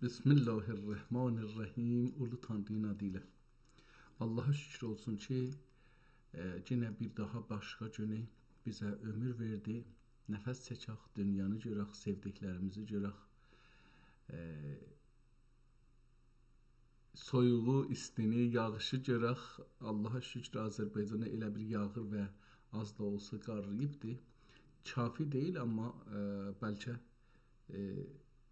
Bismillahirrahmanirrahim. Ulu Tanrı'nın adıyla. Allah'a şükür olsun ki yine bir daha başka günü bize ömür verdi. Nefes çəkək, dünyanı görək, sevdiklərimizi görək. E, Soyuğu, istini, yağışı görək. Allah'a şükür Azərbaycana elə bir yağır və az da olsa qarlayıbdı. Kafi deyil amma bəlkə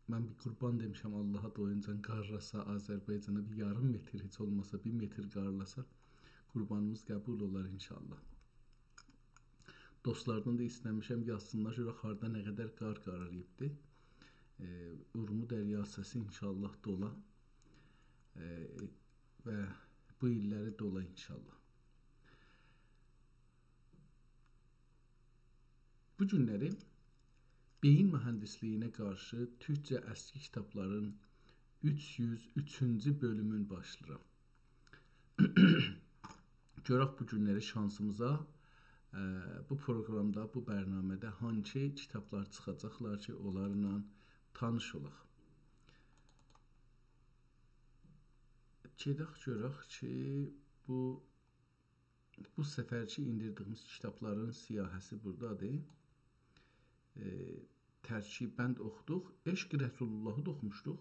mən bir qurban demişəm Allaha doyunca qarlasa Azərbaycana bir yarım metr heç olmasa 1 metr qarlasa qurbanımız qəbul olar inşallah. Dostlardan da istəmişəm yazsınlar görək harda nə qədər qar qarıyıbdı. Urmu dəryası inşallah dola və bu illəri dola inşallah. Bu günləri beyin mühəndisliyinə qarşı Türkcə əski kitabların 303-cü bölümün başlayıram. Görək bu günləri şansımıza bu proqramda, bu bərnamədə hangi kitablar çıxacaqlar ki, onlarla tanış olaq. Gedək görək ki, bu səfərki indirdiyimiz kitabların siyahəsi buradadır. Tərkibənd oxuduq. Eşq Rəsulullahı da oxumuşduq.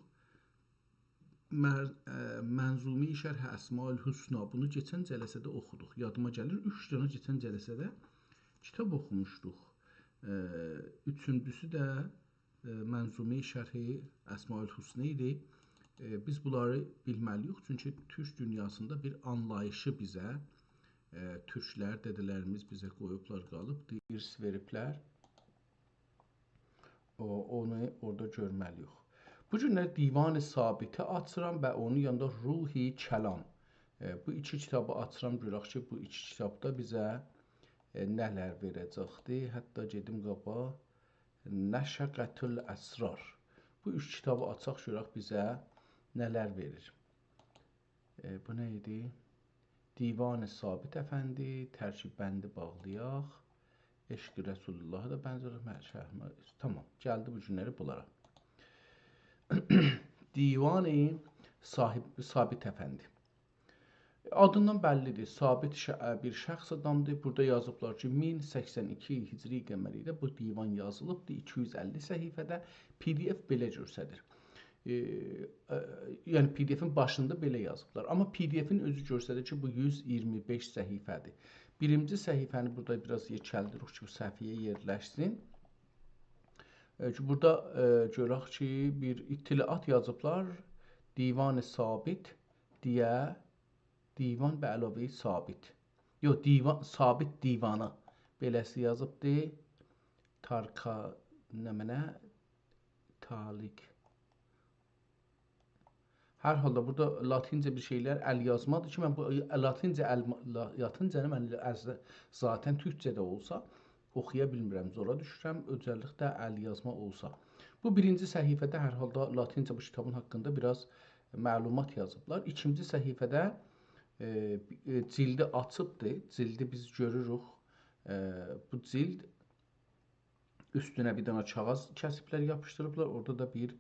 Mənzumi Şərh Əsmaül Hüsna. Bunu keçən cələsədə oxuduq. Yadıma gəlir, 3 dənə keçən cələsədə kitab oxumuşduq. Üçüncüsü də Mənzumi Şərhi Əsmaül Hüsna idi. Biz bunları bilməliyik. Çünki türk dünyasında bir anlayışı bizə, türklər, dədələrimiz bizə qoyublar, qalıbdır, irs veriblər. Onu orada görməliyik. Bu günlər Divan-ı Sabit'i açıram və onun yanında Ruhi Kəlam. Bu iki kitabı açıram, görək ki, bu iki kitabda bizə nələr verəcəkdir. Hətta gedim qaba Nəşəqətül Əsrar. Bu üç kitabı açaq, görək bizə nələr verir. Bu nə idi? Divan-ı Sabit Əfəndi, tərkibəndi bağlayaq. Eşq Rəsulullah'a da bənzər şərhmə. Tamam, gəldi bu günləri bunlara. Divan-ı Sabit Əfəndi. Adından bəllidir. Sabit bir şəxs adamdır. Burada yazıblar ki, 1082 Hicri qəməri ilə bu divan yazılıbdır. 250 səhifədə PDF belə görsədir. Yəni PDF-in başında belə yazıblar. Amma PDF-in özü görsədir ki, bu 125 səhifədir. Birinci səhifəni burada biraz yekəldirik ki, bu səhifəyə yerləşsin. Burada görək ki, bir ittilaat yazıblar. Divan-ı Sabit deyə, divan və əlavə sabit. Yox, sabit divanı beləsi yazıbdır. Tarka nəmənə talik. Hər halda burada latincə bir şeylər əl yazmadır ki, mən bu latincəni mən zaten türkcədə olsa oxuya bilmirəm, zora düşürəm, özelliklə əl yazma olsa. Bu birinci səhifədə hər halda latincə bu kitabın haqqında biraz məlumat yazıblar. İkinci səhifədə cildi açıbdır, cildi biz görürük. Bu cild üstünə bir dənə kağız kəsiblər, yapışdırıblar. Orada da bir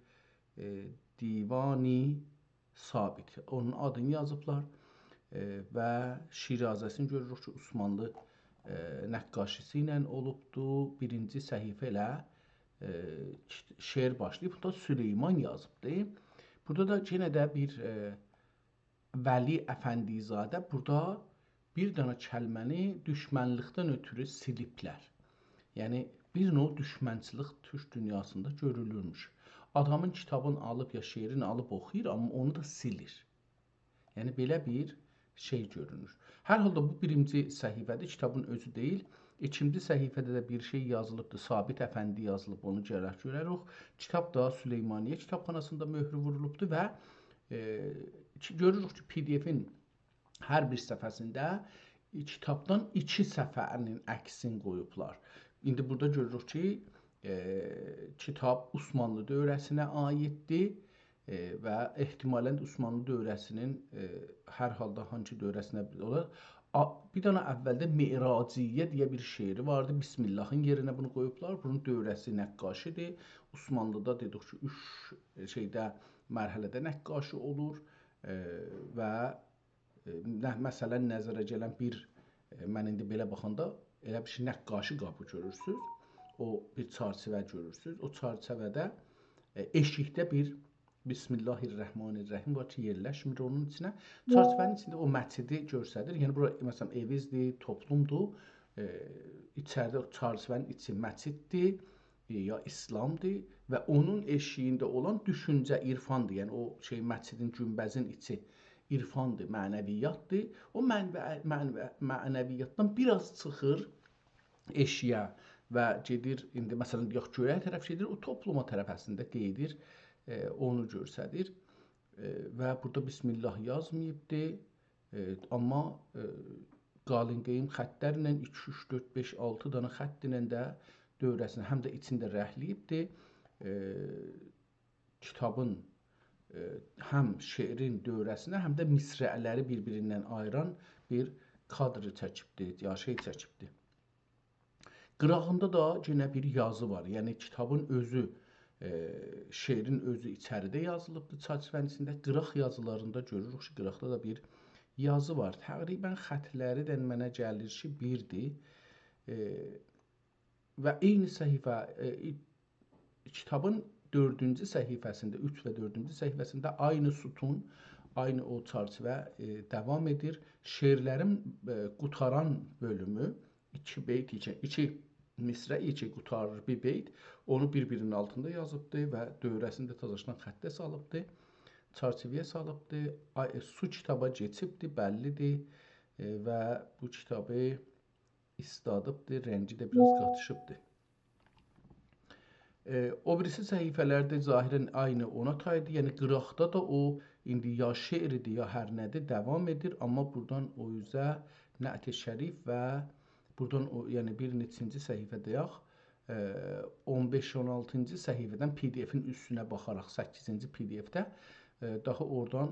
Divani Sabit. Onun adını yazıblar və şirazəsini görürük ki, Osmanlı nəqqaşisi ilə olubdur. Birinci səhifə ilə şeir başlayıb. Burada Süleyman yazıbdır. Burada da yenə də bir Vəli Əfəndizadə burada bir dənə kəlməni düşmənlikdən ötürü siliblər. Yəni bir növ düşmənçilik türk dünyasında görülürmüş. Adamın kitabını alıb ya şeirini alıb oxuyur, amma onu da silir. Yəni belə bir şey görünür. Hər halda bu birinci səhifədə kitabın özü deyil. İkinci səhifədə də bir şey yazılıbdır. Sabit Əfəndi yazılıb, onu görərik. Kitab da Süleymaniyyə kitabxanasında möhrü vurulubdur və görürük ki, PDF-in hər bir səhifəsində kitabdan 2 səfərinin əksini qoyublar. İndi burada görürük ki, kitab Osmanlı dövrəsinə aiddir və ehtimalən Osmanlı dövrəsinin hər halda hangi dövrəsinə olar. Bir dənə əvvəldə Me'raciyyə deyə bir şeiri vardı. Bismillahın yerinə bunu qoyublar. Bunun dövrəsi nəqqaşidir. Osmanlıda dedik ki, 3 şeydə mərhələdə nəqqaşı olur və məsələn nəzərə gələn bir mən indi belə baxanda elə bir nəqqaşı qabı görürsüz. O bir çərçivə görürsüz. O çərçivədə eşikdə bir Bismillahirrahmanirrahim var ki, yerləşmir onun içinə. Çərçivənin içində o məscidi göstərir. Yəni bura məsələn evizdir, toplumdur. İçəridə çərçivənin içi məsciddir ya İslamdır və onun eşiyində olan düşüncə irfandır. Yəni o məscidin günbəzin içi irfandır, mənəviyyatdır. O mənəviyyatdan biraz çıxır eşiyə və gedir indi məsələn yox görək tərəf gedir, o topluma tərəfəsində qeydir. Onu göstərir və burada Bismillah yazmayıbdır, amma qalın qeym xəttlərlə 2, 3, 4, 5, 6 dənə xətt ilə də dövrəsini həm də içində rəhləyibdir. Kitabın həm şeirin dövrəsinə, həm də misrələri bir-birindən ayıran bir kadrı çəkibdir, ya şey çəkibdir. Qırağında da yenə bir yazı var, yəni kitabın özü, şeirin özü içəridə yazılıbdır çərçivənin içində. Qıraq yazılarında görürük ki, qıraqda da bir yazı var. Təqribən xətləri də mənə gəlir ki, birdir. Və eyni səhifə, kitabın 4-cü səhifəsində, 3 və 4-cü səhifəsində aynı sütun, aynı o çərçivə davam edir. Şeirlərin qutaran bölümü 2 beyt, 2 misrə iki qutarır bir beyt, onu bir-birinin altında yazıbdır və dövrəsində təzaşdan xəttə salıbdır, çərçivəyə salıbdır, su kitaba keçibdir, bəllidir və bu kitabı istadıbdır, rəngi də biraz qatışıbdır. O birisi səhifələrdə zahirən aynı ona taydır, yəni qıraqda da o indi ya şeiridir, ya hər nədir, davam edir, amma buradan o üzə Nəət-i Şərif və buradan o, yəni bir neçinci səhifədəyək, 15-16-cı səhifədən PDF-in üstünə baxaraq 8-ci PDF-də daha oradan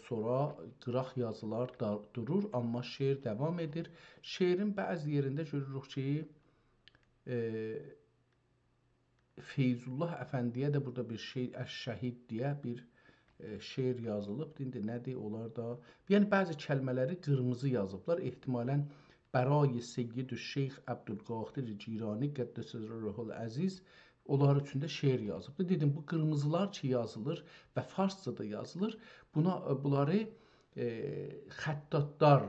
sonra qıraq yazılar durur, amma şeir davam edir. Şeirin bəzi yerində görürük ki, Feyzullah Əfəndiyə də burada bir şey, Əş-Şəhid deyə bir şeir yazılıb. İndi nədir onlar da? Yəni bəzi kəlmələri qırmızı yazıblar. Ehtimalən Bəray Seyyid-ü Şeyx Əbdülqadir Cirani Qəddəsəzrəhul Əziz onlar üçün də şeir yazıbdır. Dedim, bu qırmızılar ki yazılır və farscada yazılır. Bunları xəttatlar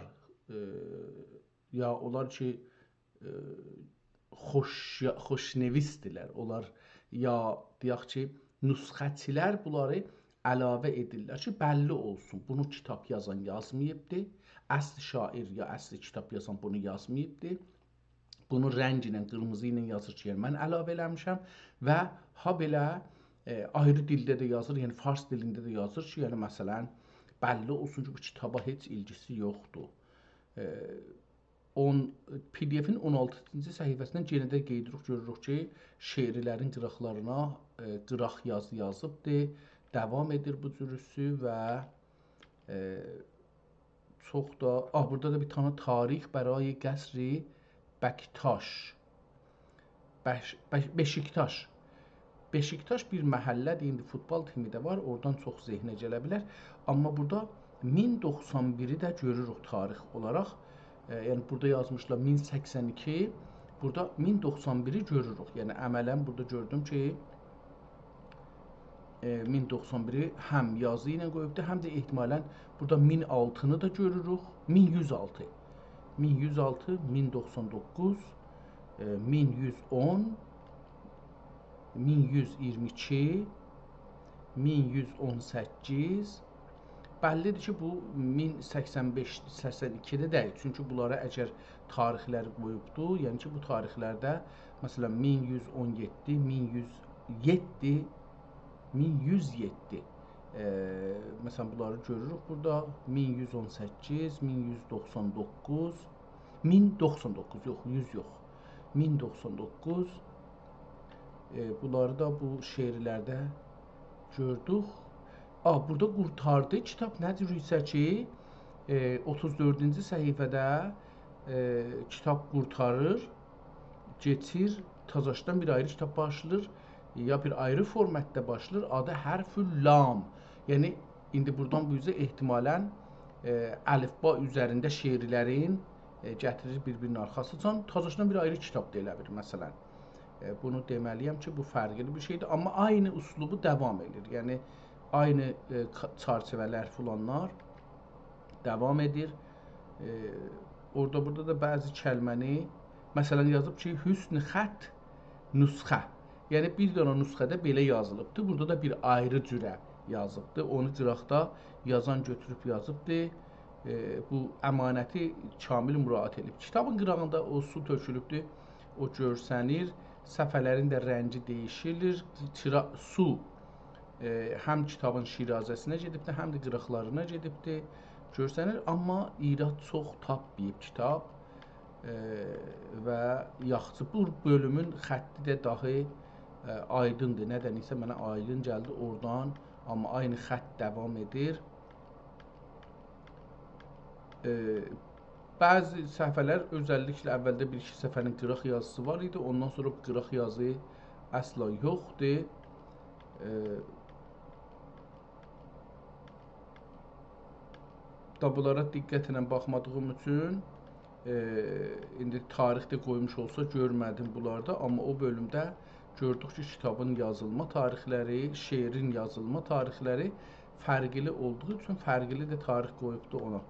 ya onlar ki xoşnevisdirlər. Onlar ya deyək ki, nüsxətçilər bunları əlavə edirlər ki, bəlli olsun. Bunu kitab yazan yazmayıbdır. Əsli şair ya əsli kitab yazan bunu yazmayıbdır. Bunu rəng ilə, qırmızı ilə yazır ki, yəni mən əlavə eləmişəm və ha belə ayrı dildə də yazır, yəni fars dilində də yazır ki, yəni məsələn, bəlli olsun ki, bu kitaba heç ilgisi yoxdur. PDF-in 16-cı səhifəsindən yenə də görürük ki, şeirlərin qıraqlarına qıraq yazı yazıbdır, davam edir bu cürüsü və çox da, burada da bir tane tarix bərayi qəsri Bəktaş, Beşiktaş. Beşiktaş bir məhəllədir, indi futbol timi də var, oradan çox zehnə gələ bilər. Amma burada 1091-i də görürük tarix olaraq. Yəni burada yazmışlar 1082, burada 1091-i görürük. Yəni əmələn burada gördüm ki, 1091-i həm yazı ilə qoyubdur, həm də ehtimalən burada 1006-nı da görürük. 1106, 1106, 1099, 1110, 1122, 1118. Bəllidir ki, bu 1085-82-də deyil. Çünki bunlara əgər tarixləri qoyubdur, yəni ki, bu tarixlərdə məsələn 1117, 1107, 1107 məsələn bunları görürük burada 1118, 1199, 1099 yox, 100 yox, 1099 bunları da bu şeirlərdə gördük. Burada qurtardı kitab nədir isə ki 34-cü səhifədə kitab qurtarır, geçir, təzaşdan bir ayrı kitab başlayır. Ya bir ayrı formatda başlayır, adı hərfü lam. Yəni indi burdan bu üzə ehtimalən əlifba üzərində şeirlərin gətirir bir-birinin arxasıcan təzədən bir ayrı kitab da elə bilir məsələn. Bunu deməliyəm ki, bu fərqli bir şeydir, amma aynı üslubu davam edir. Yəni aynı çərçivələr filanlar davam edir. Orada burada da bəzi kəlməni məsələn yazıb ki, hüsn xətt nüsxə. Yəni bir dənə nüsxədə belə yazılıbdı. Burada da bir ayrı cürə yazıbdı. Onu cıraqda yazan götürüb yazıbdı. Bu əmanəti kamil müraciət edib. Kitabın qırağında o su tökülübdü. O görsənir. Səfələrin də rəngi dəyişilir. Su həm kitabın şirazəsinə gedibdi, həm də qıraqlarına gedibdi. Görsənir, amma irad çox tapmayıb kitab və yaxşı bu bölümün xətti də dahi aydındır. Nədənsə mənə aydın gəldi oradan, amma aynı xətt davam edir. Bəzi səhifələr özəlliklə əvvəldə bir-iki səfərin qıraq yazısı var idi, ondan sonra qıraq yazı əsla yoxdur. Bunlara diqqətlə baxmadığım üçün indi tarixdə qoymuş olsa görmədim bunlarda, amma o bölümdə gördük ki, kitabın yazılma tarixləri, şeirin yazılma tarixləri fərqli olduğu üçün fərqli də tarix qoyubdu ona.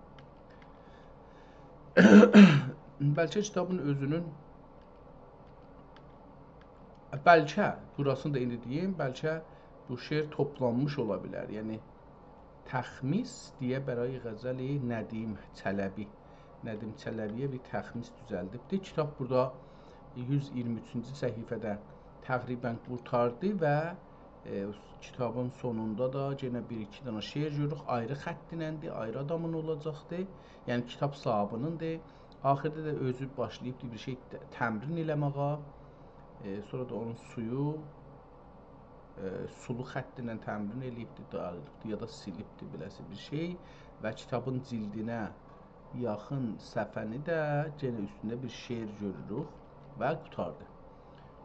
Bəlkə kitabın özünün burasını da indi deyim, bəlkə bu şeir toplanmış ola bilər. Yəni təxmis deyə bəray qəzəli Nədim Çələbiyə bir təxmis düzəldibdi. Kitab burada 123-cü səhifədə təqribən qurtardı və kitabın sonunda da yenə bir-iki dənə şeir görürük. Ayrı xəttinəndir, ayrı adamın olacaqdır. Yəni kitab sahibindir. Axırda da özü başlayıbdı bir şey təmrin eləməyə. Sonra da onun sulu xətti ilə təmrin eləyibdi, dağılıbdı ya da silibdi beləsi bir şey və kitabın cildinə yaxın səfəni də yenə üstündə bir şeir görürük və qurtardı.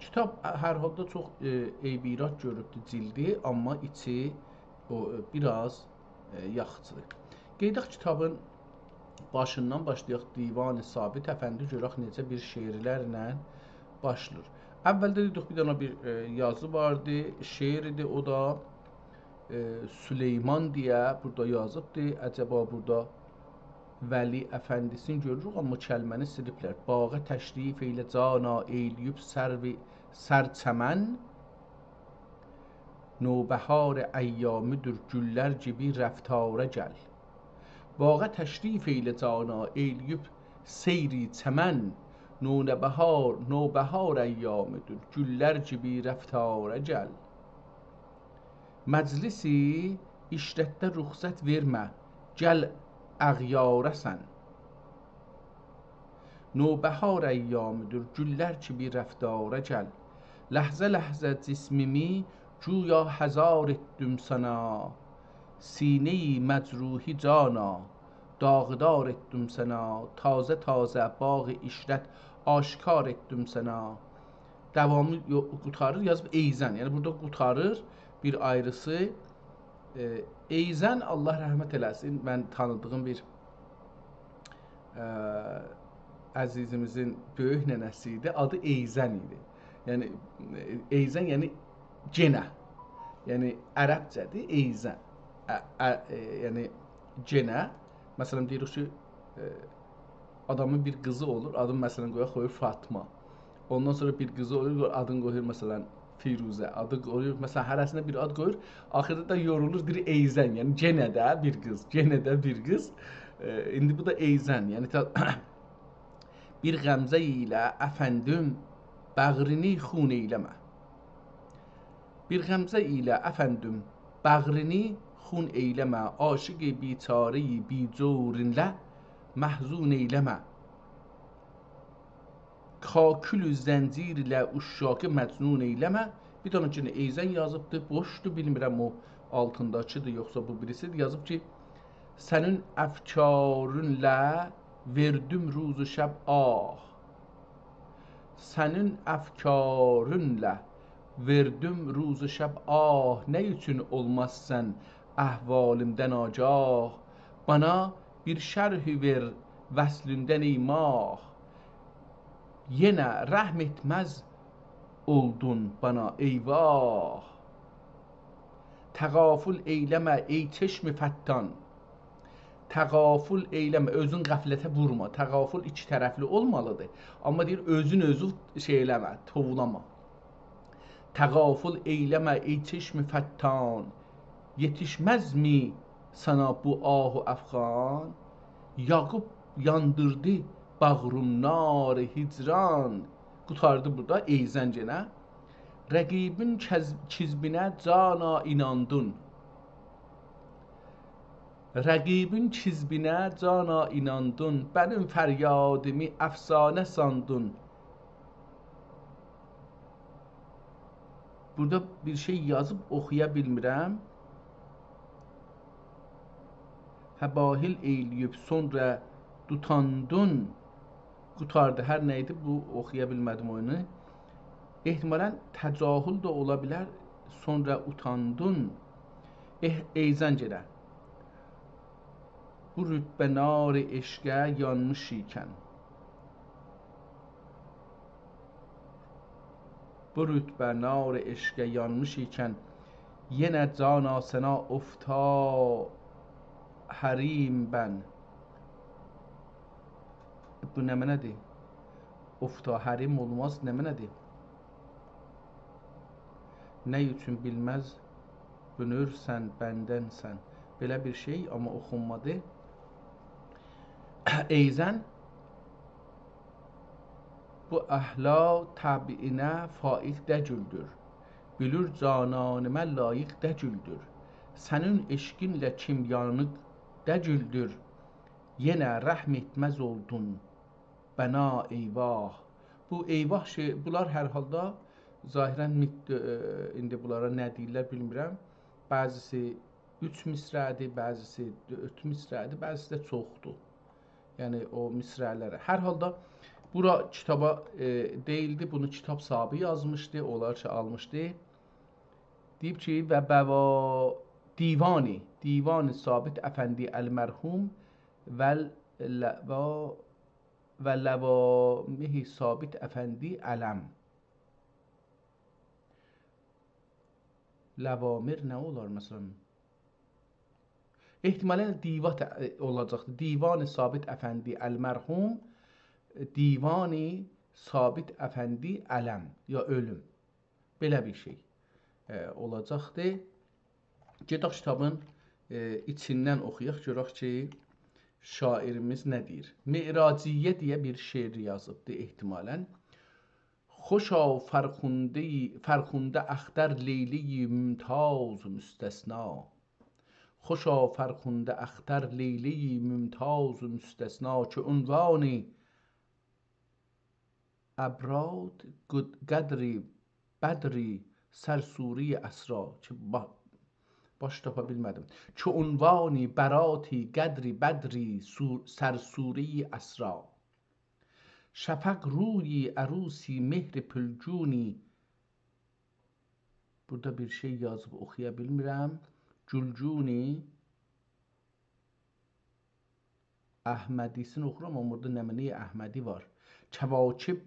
Kitab hər halda çox eybi-irad görübdü cildi, amma içi biraz yaxşıdır. Qeydək kitabın başından başlayaq Divan-ı Sabit Əfəndi görək necə bir şeirlərlə başlayır. Əvvəldə dedik bir dənə bir yazı vardı, şeir idi, o da Süleyman deyə burada yazıbdı. Əcəba burada Vəli Əfəndisin görürük, amma kəlməni siliblər. Bağa təşrif eylə cana eyliyüb sərçəmən Nobəhar əyyamıdır güllər gibi rəftara gəl. Bağa təşrif eylə cana eyliyüb seyri çəmən Nobəhar əyyamıdır güllər gibi rəftara gəl. Məclisi işrətdə ruxsət vermə, gəl əğyarəsən. Nobəhar əyyamıdır güllər kimi rəftara gəl. Ləhzə-ləhzə cismimi güya həzar etdim sənə. Sinə-i məcruhi cana dağdar etdim sənə. Tazə-tazə bağı işrət aşkar etdim sənə. Davamı qutarır, yazıb eyzən. Yəni burada qutarır bir ayrısı. Eyzən Allah rəhmət eləsin, mən tanıdığım bir əzizimizin böyük nənəsi idi, adı Eyzən idi. Yəni Eyzən yəni genə, yəni ərəbcədir Eyzən, yəni genə. Məsələn deyirik ki, adamın bir qızı olur, adını məsələn qoyur Fatma. Ondan sonra bir qızı olur, adını qoyur məsələn Firuzə, adı qoyur, məsələn hərəsində bir ad qoyur, axırda da yorulur, deyir Eyzən, yəni genə də bir qız, genə də bir qız. İndi bu da Eyzən, yəni bir qəmzə ilə əfəndim bəğrini xun eyləmə. Bir qəmzə ilə əfəndim bəğrini xun eyləmə, aşiq-i biçare-i bicurünlə məhzun eyləmə. Kakülü zəncir ilə uşşaqı məcnun eyləmə. Bir dənə ki, Eyzən yazıbdır, boşdur, bilmirəm o altındakıdır, yoxsa bu birisidir. Yazıb ki, sənin əfkarınlə verdim ruzu şəb ah. Sənin əfkarınlə verdim ruzu şəb ah. Nə üçün olmaz sən ahvalımdan agah. Bana bir şerhi ver vəslündən ey mah. Yenə rəhm etməz oldun bana eyvah. Təğafül eyləmə ey çeşmi fəttan. Təğafül eyləmə, özün qəflətə vurma. Təğafül iki tərəfli olmalıdır. Amma deyir özün şey eləmə, tovlama. Təğafül eyləmə ey çeşmi fəttan. Yetişməzmi sana bu ahu əfğan? Yağıb yandırdı bağrım nar hicran. Qutardı burada eyzən genə. Rəqibin kizbinə cana inandın. Rəqibin kizbinə cana inandın. Bənim fəryadımı əfsanə sandın. Burada bir şey yazıb oxuya bilmirəm. Həbahil eyləyib sonra tutandın. Qutardı, hər neydi bu, oxuya bilmədim oyunu. Ehtimalən təcahül də ola bilər. Sonra utandın. Eyzən gedə. Bu rütbə nar eşqə yanmış ikən. Bu rütbə nar eşqə yanmış ikən. Yenə cana sena ufta harim ben. Bu nə mənədir? Ufta harim olmaz, nə mənədir? Nə üçün bilməz bünürsən bəndənsən. Belə bir şey, amma oxunmadı. Eyzən bu əhlak təbiinə faiq dəcüldür. Bilür cananımə layiq dəcüldür. Sənin eşqinlə kim yanıq dəcüldür. Yenə rəhm etməz oldun bəna eyvah. Bu eyvah şey, bunlar hər halda zahirən indi bunlara nə deyirlər bilmirəm. Bəzisi 3 misrədir, bəzisi 4 misrədir, bəzisi də çoxdur. Yəni o misrələrə. Hər halda bura kitaba deyildi, bunu kitab sahibi yazmışdı, onlar almışdı. Deyib ki, və bəva divani Sabit Əfəndi əl-mərhum və ləvamihi Sabit Əfəndi ələm. Ləvamir nə olar məsələn? Ehtimalən divat olacaqdır. Divani Sabit Əfəndi əl-mərhum, divani Sabit Əfəndi ələm ya ölüm. Belə bir şey olacaqdır. Gedək kitabın içindən oxuyaq, görək ki, şairimiz nə deyir? Mi'raciyyə deyə bir şeir yazıbdır ehtimalən. Xoşa fərxundə əxtər leyli mümtaz müstəsna. Xoşa fərxundə əxtər leyli mümtaz müstəsna ki ünvani əbrad qədri bədri sərsuri əsra. Ki baş tapa bilmədim. Ki ünvani bərati qədri bədri sərsuri əsra. Şəfəq ruyi ərusi mehri pülcuni. Burada bir şey yazıb oxuya bilmirəm. Gülcuni Əhmədisini oxuram, amma burada nəməni Əhmədi var. Kəvakib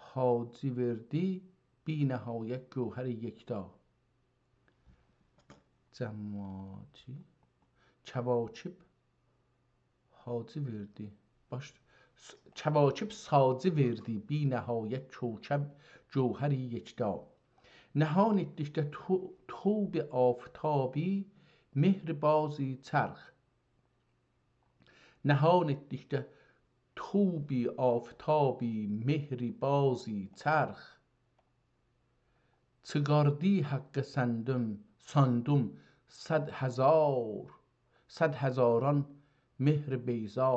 hacı verdi bi nəhayət gövhər yekda. Cəmmacı Kəvakib hacı verdi. Kəvakib sacı verdi bi nəhayət kövkəb gövhər yekda. Nəhan etdikdə tob aftabi mehri bazı çərx. Nəhan etdikdə tob aftabi mehri bazı çərx. Çıqardı haqqı sandum səd həzaran mehri beyza.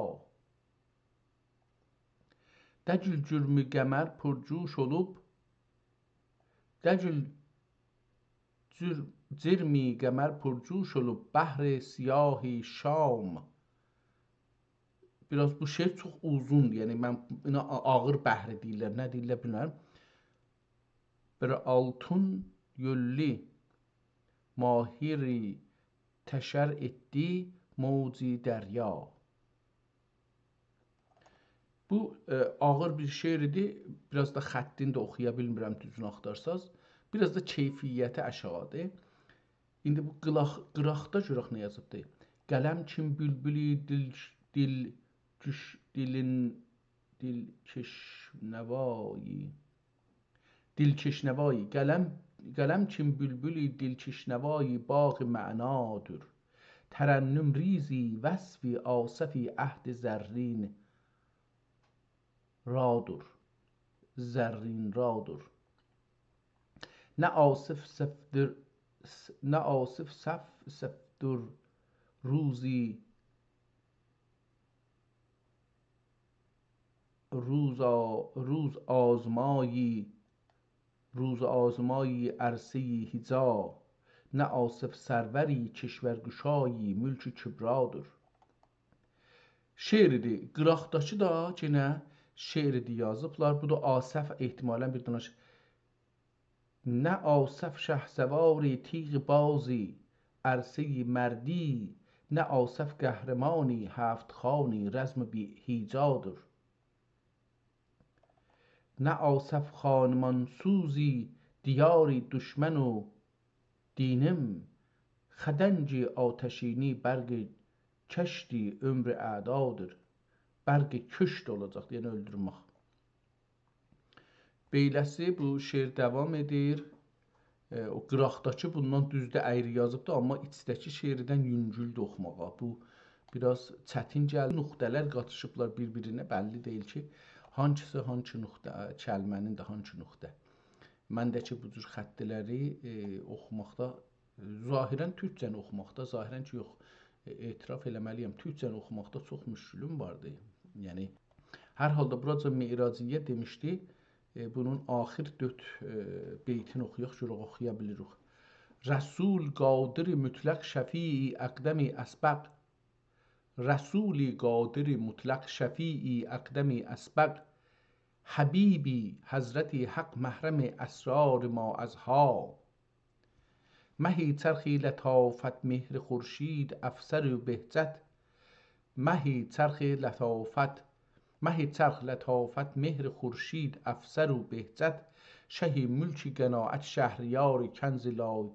Dəcül cürmü qəmər pürcuş olub. Dəcül cirmi qəmər pürcuş olub bəhr siyahi şam. Biraz bu şey çox uzundur. Yəni mən buna ağır bəhri deyirlər, nə deyirlər bilmirəm. Belə altın yölli mahiri təşər etdi mavci dərya. Bu ağır bir şeirdir. Biraz da xəttini də oxuya bilmirəm düzgün axtarsaz. Biraz da keyfiyyəti aşağıdır. İndi bu qıraqda görək nə yazıbdır. Qələm kim bülbüli dilkeşnevایی قلم چین بلبلی دلکشنوایی باغ معنادر ترنم ریزی وصفی آصفی عهد زرین رادر نه آصف سفدر روز آزمایی عرصه هیزا نه آصف سروری کشورگشایی mülk-ü kübradır. Şeiridir. Qıraqdakı da yenə şeiridir yazıblar. Bu da Asəf ehtimalən bir dənə Nə Asəf şəhsəvari tiğ bazı عرصه مردی نه آصف قهرمانی هفت خانی رزم بی هیجادر نه آصف خانمان سوزی دیاری دشمن و دینم خدنج آتشینی برگ کشتی ömrü ədadır. Bərq köşt olacaq, yəni öldürmək. Beyləsi bu şeir davam edir. O qıraqdakı bundan düzdə əyri yazıbdır, amma içdəki şeirdən yüngüldür oxumağa. Bu biraz çətin gəlir. Nöqtələr qatışıblar bir-birinə, bəlli deyil ki, hansı nöqtə, kəlmənin də hansı nöqtə. Məndəki bu cür xəttləri oxumaqda, zahirən türkcəni oxumaqda, zahirən ki, yox, etiraf eləməliyəm, türkcəni oxumaqda çox müşkülüm vardı. Yəni, hər halda buraca Meyraciyyə demişdi, bunun axir 4 beytini oxuyaq, görək oxuya bilirik. Rəsul qadiri mütləq şəfii əqdəmi əsbəq Rəsuli qadiri mütləq şəfii əqdəmi əsbəq Həbibi Həzrəti Haqq məhrəmi əsrar ma əzha Məhi çərxi lətafət mehr xurşid əfsər behcət Məhi çərx لطافت مهر خورشید افسر و بهجت شهی ملک قناعت شهریار کنز لا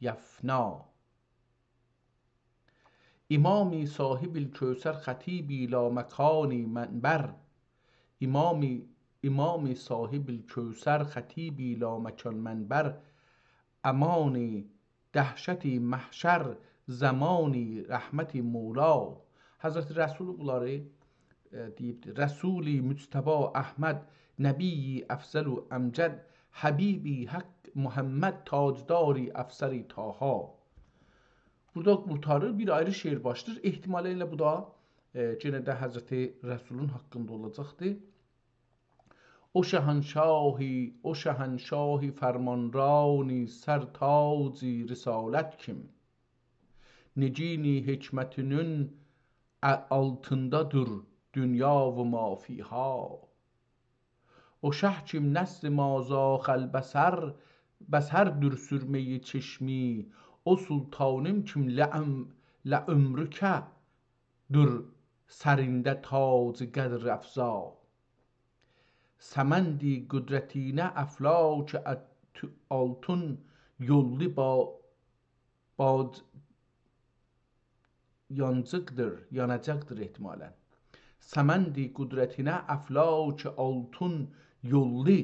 یفنا امامی صاحب الکوثر خطیبی لا مکانی منبر امامی صاحب الکوثر خطیبی لا مکان منبر امانی دهشتی محشر زمانی رحمتی مولا Hazreti Rəsul bunları deyibdir. Rəsuli Müctəba Əhməd Nəbiyi Əfzəlu Əmcəd Həbibi Haqq Muhammed Tacdari Əfsəri Taha. Burada qurtarır, bir ayrı şeir başlayır. Ehtimalə ilə bu da yenə də Həzreti Rəsulun haqqında olacaqdır. O şəhənşahi fərmanrani sərtaci risalət kim Necini hikmətinin altındadır dünya və mafiha O şəh kim nəsr mazaxəl bəsərdir sürməyi çeşmi O sultanım kim ləömrükədir sərində tac qədr əfza Səməndi qüdrətinə əflak altın yollu bad yanacaqdır ehtimalən. Səməndi qüdrətinə əflak altın yollu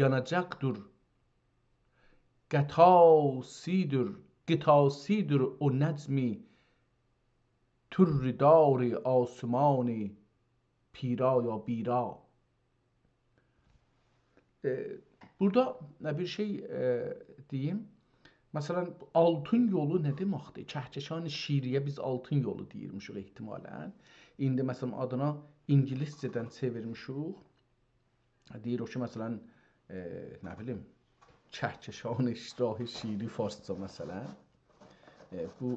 yanacaqdır. Qitasidir o nəcmi türridari asmani pira ya bira. Burada bir şey deyim. Məsələn, altın yolu nə deməkdir? Kəhkəşan şiiriyə biz altın yolu deyirmişik ehtimalən. İndi məsələn adına ingiliscədən çevirmişik. Deyir o ki, məsələn, nə bilim, kəhkəşan işrahi şiiri farsca məsələn. Bu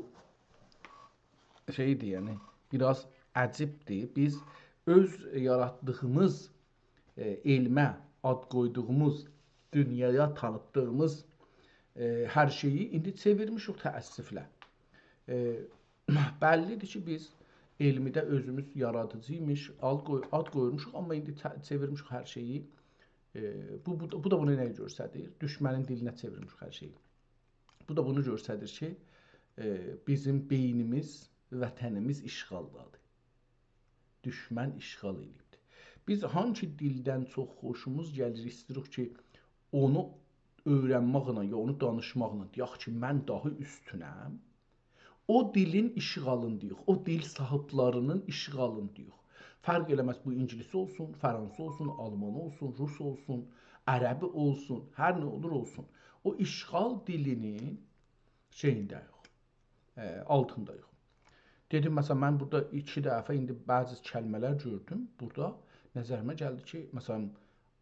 şeydir, yəni, biraz əcibdir. Biz öz yaratdığımız elmə ad qoyduğumuz, dünyaya tanıtdığımız Hər şeyi indi çevirmişik təəssüflə. Bəllidir ki, biz elmidə özümüz yaradıcıymış, ad qoyurmuşuq, amma indi çevirmişik hər şeyi. Bu da bunu nəyə göstərir? Düşmənin dilinə çevirmişik hər şeyi. Bu da bunu göstərir ki, bizim beynimiz, vətənimiz işğaldadır. Düşmən işğal edibdir. Biz hansı dildən çox xoşumuz gəlir, istəyirik ki, onu öyrənməklə ya onu danışmaqla deyək ki, mən daha üstünəm. O dilin işğalındayıq, o dil sahiblərinin işğalındayıq. Fərq eləməz bu ingilis olsun, fransız olsun, alman olsun, rus olsun, ərəbi olsun, hər nə olur olsun. O işğal dilinin şeyindəyik, altındayıq. Dedim, məsələn, mən burada 2 dəfə indi bəzi kəlmələr gördüm. Burada nəzərimə gəldi ki, məsələn,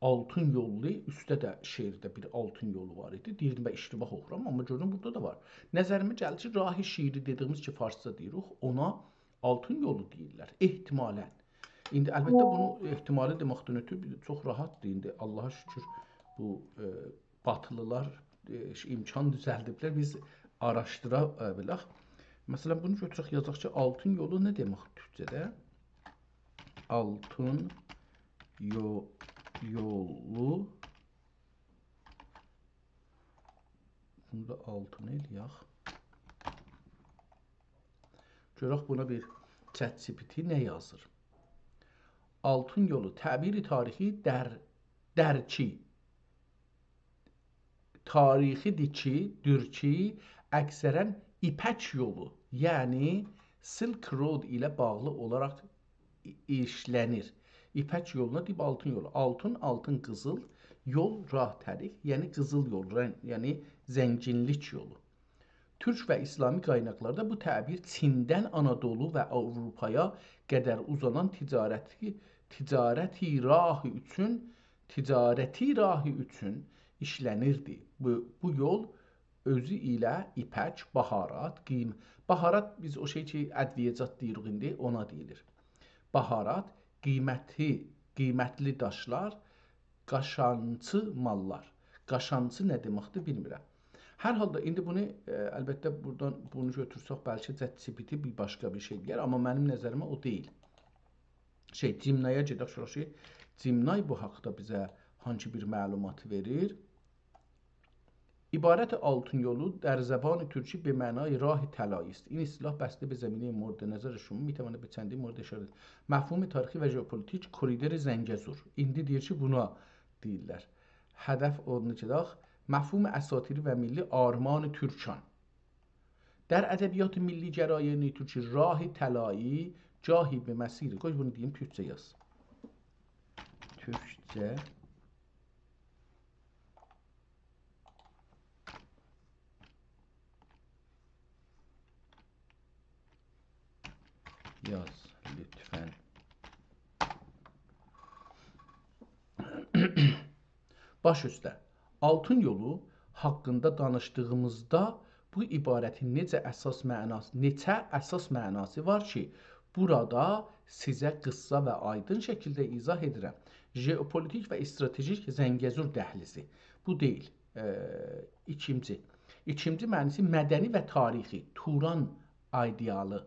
altın yollu, üstdə də şeirdə bir altın yolu var idi. Deyirdim, mən iştibah oxuram, amma gördüm, burada da var. Nəzərimə gəldi ki, rahi şiiri dediyimiz ki, farsça deyirik, ona altın yolu deyirlər, ehtimalən. İndi əlbəttə bunu ehtimali deməkdən ötürü çox rahatdır. İndi Allaha şükür bu batılılar imkan düzəldiblər, biz araşdıra bilək. Məsələn, bunu götürək, yazaq ki, altın yolu nə demək türkçədə? Altın yolu. Bunu da altın eləyək. Görək buna bir ChatGPT nə yazır? Altın yolu təbiri tarixi dərki. Tarixidir ki, dürki əksərən İpək yolu, yəni Silk Road ilə bağlı olaraq işlənir. İpək yoluna deyib altın yolu. Altın, altın, qızıl, yol, rah, tərik, yəni qızıl yol, yəni zənginlik yolu. Türk və İslami qaynaqlarda bu təbir Çindən Anadolu və Avropaya qədər uzanan ticarəti rahı üçün işlənirdi. Bu yol özü ilə ipək, baharat, baharat biz o şey ki, ədviyyəcat deyirik indi, ona deyilir. Baharat, qiymətli daşlar, qaşançı mallar. Qaşançı nə deməkdir, bilmirəm. Hər halda indi bunu, əlbəttə buradan bunu götürsək, bəlkə ChatGPT bir başqa bir şey deyər, amma mənim nəzərimə o deyil. Cimnaya gedək, Cimnay bu haqda bizə hangi bir məlumat verir? İbarət altın yolu در زبان ترکی به معنای راه طلایی است. این اصطلاح بسته به زمینه مورد نظر شما میتواند به چندین مورد اشاره edir. Mefhum tarixi və jeopolitik koridor Zəngəzur. İndi deyir ki, buna deyirlər. Hədəf onu gedək. Mefhum əsatiri və milli arman türkan. در ədəbiyyat milli gərayəni türki rah طلایی جاهی به مسیر. Qoy bunu deyim türkcə yaz. Türkcə yaz lütfen. Baş üstə. Altın yolu haqqında danışdığımızda bu ibarətin neçə əsas mənası var ki, burada sizə qıssa və aydın şəkildə izah edirəm. Jeopolitik və stratejik Zəngəzur dəhlizi. Bu deyil. İkinci. İkinci mənası mədəni və tarixi, Turan idealı.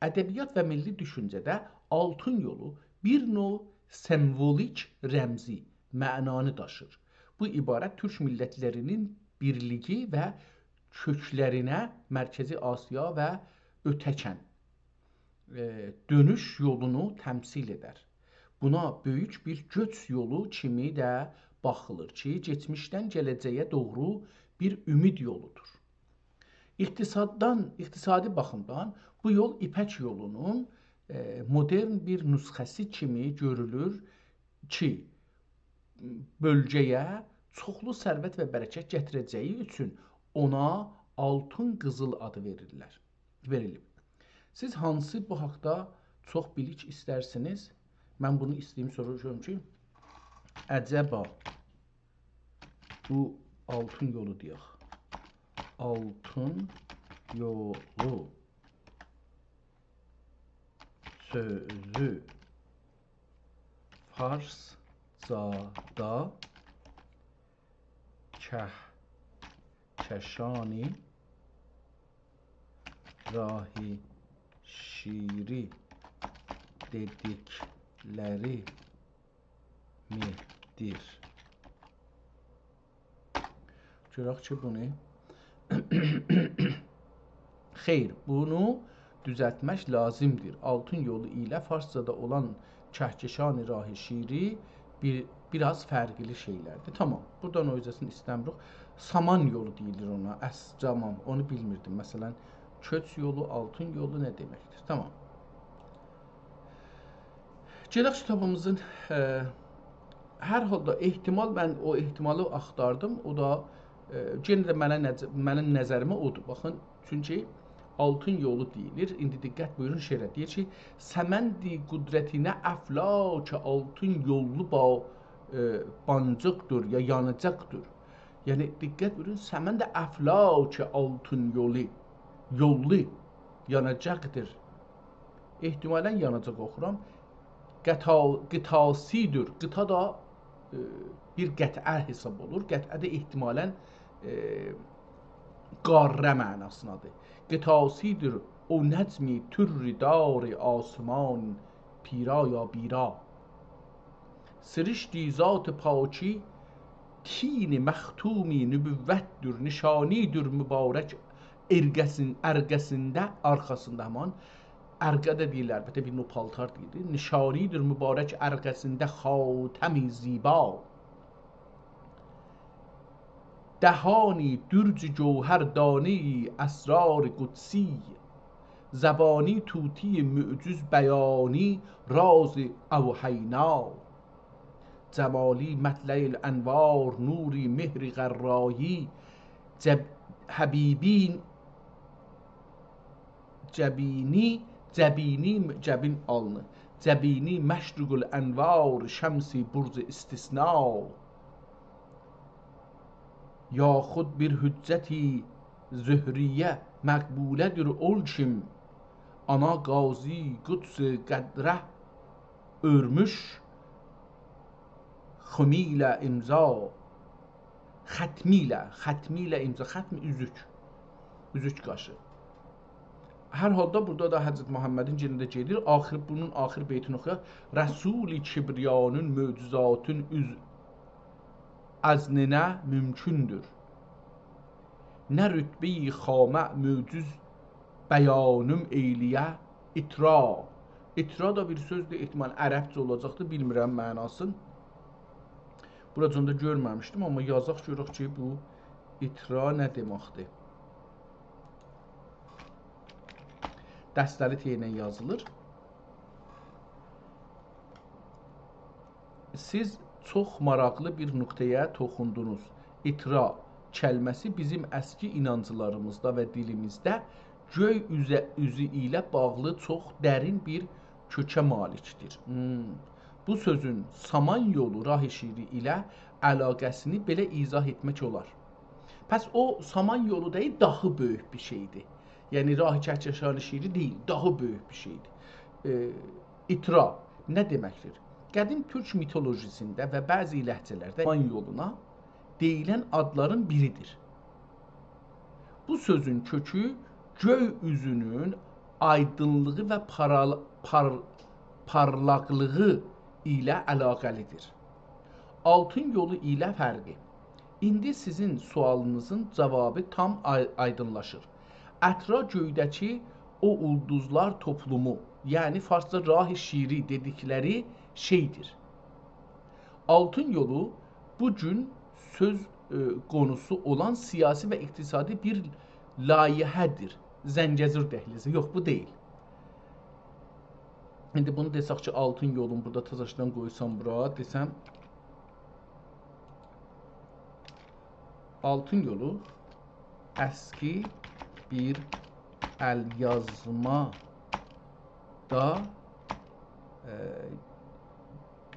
Ədəbiyyat və milli düşüncədə altın yolu bir növ sembolik rəmzi mənanı daşır. Bu ibarət türk millətlərinin birliyi və köklərinə Mərkəzi Asiya və ötəkən dönüş yolunu təmsil edər. Buna böyük bir göç yolu kimi də baxılır ki, keçmişdən gələcəyə doğru bir ümid yoludur. İqtisadi baxımdan bu yol İpək yolunun modern bir nüsxəsi kimi görülür ki, bölgəyə çoxlu sərvət və bərəkət gətirəcəyi üçün ona altın qızıl adı verilib. Siz hansı bu haqda çox bilik istərsiniz? Mən bunu istəyim, soruşuyorum ki, əcəba bu altın yolu deyək. Altın yolu sözü farscada Kəhkəşani rahi şiiri dedikləri midir? Görək ki, bu ne? Xeyr, bunu düzəltmək lazımdır. Altın yolu ilə farsçada olan Kəhkəşani rahi şiiri biraz fərqli şeylərdir. Tamam, buradan o yüzəsini istəmirik. Saman yolu deyilir ona, əscamam, onu bilmirdim. Məsələn, köç yolu, altın yolu nə deməkdir? Tamam. Gələk kitabımızın hər halda ehtimal, mən o ehtimalı axtardım. O da yenə də mənim nəzərimə odur. Baxın, çünki altın yolu deyilir. İndi diqqət buyurun şeirə. Deyir ki, səməndi qüdrətinə əflakə altın yollu bancıqdır ya yanacaqdır. Yəni diqqət buyurun, səmənd əflakə altın yollu yanacaqdır. ehtimalen yanacaq oxuram. Qitasidir. Qita da bir qətə hesab olur. Qətə də ehtimalən qarrə mənasındadır. Qitasidir o nəcmi türri dar asman pira ya bira. Sirişti zat paki tini məxtumi nübüvvətdir, nişanidir mübarək ərqəsində, arxasında həman ərqə də deyirlər, əlbəttə bir növ paltar deyilir. Nişanidir mübarək ərqəsində xatəmi ziba. Dəhani dürc cövhər dani əsrar qudsi. زبانی توتی معجز بیانی راز اوحینا جمالی مطلع الانوار نوری مهر غرایی حبیبین جبینی جبین alnı جبینی مشرق الانوار شمسی برز استثناء یا خود bir hücceti zühriye məqbulədir ol kim ana qazi qüds qədrə örmüş xümilə imza xətmilə imza xətmi üzük qaşı. Hər halda burada da Həzrət Muhammedin yerində gedir. Bunun axir beytini oxuyaq. Rəsul-i kibriyanın möcüzatın əzninə mümkündür. Nə rütbə-i xamə möcüz bəyanım eyliyə itra. İtra da bir sözdür, ehtimal ərəbcə olacaqdır, bilmirəm mənasını. Buracında görməmişdim, amma yazaq görək ki, bu itra nə deməkdir? Dəstəli T ilə yazılır. Siz çox maraqlı bir nöqtəyə toxundunuz. İtra kəlməsi bizim əski inanclarımızda və dilimizdə göy üzü ilə bağlı çox dərin bir kökə malikdir. Bu sözün saman yolu rahi şiiri ilə əlaqəsini belə izah etmək olar. Pəs o saman yolu deyil, daha böyük bir şeydir. Yəni rahi kəhkəşani şiiri deyil, daha böyük bir şeydir. İtra nə deməkdir? Qədim türk mitolojisində və bəzi ləhcələrdə saman yoluna deyilən adların biridir. Bu sözün kökü göy üzünün aydınlığı və parlaqlığı ilə əlaqəlidir. Altın yolu ilə fərqi. İndi sizin sualınızın cavabı tam aydınlaşır. Ətra göydəki o ulduzlar toplumu, yəni farsça rahi şiiri dedikləri şeydir. Altın yolu bu gün söz konusu olan siyasi və iqtisadi bir layihədir. Zəngəzur dəhlizi. Yox, bu deyil. İndi bunu desək ki, altın yolun burada tazaşdan qoysam bura, desəm altın yolu əski bir əlyazma da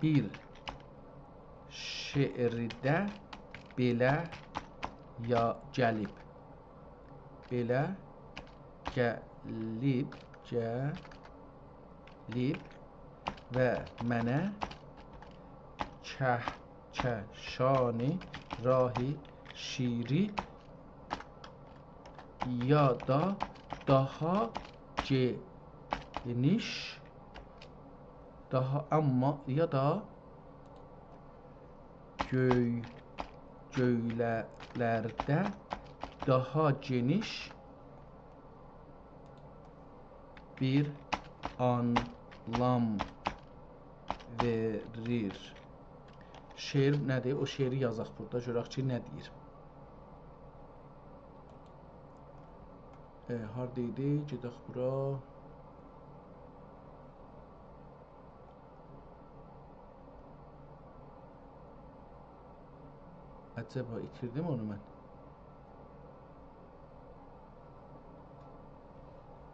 bir şeirdə belə gəlib. Belə gəlib və mənə kəhkəşani rahi şiiri ya da daha geniş, ya da göylerde daha geniş bir anlam verir. Şeir nədir? O şeiri yazaq burada. Görək ki, nə deyir. Harda idi? Gedək bura. Acaba itirdim onu mən.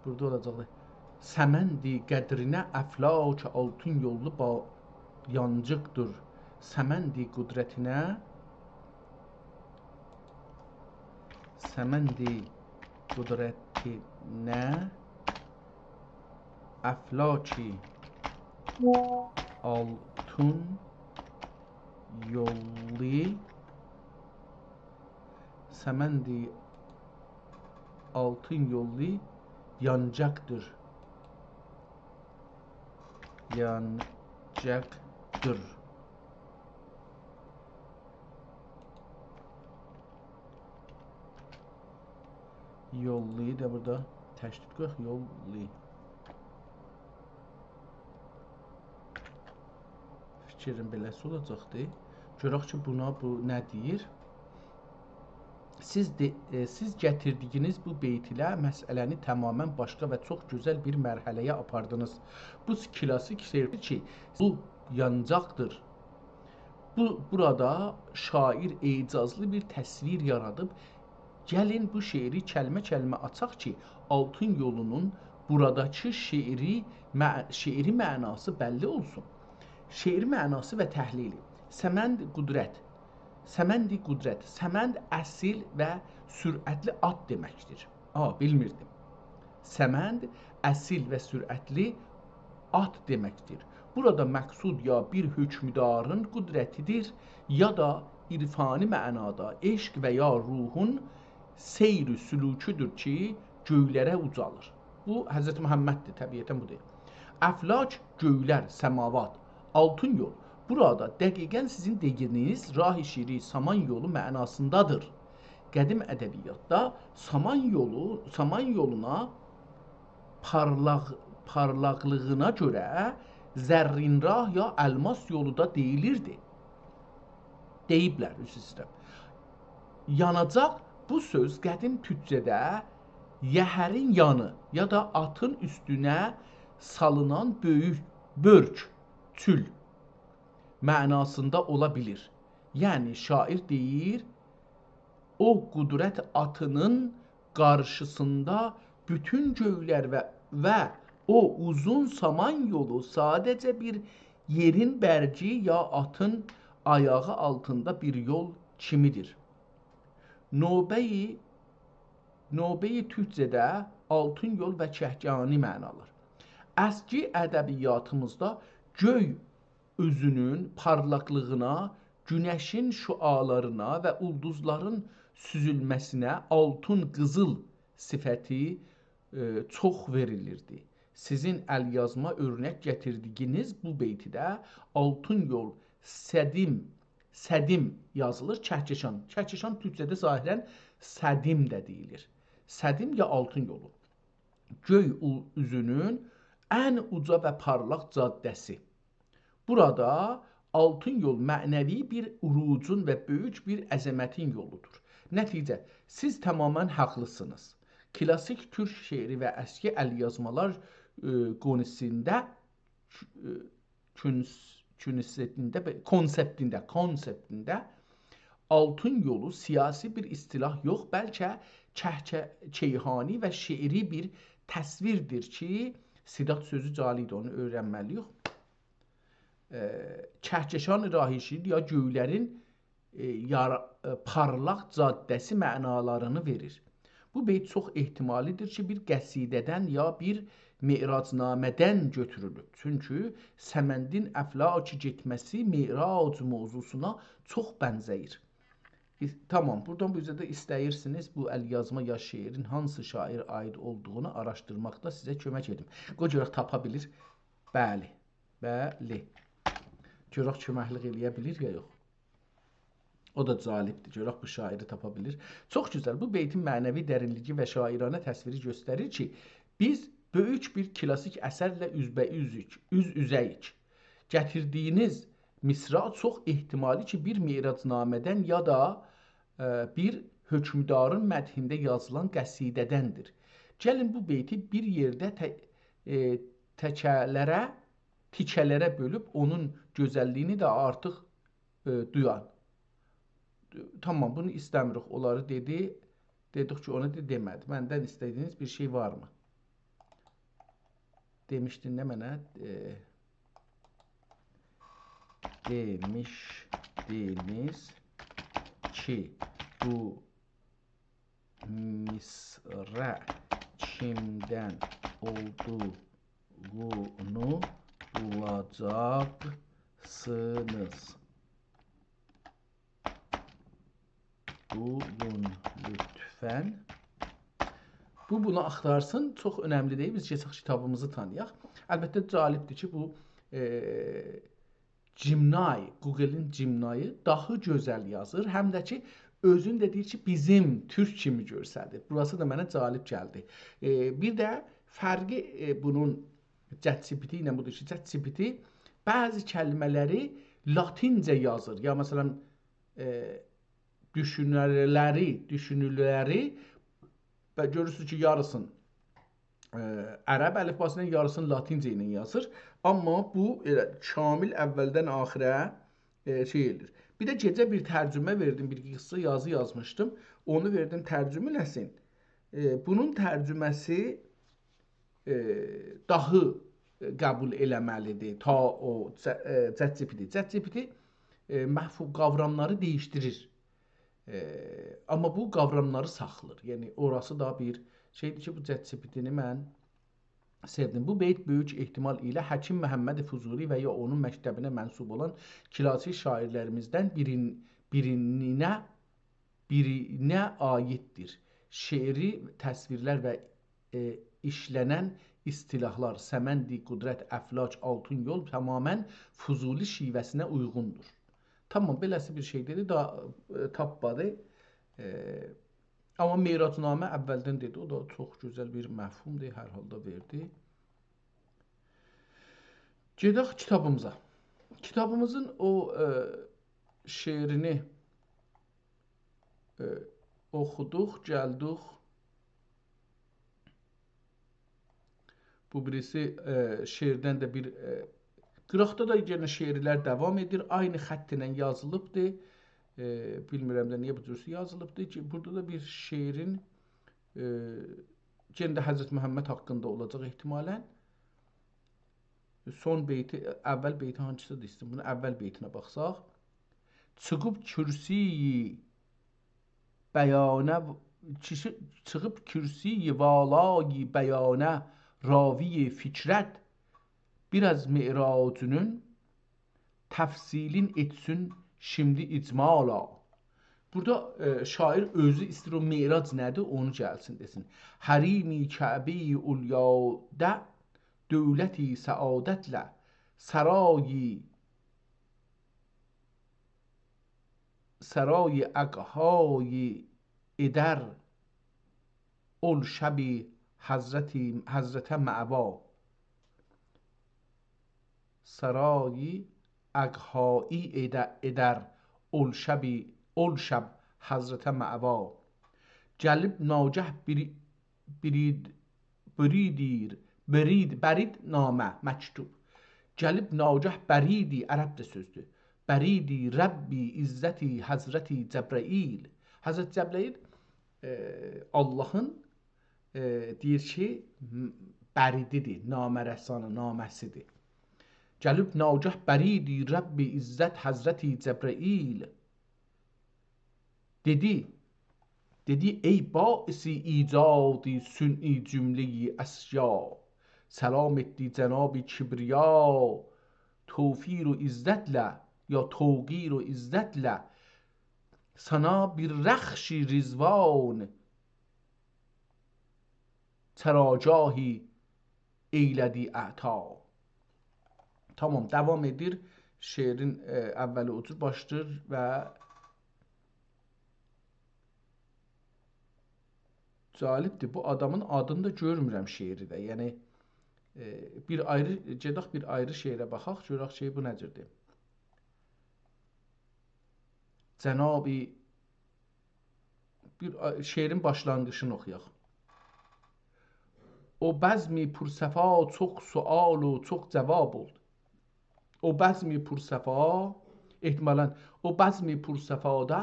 Burada olacaqdır. Səməndi qədrinə əflac altın yollu yancıqdır. Səməndi qudrətinə əflaci altın yollu Səməndi altın yollu yancaqdır. Yollu da burada təşdid qoyaq. Yollu. Fikrim beləsi olacaqdır. Görək ki, buna bu nə deyir? Siz gətirdiyiniz bu beyt ilə məsələni tamamilə başqa və çox gözəl bir mərhələyə apardınız. Bu klassik şeirdir ki, bu yancaqdır. Burada şair ecazlı bir təsvir yaradıb. Gəlin bu şeiri kəlmə-kəlmə açaq ki, altın yolunun buradakı şeiri mənası bəlli olsun. Şeir mənası və təhlili. Səmənd qudrət. Səmənd əsil və sürətli at deməkdir. Bilmirdim. Səmənd əsil və sürətli at deməkdir. Burada məqsud ya bir hökmdarın qudrətidir, ya da irfani mənada eşq və ya ruhun seyr-i sülüküdür ki, göylərə ucalır. Bu Həzrəti Məhəmməddir, təbiətən bu deyil. Əflac, göylər, səmavat, altın yol. Burada dəqiqən sizin dediyiniz rah-i şiri, saman yolu mənasındadır. Qədim ədəbiyyatda saman yoluna parlaqlığına görə zərrinrah ya elmas yolu da deyilirdi. Deyiblər, üst-üstə. Yanacaq bu söz qədim türkcədə yəhərin yanı ya da atın üstünə salınan böyük börk, çül mənasında ola bilir. Yəni şair deyir, o qudrət atının qarşısında bütün göylər və o uzun saman yolu sadəcə bir yerin bərci ya atın ayağı altında bir yol kimidir. Növbəyi türkcədə altın yol və kəhkəni mənalar. Əski ədəbiyyatımızda göy özünün parlaqlığına, günəşin şüalarına və ulduzların süzülməsinə altın qızıl sifəti çox verilirdi. Sizin əlyazma örnək gətirdiyiniz bu beytidə altın yol, sədim yazılır, kəhkəşan. Kəhkəşan türkcədə zahirən sədim də deyilir. Sədim ya altın yolu. Göy üzünün ən uca və parlaq caddəsi. Burada altın yol mənəvi bir urucun və böyük bir əzəmətin yoludur. Nəticə, siz tamamən haqlısınız. Klassik türk şeiri və əski əlyazmalar konseptində altın yolu siyasi bir istilah yox, bəlkə keyhani və şeiri bir təsvirdir ki, sidat sözü calidir, onu öyrənməliyik. Kəhkəşan rahişi ya göylərin parlaq caddəsi mənalarını verir. Bu beyt çox ehtimalidir ki, bir qəsidədən ya bir Miracnamədən götürülür. Çünki Səməndin əflaci getməsi Mirac mövzusuna çox bənzəyir. Tamam, buradan bu üzrə istəyirsiniz bu əlyazma ya şeirin hansı şair aid olduğunu araşdırmaqda sizə kömək edim. Qoy görək tapa bilir. Bəli. Bəli. Görək köməklik eləyə bilir ya yox. O da cəlibdir. Görək bu şairi tapa bilir. Çox gözəl. Bu beytin mənəvi dərinliyi və şairanə təsviri göstərir ki, biz böyük bir klassik əsərlə üz-üzəyik. Gətirdiyiniz misra çox ehtimali ki, bir Miracnamədən ya da bir hökmdarın mədhində yazılan qəsidədəndir. Gəlin bu beyti bir yerdə tikələrə bölüb onun gözəlliyini də artıq duyan. Tamam, bunu istəmirik. Onları dedik ki, onu demədi. Məndən istədiyiniz bir şey varmı? Demişdin nə mənə? Demişdiniz ki, bu misra kimdən olduğunu bulacaqsınız. Bulun lütfən. Bunu axtarsın. Çox önəmli deyil. Biz keçək kitabımızı tanıyaq. Əlbəttə cəlibdir ki, bu Cimnay, Google-in Cimnayı daha gözəl yazır. Həm də ki, özün də deyir ki, bizim türk kimi görsədir. Burası da mənə cəlib gəldi. Bir də fərqi bunun ChatGPT ilə budur ki, ChatGPT bəzi kəlmələri latincə yazır. Ya məsələn, düşünürləri və görürsünüz ki, yarısın ərəb əlifbası ilə, yarısını latincə ilə yazır. Amma bu kamil əvvəldən axirə şey edir. Bir də gecə bir tərcümə verdim, bir qısa yazı yazmışdım. Onu verdim tərcümələsin. Bunun tərcüməsi daha qəbul eləməlidir. Ta o ChatGPT məhfum qavramları dəyişdirir. Amma bu qavramları saxlır. Yəni orası da bir şeydir ki, bu ChatGPT-ni mən sevdim. Bu beyt böyük ehtimal ilə Həkim Məhəmməd Füzuli və ya onun məktəbinə mənsub olan klassik şairlərimizdən birinə aiddir. Şeiri təsvirlər və işlənən istilahlar, Səməndi, Qudrət, Əflac, Altun yol tamamən Füzuli şivəsinə uyğundur. Tamam, beləsi bir şey dedi, daha tapmadı. Amma Miracnamə əvvəldən dedi, o da çox gözəl bir məfhumdur, hər halda verdi. Gedək kitabımıza. Kitabımızın o şeirini oxuduq, gəldik. Bu birisi şeirdən də bir qıraqda da yenə şeirlər davam edir. Aynı xətt ilə yazılıbdır. Bilmirəm də niyə bu cür yazılıbdır ki, burada da bir şeirin yenə də Həzrət Məhəmməd haqqında olacaq ehtimalən. Son beyti, əvvəl beyti hansıdır istəyirəm. Bunun əvvəl beytinə baxsaq. Çıxıb kürsiyi valayi bəyanə ravi fikrət biraz mi'racunun təfsilin etsin şimdi icmala. Burada şair özü istəyir o mi'rac nədir, onu gəlsin desin. Hərimi Kəbi ulyada dövləti səadətlə sarayi əqhayi edər ol şəbi Həzrətə məva. Sarayi əqhayi edər ol şəb Həzrətə məva. Gəlib nagəh bərid namə məktub. Gəlib nagəh bəridi, ərəbcə sözdür. Bəridi Rəbbi İzzəti Həzrəti Cəbrəil. Həzrət Cəbrəil Allahın deyir ki, bərididir, namərəsanı, naməsidir. Gəlib nagəh bəridi Rəbbi İzzət Həzrəti Cəbrəil. Dedi ey baisi icadi sün'i cümleyi əşya. Səlam etdi Cənab-ı Kibriya tevfir و izzətlə ya tevqir و izzətlə sana bir rخشی رضوان تراجاهی eyledi əta. Tamam, devam edir. Şeirin əvvəli otur başlayır və cəlibdir. Bu adamın adını da görmürəm şeirdə. Yəni bir ayrı gedək bir ayrı şeirə baxaq, görək şey bu necədir. Cənabi bir şeirin başlanğıcını oxuyaq. O bəzmi pursəfa çox sual و çox cavab oldu. O bəzmi pursəfa ehtimalən o bəzmi pursəfada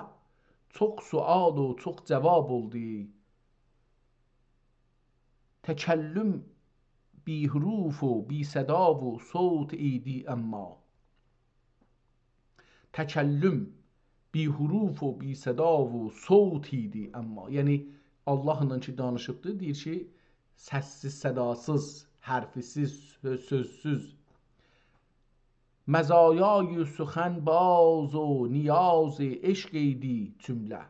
çox sual و çox cavab oldu. Təkəllüm bi huruf و bi صدا و صوت idi amma. Təkəllüm bi huruf و bi صدا و صوت idi amma. Yəni Allahla ki danışıbdı, deyir ki səssiz, sədasız, hərfisiz, sözsüz. Məzayay suxən baz و نیاز عشق idi cümlə.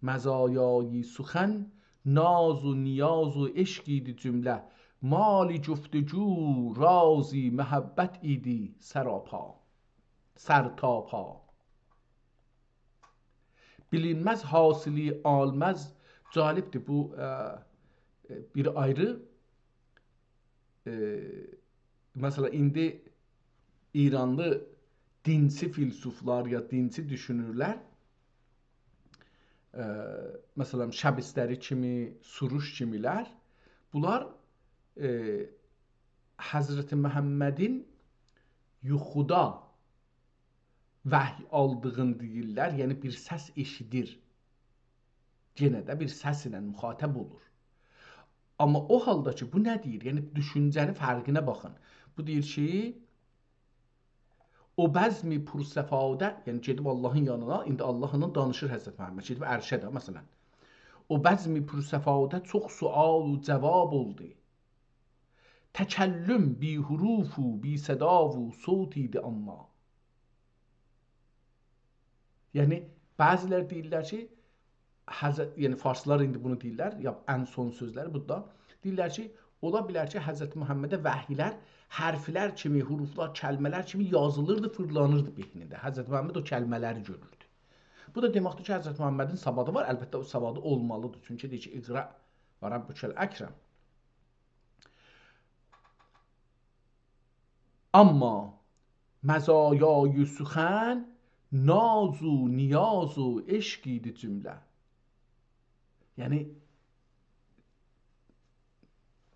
Məzayay suxən naz و نیاز و عشق idi cümlə. مال جفتجو رازی محبت idi سراپا سرتاپا. Bilinməz hasili almaz. Cəlibdir bu bir ayrı mesela indi İranlı dinçi filsuflar ya dinçi düşünürlər mesela Şəbistəri kimi, Suruş kimilər bunlar Həzrəti Məhəmmədin yuxuda vəhy aldığını deyirlər, yəni bir səs eşidir. Yenə də bir səs ilə müxatəb olur. Amma o halda ki, bu nə deyir? Yəni düşüncəli fərqinə baxın. Bu deyir ki, o bəzmi pursəfadə, yəni gedib Allahın yanına, indi Allahla danışır Həzrət Məhəmməd, gedib ərşədə məsələn. O bəzmi pursəfadə çox sual و cavab oldu. Təkəllüm bi huruf و bi səda و صوت idi amma. Yəni bəzilər deyirlər ki, yəni farslar indi bunu deyirlər, ya ən son sözləri bu da deyirlər ki, ola bilər ki, Həzrət Məhəmmədə vəhiylər hərflər kimi, huruflar, kəlmələr kimi yazılırdı, fırlanırdı beynində. Həzrət Məhəmməd o kəlmələri görürdü. Bu da deməkdir ki, Həzrət Məhəmmədin savadı var. Əlbəttə o savadı olmalıdır. Çünki deyir ki, iqra və Rabbükəl əkrəm. Amma məzayay suxən naz و نیاز و عشق idi cümlə. Yəni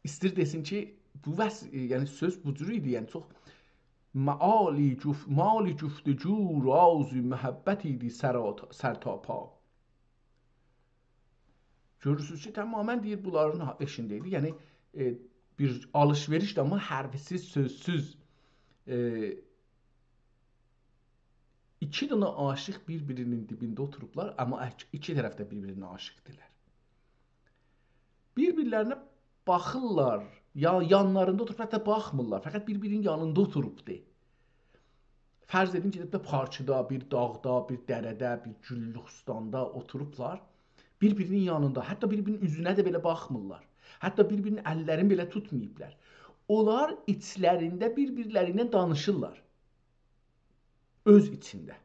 istir desin ki, bu yəni söz bu cür idi. Yəni çox mali cüftücü razı məhəbbət idi sərtapa. Görürsünüz ki, tamamən deyir bunların eşində idi. Yəni bir alış-verişdir, amma hərfisiz, sözsüz. İki dənə aşiq bir-birinin dibində oturublar, amma iki tərəf də bir-birinə aşiqdirlər. Bir-birlərinə baxırlar, ya yanlarında oturub, hətta baxmırlar, fəqət bir-birinin yanında oturubdur. Fərz edin ki, bir parçada, bir dağda, bir dərədə, bir güllüxstanda oturublar, bir-birinin yanında, hətta bir-birinin üzünə də belə baxmırlar, hətta bir-birinin əllərini belə tutmayıblar. Onlar içlərində bir-birlərinə danışırlar. Öz içində.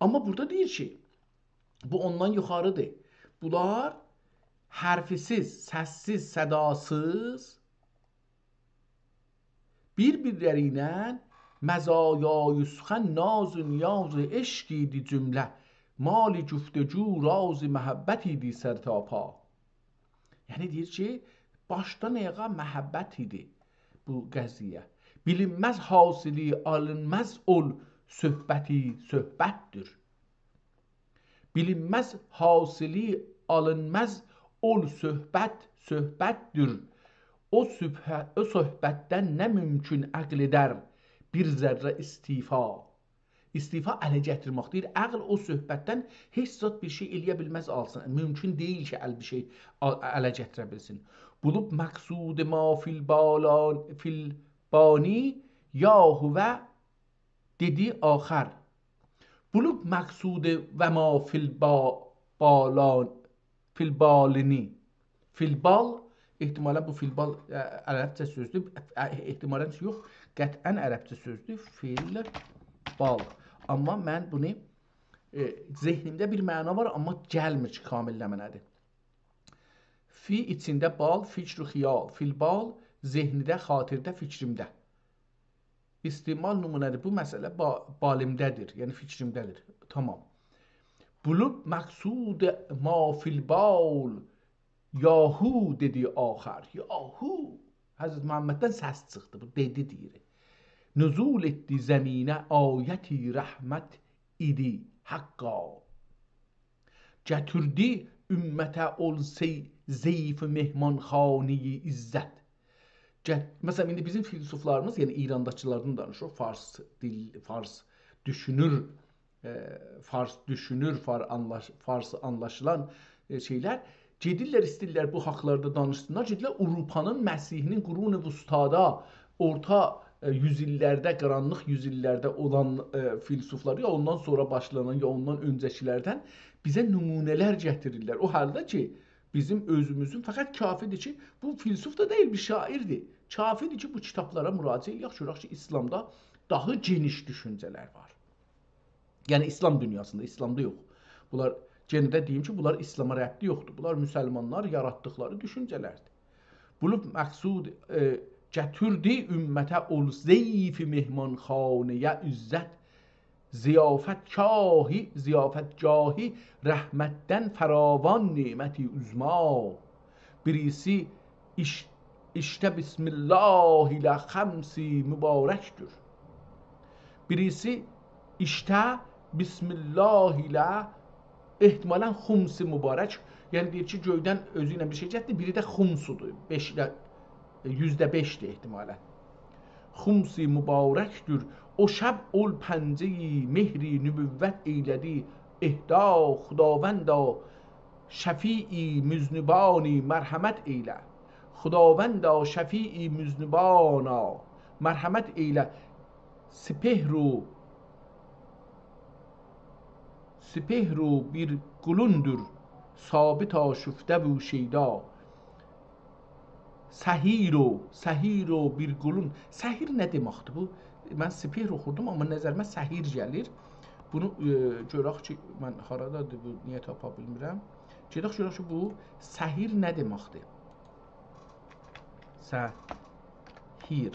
Amma burada deyir ki, bu ondan yuxarıdır. Bunlar hərfisiz, səssiz, sədasız bir-birləri ilə məzayay suxən naz و نیاز عشق idi cümlə. Mali cüftücü razı məhəbbət idi sərtapa. Yəni deyir ki, başdan ayağa məhəbbət idi bu qəziyyə. Bilinməz hasili alınməz ol söhbəti söhbətdir. Bilinməz hasili alınməz ol söhbət söhbətdir. O söhbətdən nə mümkün əql edər bir zərrə istifa. İstifa ələ gətirməkdir. Əql o söhbətdən heç zat bir şey eləyə bilməz alsın. Mümkün deyil ki, bir şey ələ gətirə bilsin. Bulub məqsud ma fil bani ya huvə dedi axar. Bulub məqsudu və ma filbalini. Filbal, ehtimalən bu filbal ərəbcə sözdür. Ehtimalən yox, qətlən ərəbcə sözdür. Filbal. Amma mən bunu zehnimdə bir məna var, amma gəlmir ki, kamilləmə nədir. Fi içində bal, fikr xiyal. Filbal zehnidə, xatirdə, fikrimdə. İstimal nümunədir. Bu məsələ balimdədir, yəni fikrimdədir. Tamam. Bulub məqsud ma filbal yahu dedi axar. Yahu. Həzrət Muhammeddən səs çıxdı. Bu dedi deyir. Nüzul etdi zəminə ayəti rəhmət idi haqqa. Gətirdi ümmətə ol zeyf mehmanxani izzət. Məsələn, indi bizim filosoflarımız, yəni İrandakılardan danışır, fars düşünür, fars anlaşılan şeylər. Gedirlər, istəyirlər bu haqlarda danışsınlar, gedirlər Avropanın, Məsihinin qurun-i vustada, orta yüzillərdə, qaranlıq yüzillərdə olan filosoflar, ya ondan sonra başlanan, ya ondan öncəkilərdən bizə nümunələr gətirirlər. O halda ki, bizim özümüzün, fəqət kafidir ki, bu filosof da deyil, bir şairdir. Kafidir ki, bu kitablara müraciət edək, görək ki, İslamda daha geniş düşüncələr var. Yəni, İslam dünyasında, İslamda yox. Bunlar, yenə də deyim ki, bunlar İslama rəbti yoxdur. Bunlar müsəlmanlar yaratdıqları düşüncələrdir. Bulub məqsud gətirdi ümmətə ol zeyfi mehmanxanəyə üzzət ziyafətgahı rəhmətdən fəravan neməti üzma. Birisi iştə bismillah ilə xəmsi mübarəkdir. Birisi iştə bismillah ilə ehtimalən xumsi mübarək. Yəni deyir ki, göydən özü ilə bir şey gətirdi, biri də xumsudur. 5%'dir ehtimalən. Xumsi mübarəkdir. O şəb ol pəncəyi mehri nübüvvət eylədi. ehda xudavənda şəfii müznibani mərhəmət eylə. Xudavənda şəfii müznibana mərhəmət eylə. Sipehru bir qulundur sabit aşüfdə bu şeyda. Səhiro bir qulun. Səhir nə deməkdir bu? Mən sipeh oxurdum, amma nəzərimə səhir gəlir. Bunu görək ki, mən haradadır bu, niyə tapa bilmirəm. Görək ki, bu səhir nə deməkdir? Səhir.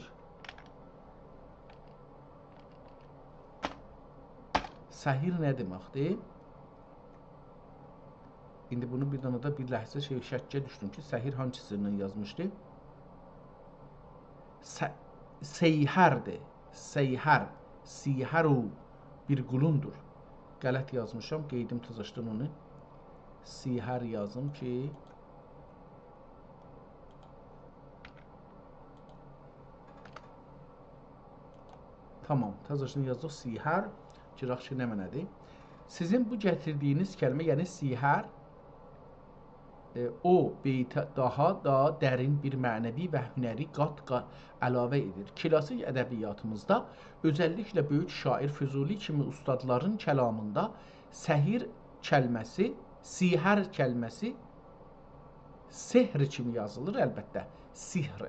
Səhir nə deməkdir? İndi bunu bir dana da bir ləhzə şəkkə düşdüm ki, səhir hansısından yazmışdı? Seyhərdir. Seyhər. Sihəru bir qulundur. Qələt yazmışam, qeydim tızışdım onu. Sihər yazım ki, tamam, tızışdım yazdıq sihər. Girək ki, nə mənədir? Sizin bu gətirdiyiniz kəlmə, yəni sihər, o beytə daha da dərin bir mənəvi və hünəri qat-qat əlavə edir. Klasik ədəbiyyatımızda, özəlliklə böyük şair Füzuli kimi ustadların kəlamında səhir kəlməsi, sihər kəlməsi sehr kimi yazılır əlbəttə. Sihr.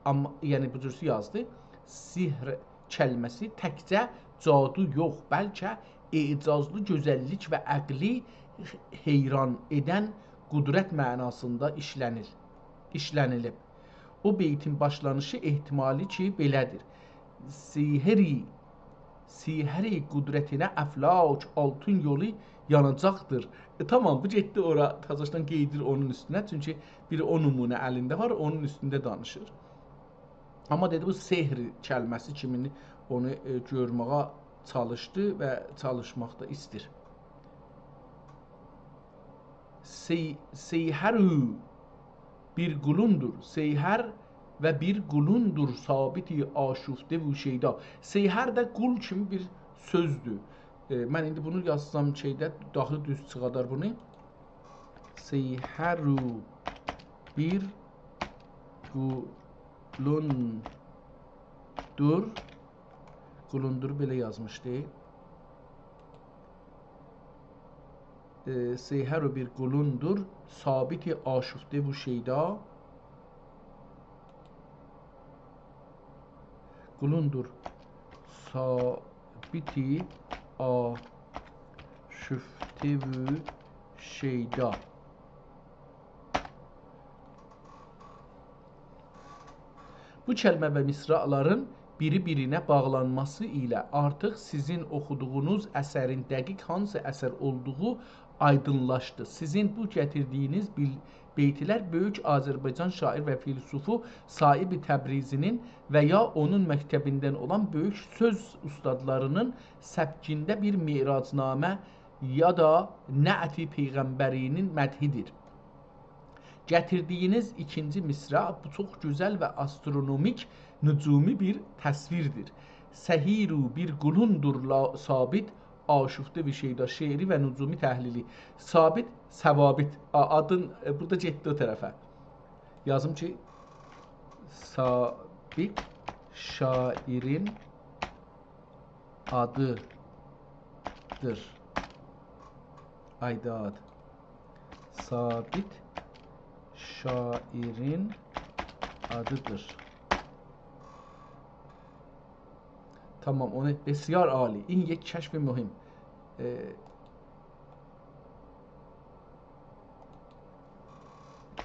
Amma yəni bu cürsə yazdı. Sihr kəlməsi təkcə cadu yox, bəlkə ecazlı gözəllik və əqli heyran edən qudrət mənasında işlənilib. O beytin başlanışı ehtimali ki, belədir. Sihəri qudrətinə əflak altın yolu yanacaqdır. Tamam, bu getdi ora, təzəşdən qeydir onun üstünə, çünki biri o nümunə əlində var, onun üstündə danışır. Amma dedi, bu sehr kəlməsi kimi onu görməyə çalışdı və çalışmaqda istir. Seyhəru bir qulundur. Seyhər və bir qulundur sabiti aşufdə bu şeyda. Seyhər də qul kimi bir sözdür. Mən indi bunu yazsam şeydə daha düz çıxadar bunu. Seyhəru bir qulundur. Qulundur belə yazmışdı. Seyher bir kulundur, sabiti aşufte bu şeyda. Kulundur, sabiti aşufte bu şeyda. Bu kəlmə və misraların biri-birinə bağlanması ilə artıq sizin oxuduğunuz əsərin dəqiq hansı əsər olduğu aydınlaşdı. Sizin bu gətirdiyiniz beytlər böyük Azərbaycan şair və filsufu Saib-i Təbrizinin və ya onun məktəbindən olan böyük söz ustadlarının səbkində bir miracnamə ya da Nə'ti Peyğəmbərinin mədhidir. Gətirdiyiniz ikinci misra bu çox gözəl və astronomik, nücumi bir təsvirdir. Səhiru bir qulundur sabit, aşufte bir şeyda şeiri və nücumi təhlili. Sabit, səvabit. Adın burada getdi o tərəfə. Yazım ki, sabit şairin adıdır. Aydad. Sabit şairin adıdır. Tamam, onu besyar âli. İn yek keşf-i mühim.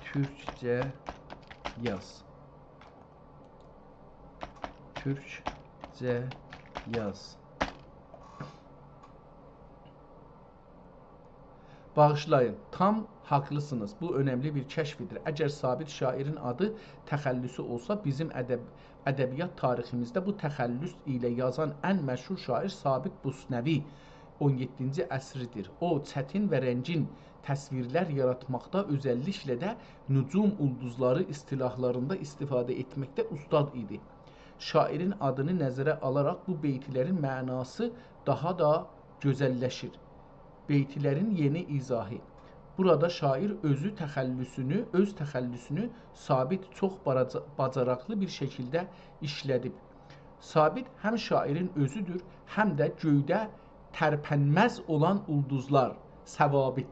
Türkçe yaz. Türkçe yaz. Bağışlayın, tam haqlısınız. Bu önəmli bir kəşfidir. Əgər sabit şairin adı təxəllüsü olsa, bizim ədəbiyyat tariximizdə bu təxəllüs ilə yazan ən məşhur şair Sabit Busnəvi 17-ci əsridir. O, çətin və rəngin təsvirlər yaratmaqda, özəlliklə də nücum ulduzları istilahlarında istifadə etməkdə ustad idi. Şairin adını nəzərə alaraq bu beytlərin mənası daha da gözəlləşir. Beytlərin yeni izahı. Burada şair öz təxəllüsünü Sabit çox bacaraqlı bir şəkildə işlədib. Sabit həm şairin özüdür, həm də göydə tərpənməz olan ulduzlar, səvabit.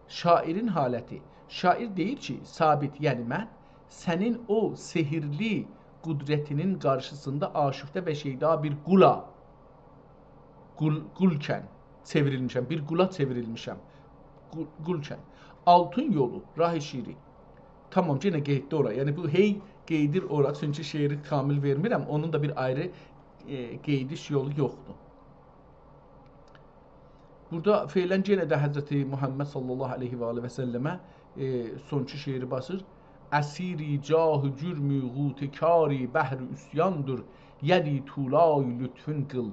Şairin haləti. Şair deyir ki, Sabit, yəni mən, sənin o sehirli qudrətinin qarşısında aşufte və şeyda bir qulkən çevrilmişəm, bir qula çevrilmişəm. Qulkən. Altın yolu, rah-i şiiri. Tamam, yenə qeyddə ora. Yəni bu hey qeydir ora, çünki şeiri kamil vermirəm. Onun da bir ayrı qeydiş yolu yoxdur. Burada feylən yenə də Həzrəti Muhammed sallallahu aleyhi və aleyhi və səlləmə sonki şeiri basır. Əsiri cahı cürmüğutikari bəhr-i üsyandır. Yədi tulay lütfün qıl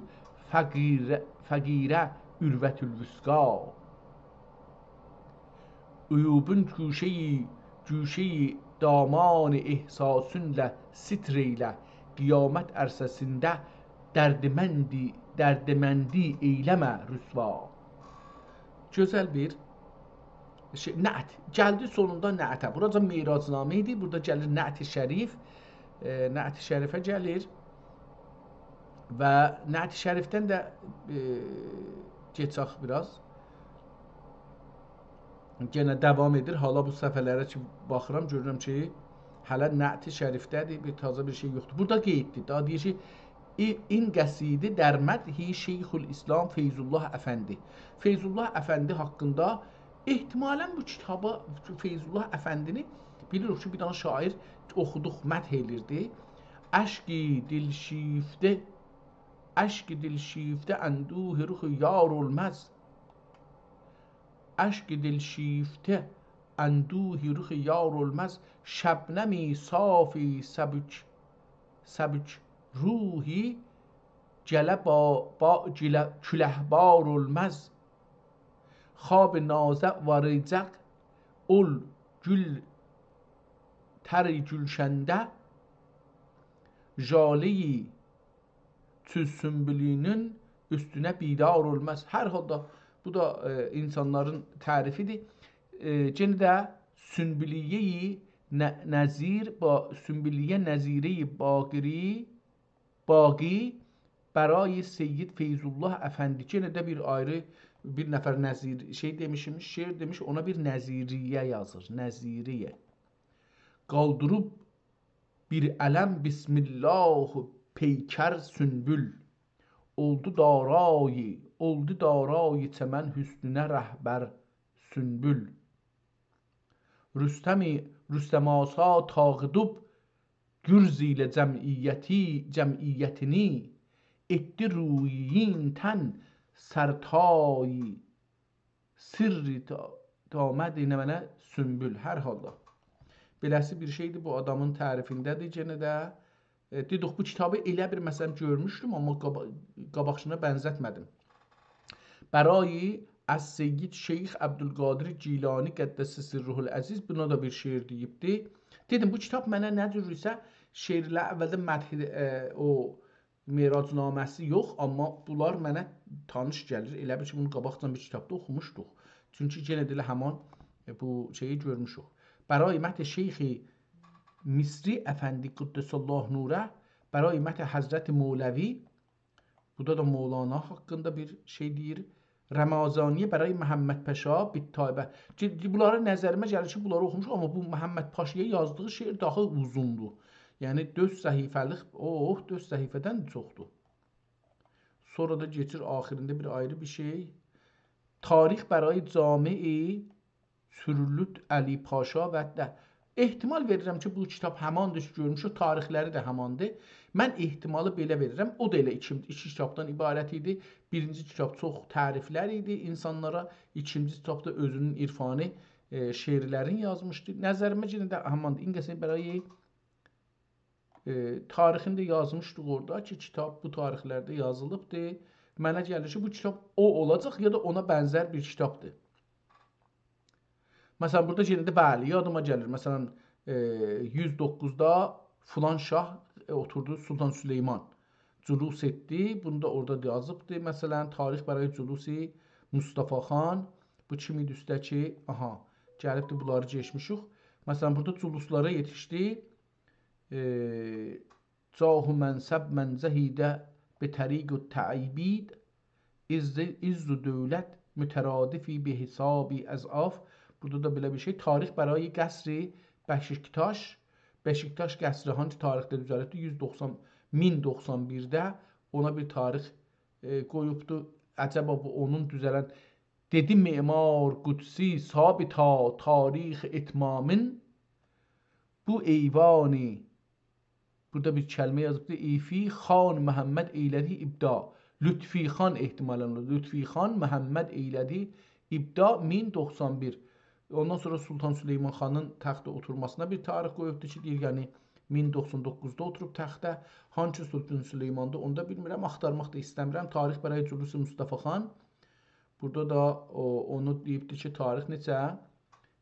fəqirə ürvətül vüsqa. Uyubun güşeyi daman ihsasünlə sitreylə qiyamət ərsəsində dərdiməndi eyləmə rüsva. Gözəl bir nəət. Gəldi sonunda nəətə. Burada miracnamə idi. Burada gəlir nəət-i şərif. Nəət-i şərifə gəlir. Və nəət-i şərifdən də geçək biraz. Yenə davam edir. Hala bu səfələrə ki baxıram, görürəm ki, hələ nəət-i şərifdədir, bir taza bir şey yoxdur. Burada qeyddir. Daha deyir ki, in qəsidi dərmədhi Şeyxül İslam Feyzullah Əfəndi. Feyzullah Əfəndi haqqında ehtimalən bu kitabı Feyzullah Əfəndini bilirik ki, bir dənə şair oxuduq, məth elirdi. Əşqi dilşifdə ənduhi ruxu yar olmaz. Əşq-i dilşifte enduhi ruxi yar olmaz. Şebnemi safi səbük ruhi küləhbar olmaz. Xab nazə varacaq ol gül təri gülşəndə. Jaleyi sümbülünün üstünə bidar olmaz. Hər halda bu da insanların tərifidir. Yenə də sünbüliyyə-i nəzir, sünbüliyyə nəziri-i baqi Bərai Seyyid Feyzullah Əfəndi. Yenə də bir ayrı bir nəfər nəzir şey demişim, şeir demiş, ona bir nəziriyyə yazır. Nəziriyyə. Qaldırıb bir ələm Bismillah peykər sünbül. Oldu darayı çəmən hüsnünə rəhbər sünbül. Rüstəmasa tağdub gürz ilə cəmiyyətini etdi ruyin tən sərtayı sirri daməd mənə sünbül. Hər halda beləsi bir şeydir, bu adamın tərifindədir. Yenə də dedik, bu kitabı elə bir məsələn görmüşdüm, amma qabaqçına bənzətmədim. Bərai Əs-Seyyid Şeyx Əbdülqadir Cilani Qəddəsə Sirruhul Əziz buna da bir şeir deyibdi. Dedim, bu kitab mənə nə cürsə şeirlər əvvəldə mədh o Miracnaməsi yox, amma bunlar mənə tanış gəlir. Elə bir ki, bunu qabaqdan bir kitabda oxumuşduq. Çünki yenə də həman bu şeyi görmüşük. Bərai mədh Şeyxi Misri Əfəndi Qüddəsallahu nurə, bərai mədh Həzrət Mevləvi, burada da Mevlana haqqında bir şey deyir. Ramazaniyə bərai Məhəmməd Paşa Bittaybə. Bunları nəzərimə gəlir ki, bunları oxumuşuq, amma bu Məhəmməd Paşaya yazdığı şeir daha uzundur. Yəni 4 səhifəlik, 4 səhifədən çoxdur. Sonra da geçir axirində bir ayrı bir şey. Tarix bərai Cami-i Sürlüt Əli Paşa və də. Ehtimal verirəm ki, bu kitab həmandır ki, görmüşük, tarixləri də həmandır. Mən ehtimalı belə verirəm. O da elə iki kitabdan ibarət idi. Birinci kitab çox təriflər idi insanlara. İkinci kitabda özünün irfani şeirlərini yazmışdı. Nəzərimə yenə də həmandır. İngəsə bərai tarixini də yazmışdıq orada ki, kitab bu tarixlərdə yazılıbdır. Mənə gəlir ki, bu kitab o olacaq ya da ona bənzər bir kitabdır. Məsələn, burada yenə də bəli, yadıma gəlir. Məsələn, 109-da filan şah oturdu, Sultan Süleyman cülus etdi. Bunu da orada yazıbdır. Məsələn, tarix bərai cülusi Mustafa xan. Bu kim idi üstəki? Aha, gəlibdir, bunları keçmişik. Məsələn, burada cüluslara yetişdi. Cahu mənsəb mənzəhidə betəriqü təibid İzzu dövlət mütəradifi bi hisabi əzaf. Burada da belə bir şey. Tarix bərai qəsri Bəşiktaş. Bəşiktaş qəsri hangi tarixdə düzəlibdi? 1091-də ona bir tarix qoyubdu. Əcəba bu onun düzələn dedi memar Qudsi sabita tarix etmamın bu eyvani. Burada bir kəlmə yazıbdı. İfi xan Məhəmməd eylədi ibda. Lütfi xan ehtimalən. Lütfi xan Məhəmməd eylədi ibda 1091. Ondan sonra Sultan Süleyman xanın təxtə oturmasına bir tarix qoyubdu ki, deyir, yəni 1099-da oturub təxtə. Hangi Sultan Süleyman'da onu da bilmirəm, axtarmaq da istəmirəm. Tarix bərai cülusi Mustafa xan. Burada da onu deyibdi ki, tarix necə?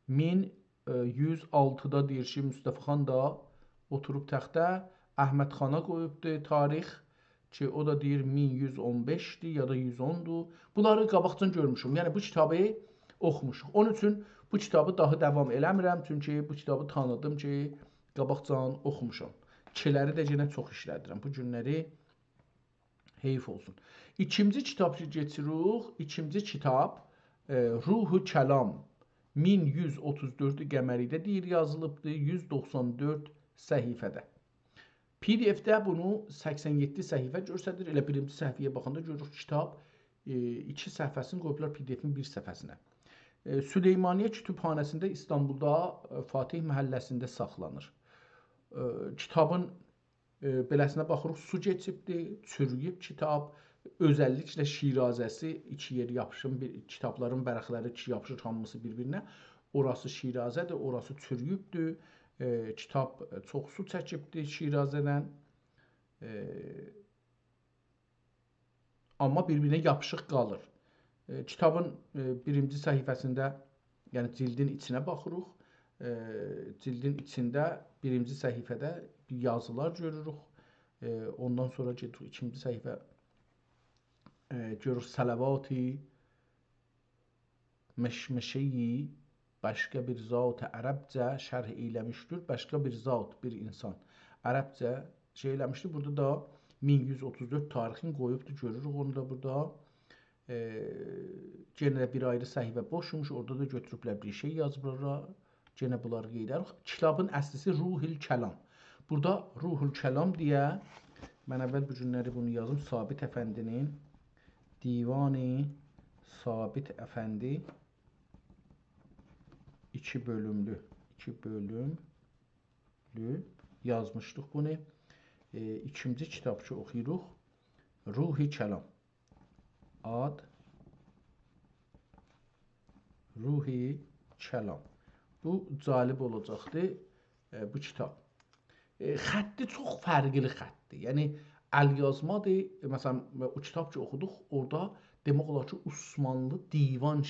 1106-da deyir ki, Mustafa xan da oturub təxtə. Əhməd xana qoyubdu tarix ki, o da deyir 1115-dir ya da 110-dur. Bunları qabaqcan görmüşüm. Yəni bu kitabı oxumuşuq. Onun üçün bu kitabı daha davam eləmirəm. Çünki bu kitabı tanıdım ki, qabaqcan oxumuşam. Kiləri də yenə çox işlədirəm. Bu günləri heyf olsun. İkinci kitab ki, geçirik. İkinci kitab Ruhu Kəlam 1134 qəməridə deyir, yazılıbdır. 194 səhifədə. PDF-də bunu 87 səhifə göstərir. Elə birinci səhifəyə baxanda görürük kitab 2 səhifəsini qoyublar PDF-in bir səhifəsinə. Süleymaniyyə Kütüphanəsində İstanbulda Fatih məhəlləsində saxlanır. Kitabın beləsinə baxırıq, su keçibdir, çürüyüb kitab. Özəlliklə Şirazəsi iki yer yapışın, kitabların vərəqləri iki yapışır hamısı bir-birinə. Orası Şirazədir, orası çürüyübdür. Kitab çox su çəkibdir Şirazədən. Amma bir-birinə yapışıq qalır. Kitabın birinci səhifəsində, yəni cildin içinə baxırıq. Cildin içində birinci səhifədə yazılar görürük. Ondan sonra gedirik ikinci səhifə görürük Sələvati Məşməşəyi başqa bir zat ərəbcə şərh eləmişdir. Başqa bir zat, bir insan ərəbcə şey eləmişdir. Burada da 1134 tarixin qoyubdur, görürük onu da burada. Yenə bir ayrı səhifə boşmuş, orada da götürüblər bir şey yazıblar. Yenə bunları qeyd edirik. Kitabın əslisi Ruhul Kəlam. Burada Ruhul Kəlam deyə mən əvvəl bu günləri bunu yazım. Sabit Əfəndinin Divani Sabit Əfəndi 2 bölümlü yazmışdıq bunu. İkinci kitabçı oxuyuruq. Ruhi Kəlam. Ad Ruhi Kəlam. Bu cəlib olacaqdır bu kitab. Xətti çox fərqli xətdir. Yəni əlyazmadır. Məsələn, o kitab ki oxuduq, orada demək olar ki, Osmanlı divan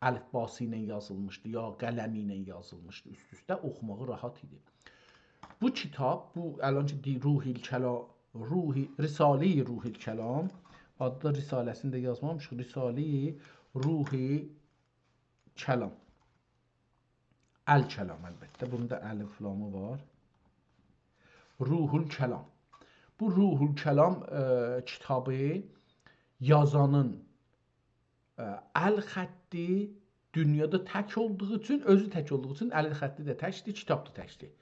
əlifbası ilə yazılmışdı, ya qələmi ilə yazılmışdı. Üst-üstə oxumağı rahat idi. Bu kitab, bu ələnki Ruhil Kəlam, Risale-i Ruhil Kəlam, adda risaləsini də yazmamışıq. Risale-i Ruhi Kəlam. Əl-Kəlam əlbəttə. Bunun da əlif lamı var. Ruhul Kəlam. Bu Ruhul Kəlam kitabı yazanın əl xətti dünyada tək olduğu üçün, özü tək olduğu üçün əl xətti də təkdir, kitab da təkdir.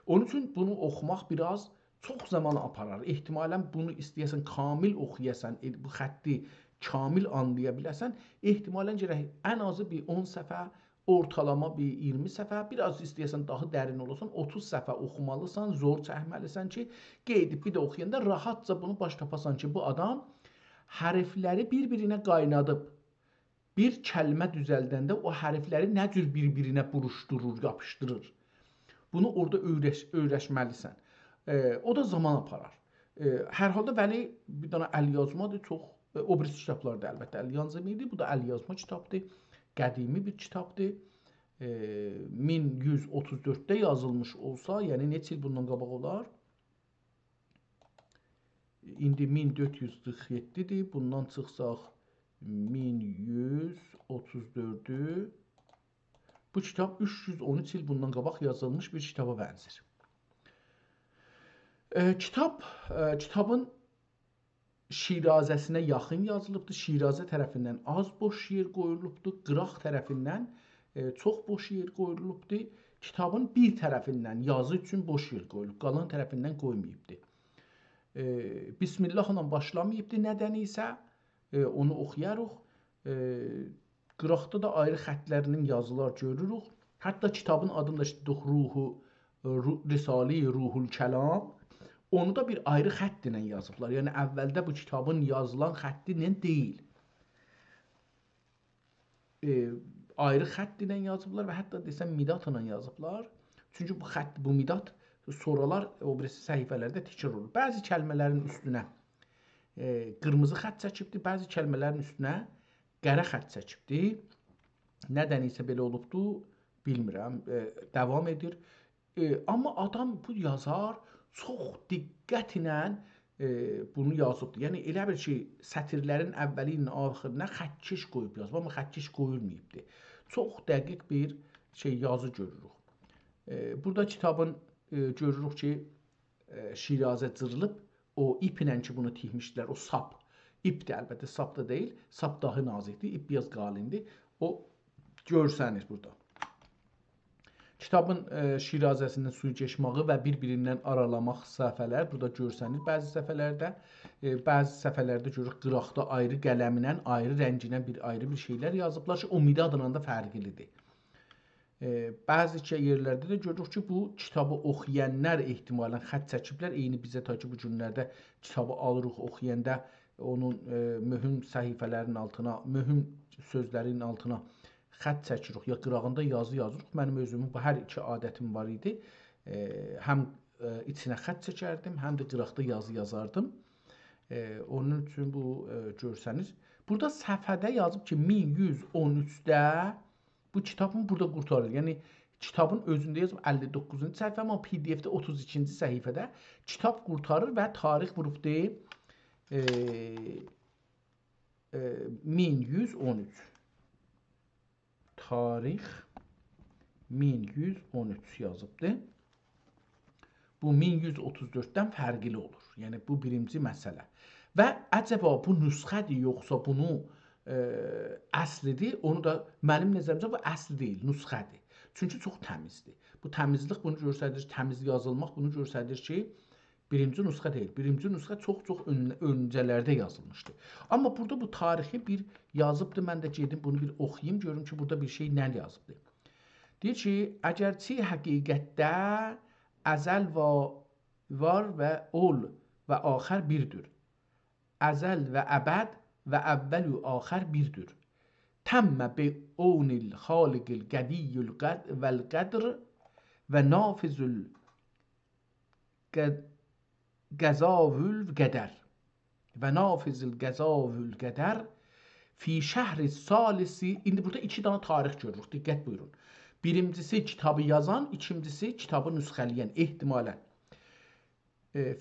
Onun üçün bunu oxumaq biraz çox zaman aparar. Ehtimalən bunu istəyəsən kamil oxuyasan, bu xətti kamil anlaya biləsən, ehtimalən gərək ən azı bir 10 səfə, ortalama bir 20 səfə, biraz istəyəsən daha dərin olasan, 30 səfə oxumalısan, zor çəkməlisən ki, qeydib bir də oxuyanda rahatca bunu baş tapasan ki, bu adam hərfləri bir-birinə qaynadıb, bir kəlmə düzəldəndə o hərfləri nə cür bir-birinə buruşdurur, yapışdırır. Bunu orada öyrəşməlisən. O da zaman aparar. Hər halda vəli bir dənə əlyazmadır, çox o birisi kitablarda əlbəttə əlyazma idi. Bu da əlyazma kitabdır. Qədimi bir kitabdır. 1134-də yazılmış olsa, yəni neçə il bundan qabaq olar? İndi 1447-dir. Bundan çıxsaq 1134-dür. Bu kitab 313 il bundan qabaq yazılmış bir kitaba bənzir. Kitabın Şirazəsinə yaxın yazılıbdır. Şirazə tərəfindən az boş yer qoyulubdur. Qıraq tərəfindən çox boş yer qoyulubdur. Kitabın bir tərəfindən yazı üçün boş yer qoyulub. Qalan tərəfindən qoymayıbdır. Bismillahla başlamayıbdır nədən isə. Onu oxuyarıq. Qıraqda da ayrı xətlərinin yazılar görürük. Hətta kitabın adını da Risale-i Ruhul Kəlam. Onu da bir ayrı xətt ilə yazıblar. Yəni əvvəldə bu kitabın yazılan xətti ilə deyil. Ayrı xətt ilə yazıblar və hətta desəm midat ilə yazıblar. Çünki bu xətt, bu midat sonralar o birisi səhifələrdə təkrar olur. Bəzi kəlmələrin üstünə qırmızı xətt çəkibdir, bəzi kəlmələrin üstünə qara xətt çəkibdir. Nədən isə belə olubdur, bilmirəm, davam edir. Amma adam, bu yazar çox diqqətlə bunu yazıbdır. Yəni elə bir şey, sətirlərin əvvəli ilə axırına xəttkeş qoyub yazıb, amma xəttkeş qoyulmayıbdır. Çox dəqiq bir yazı görürük. Burada kitabın görürük ki, Şirazə cırılıb, o iplə ki bunu tikmişdilər, o sap. İpdir əlbəttə, sap da deyil, sap daha nazikdir, ip biraz qalindir. O görsənir burada. Kitabın Şirazəsindən suyu keçməyi və bir-birindən aralamaq səhifələr burada görsənir. Bəzi səhifələrdə, bəzi səhifələrdə görürük qıraqda ayrı qələmlə, ayrı rənginə ayrı bir şeylər yazıblar ki, o midadla da fərqlidir. Bəzi yerlərdə də görürük ki, bu kitabı oxuyanlar ehtimalən xətt çəkiblər. Eyni bizə ta ki bu günlərdə kitabı alırıq, oxuyanda onun mühüm səhifələrin altına, mühüm sözlərin altına xətt çəkirik, ya qırağında yazı yazırıq. Mənim özümün bu hər iki adətim var idi. Həm içinə xətt çəkərdim, həm də qıraqda yazı yazardım. Onun üçün bu görsəniz. Burada səhifədə yazıb ki, 1113-də bu kitabın burada qurtarır. Yəni, kitabın özündə yazıb 59-cu səhifə, amma PDF-də 32-ci səhifədə kitab qurtarır və tarix vurubdur 1113. Tarix 1113 yazıbdır. bu 1134-dən fərqli olur. Yəni bu birinci məsələ. Və əcəba bu nüsxədir yoxsa bunu əslidir? Onu da mənim nəzərimcə bu əsli deyil, nüsxədir. Çünki çox təmizdir. Bu təmizlik bunu göstərir, təmiz yazılmaq bunu göstərir ki, birinci nüsxə deyil. Birinci nüsxə çox-çox öncələrdə yazılmışdı. Amma burada bu tarixi bir yazıbdır. Mən də gedim bunu bir oxuyayım, görüm ki, burada bir şey nə yazıbdır. Deyir ki, əgərçi həqiqətdə əzəl var və ol və axər birdir. Əzəl və əbəd və əvvəl və axər birdir. Təmmə bi ownil xaliqil qədiyyül vəl qədr və nafizül qəzavül qədər və nafizül qəzavül qədər fi şəhri salisi. İndi burada iki dana tarix görürük, diqqət buyurun. Birincisi kitabı yazan, ikincisi kitabı nüsxəliyən, ehtimalən.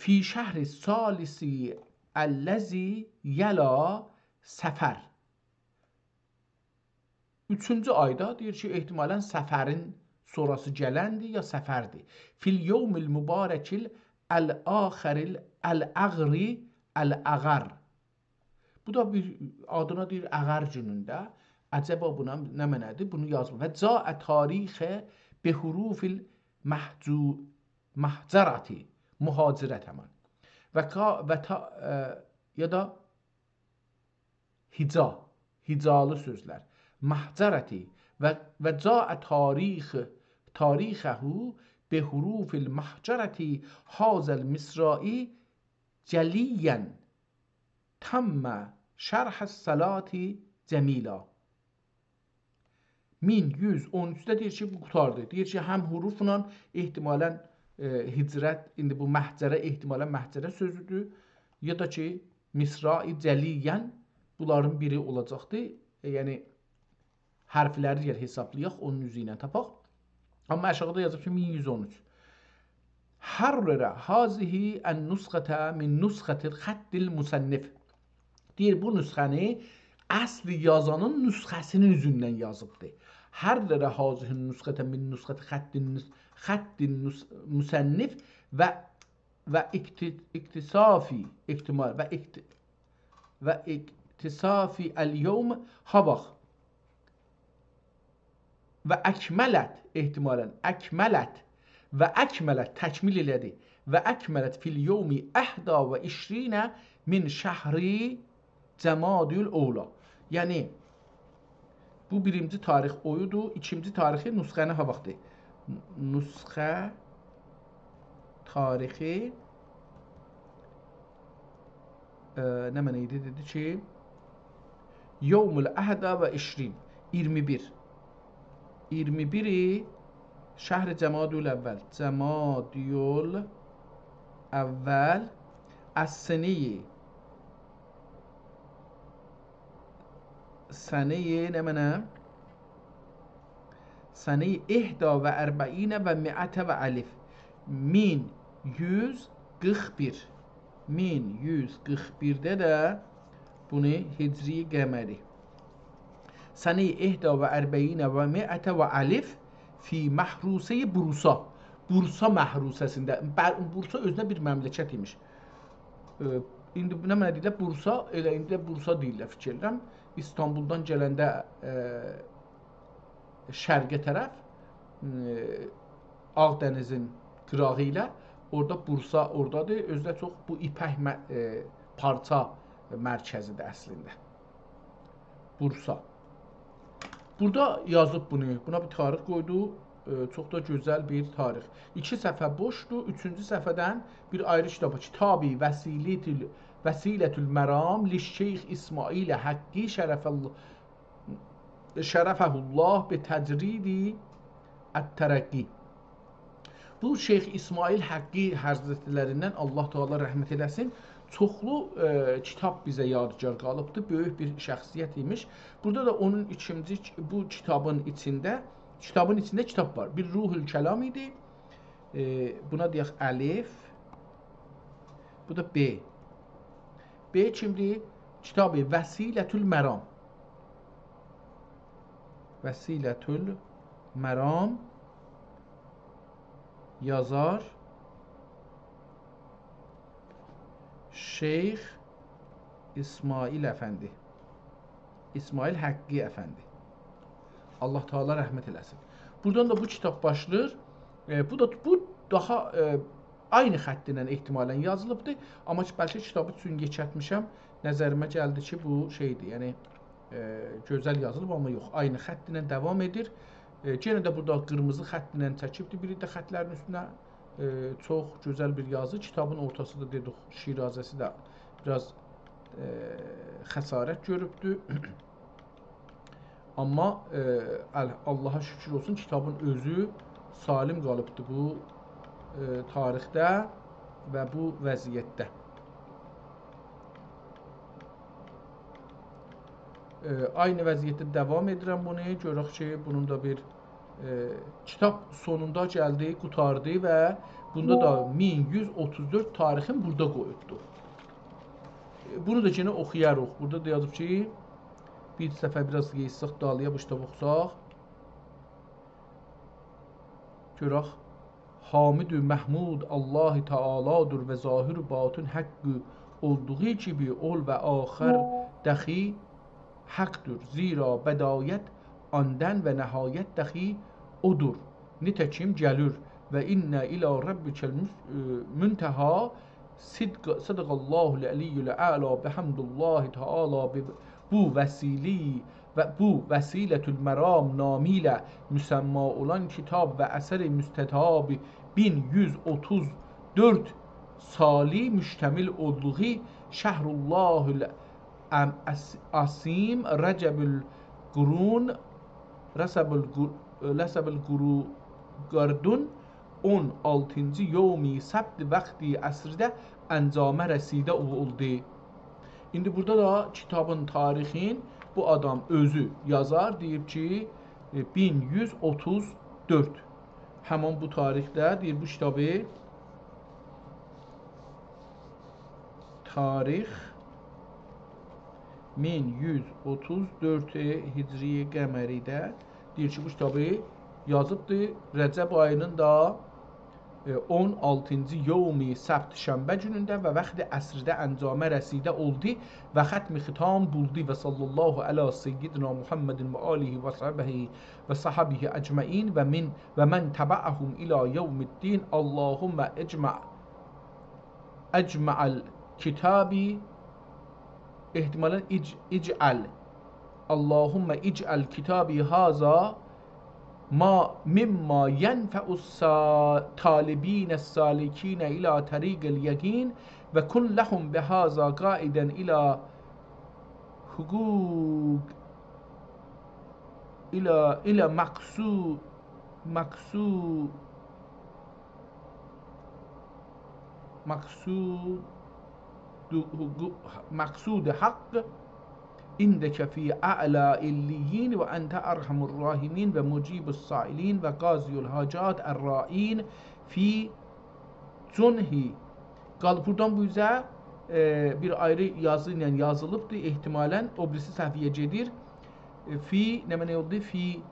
Fi şəhri salisi əlləzi yəla səfər. Üçüncü ayda deyir ki, ehtimalən səfərin sonrası gələndir ya səfərdir. Fil yevmil mübarəkil əl-axəril əl-əğri əl-əğər. Bu da bir adına deyir əğər günündə. Əcəba buna nə mənədir? Bunu yazma. Və caə tarixə bi hurufil mahcərəti. Mühacirət həmən. Ya da hica. Hicalı sözlər. Mahcərəti. Və caə tarixəhu bi hurufil mahcərəti hazəl misrai cəliyən təmmə şərh salati cəmila. 1113-də deyir ki, bu qutardır. Deyir ki, həm hurufla ehtimalən hicrət, indi bu məhcərə ehtimalən məhcərə sözüdür, ya da ki, misrai cəliyən bunların biri olacaqdır. Yəni, hərfləri yer hesablayaq, onun üzü ilə tapaq. Amma aşağıda yazıb ki, 1113. Hərrərə hazihi ən-nusxətə min nusxətil xəttil musənnif. Deyir, bu nüsxəni əsli yazanın nüsxəsinin üzündən yazıbdır. Hərrərə hazihi nüsxətə min nusxəti xəttin musənnif və iktisafi ihtimal və iktisafi əl-yevm habax və əkmələt ehtimalən əkmələt və əkmələt təkmil elədi və əkmələt fil yevmi əhda və işrinə min şəhri cəmadül oğla. Yəni bu birinci tarix oyudur, ikinci tarixi nüsxəni ha vaxtdır. Nüsxə tarixi nə mənə idi? Dedi ki, yevmül əhda və işrin 21. 21-i şəhri cəmadül əvvəl. Cəmadül əvvəl əs-seniyi səneyi nə mənə? Səneyi ihda və ərbəinə və miətə və əlif. 1141. 1141-də də bunu hicri qəməri. Səneyi ihda və ərbəinə və miətə və əlif fi məhrusə-i Bursa. Bursa məhrusəsində. Bursa özünə bir məmləkət imiş. İndi nə mənə deyirlər? Bursa, elə indi Bursa deyirlər fikirlərəm. İstanbuldan gələndə şərqə tərəf Ağdənizin qırağı ilə orada Bursa oradadır. Özdə çox bu ipək parça mərkəzidir əslində. Bursa. Burada yazıb bunu. Buna bir tarix qoydu. Çox da gözəl bir tarix. 2 səhifə boşdur. 3-cü səhifədən bir ayrı kitabı. Kitabi Vəsilətül Məram li Şeyx İsmail Həqqi şərəfəhullah bi təcridi ət-tərəqqi. Bu Şeyx İsmail Həqqi həzrətlərindən Allah Teala rəhmət eləsin. Çoxlu kitab bizə yadigar qalıbdır. Böyük bir şəxsiyyət imiş. Burada da onun ikinci bu kitabın içində kitab var. Bir Ruhul Kəlam idi. Buna deyək əlif. Bu da B. B kimdir? Kitabı Vəsilətül Məram. Vəsilətül Məram yazar Şeyx İsmail Əfəndi. İsmail Həqqi Əfəndi. Allah Teala rəhmət eləsin. Buradan da bu kitab başlayır. Bu daha aynı xətt ilə ehtimalən yazılıbdır. Amma bəlkə kitabı üçün keçətmişəm. Nəzərimə gəldi ki, bu şeydir. Yəni gözəl yazılıb, amma yox. Aynı xətt ilə davam edir. Yenə də burada qırmızı xətt ilə çəkibdir. Biri də xəttlərin üstünə çox gözəl bir yazı. Kitabın ortasında dedik, Şirazəsi də biraz xəsarət görübdür. Amma Allaha şükür olsun, kitabın özü salim qalıbdır bu tarixdə və bu vəziyyətdə. Aynı vəziyyətdə davam edirəm bunu. Görək ki, bunun da bir kitab sonunda gəldi, qutardı və bunda da 1134 tarixin burada qoyubdur. Bunu da yenə oxuyarıq. Burada da yazıb ki, bir səfər biraz yeysaq dalıya bu kitabı oxusaq. Görək. Hamid-ü Məhmud Allah-ı Teala'dır və zahir-ü batın haqqı olduğu gibi ol və axır dəxi haqqdır. Zira bədayət andan və nəhayət dəxi odur. Nitəkim gəlir və innə ilə rabbikəl münteha Sadaqallahul aliyyul a'la bihamdillahi Teala bu vəsili və bu vəsiletül məram namilə müsəmma olan kitab və əsər-i müstətab 1134 sali müştəmil olduğu şəhrullahul asim Rəcəbül qurun Rəsəbül qurdun 16-cı yevmi səbt vaxti əsrdə əncamə rəsidə oldu. İndi burada da kitabın tarixin bu adam özü yazar, deyib ki 1134. Həman bu tarixdə deyir bu kitabı tarix 1134 Hicri qəməridə deyir ki, bu kitabı yazıbdır. Rəcəb ayının da 16-cı yevmi səbt şənbə günündə və vaxtı əsrdə əncamə rəsidə oldu və xətmi xitam buldu və sallallahu alə seyyidina Muhammedin və alihi və sahabihi əcməin və mən təbəəhum ilə yevmiddin. Allahümmə ecma'al kitabi ehtimalən ic'al Allahümmə ic'al kitabi haza mimma yenfe'us talibin salikin ila tariqil yaqin ve kun lahum bihaza qaiden ila hukuk ila maksud haqq indeke fi a'la illiyin ve ente erhamur rahimin ve mucibus sailin ve gaziyul hacat erra'in fi cunhi. Buradan bu üzə bir ayrı yazı ilə yazılıbdır. Ehtimalən o birisi səhviyyə gedir. Fi nə mənə oldu? Fi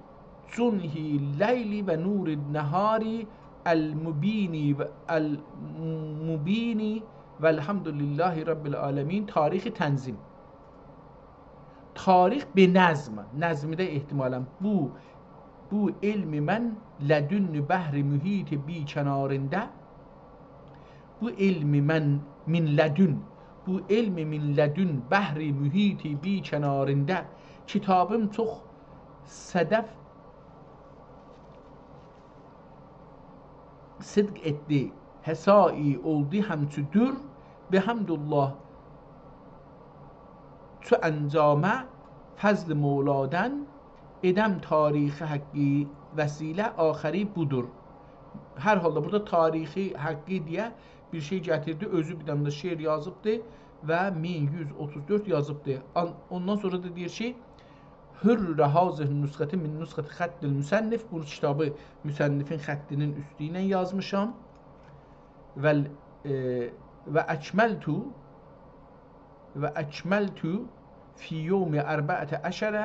cunhi leyli və nurid nəhari el-mubini velhamdülillahi rabbil alemin. Tarixi tənzim. Tarix be nəzm. Nəzmidə ehtimalən bu elmi mən lədünnü bəhri mühiti bi kənarində. Bu elmi mən min lədün. Bu elmi min lədün bəhri mühiti bi kənarində. Kitabım çox sədəf sidq etdi. Hesai oldu həmçüdür. Bihamdullah çu əncamə fəzl mevladan edəm tarixi haqqi vəsilə axəri budur. Hər halda burada tarixi haqqi deyə bir şey gətirdi. Özü bir dənə şeir yazıbdı və 1134 yazıbdı. Ondan sonra da deyir ki hürrə hazih nüsxəti min nüsxəti xəttil müsənnif. Bu kitabı müsənnifin xəttinin üstü ilə yazmışam. Və əkməltu fi yevmi ərbəətə əşərə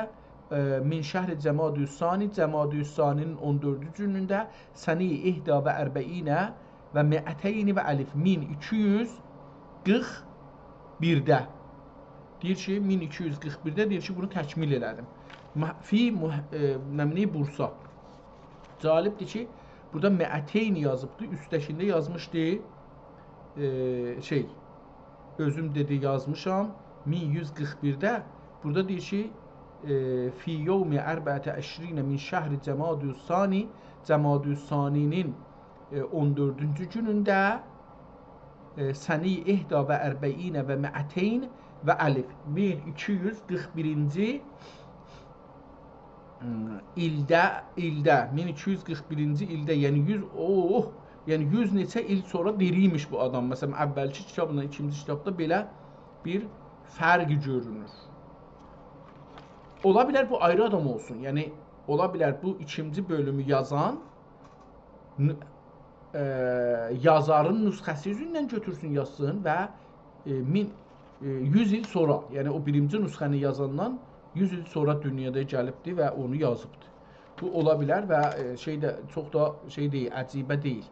min şəhri Cəmadüssani. Cəmadüssani'nin 14-cü günündə səni ihda və ərbəinə və me'əteyni və əlif 1240 1241-də. Deyir ki, 1241-də deyir ki, bunu təkmil elədim. Bursa. Calibdir ki, burada Mə'teyn yazıbdı, üstəkində yazmışdı, özüm dedi yazmışam, 1141-də, burada deyir ki, fi yevmi 24 min şəhri Cəmadüs-Sani, Cəmadüs-Sani'nin 14-cü günündə səni ihda və ərbəinə və mə'teyn və əlif 1241-ci ildə 1241-ci ildə, yəni 100 neçə il sonra diriymiş bu adam. Məsələn, əvvəlki kitabla ikinci kitabda belə bir fərq görünür. Ola bilər bu ayrı adam olsun. Yəni ola bilər bu ikinci bölümü yazan yazarın nüsxəsi üzündən götürsün, yazsın və 100 il sonra, yəni o birinci nüsxəni yazandan 100 il sonra dünyada gəlibdi və onu yazıbdı. Bu ola bilər və çox da deyil, əcibə deyil.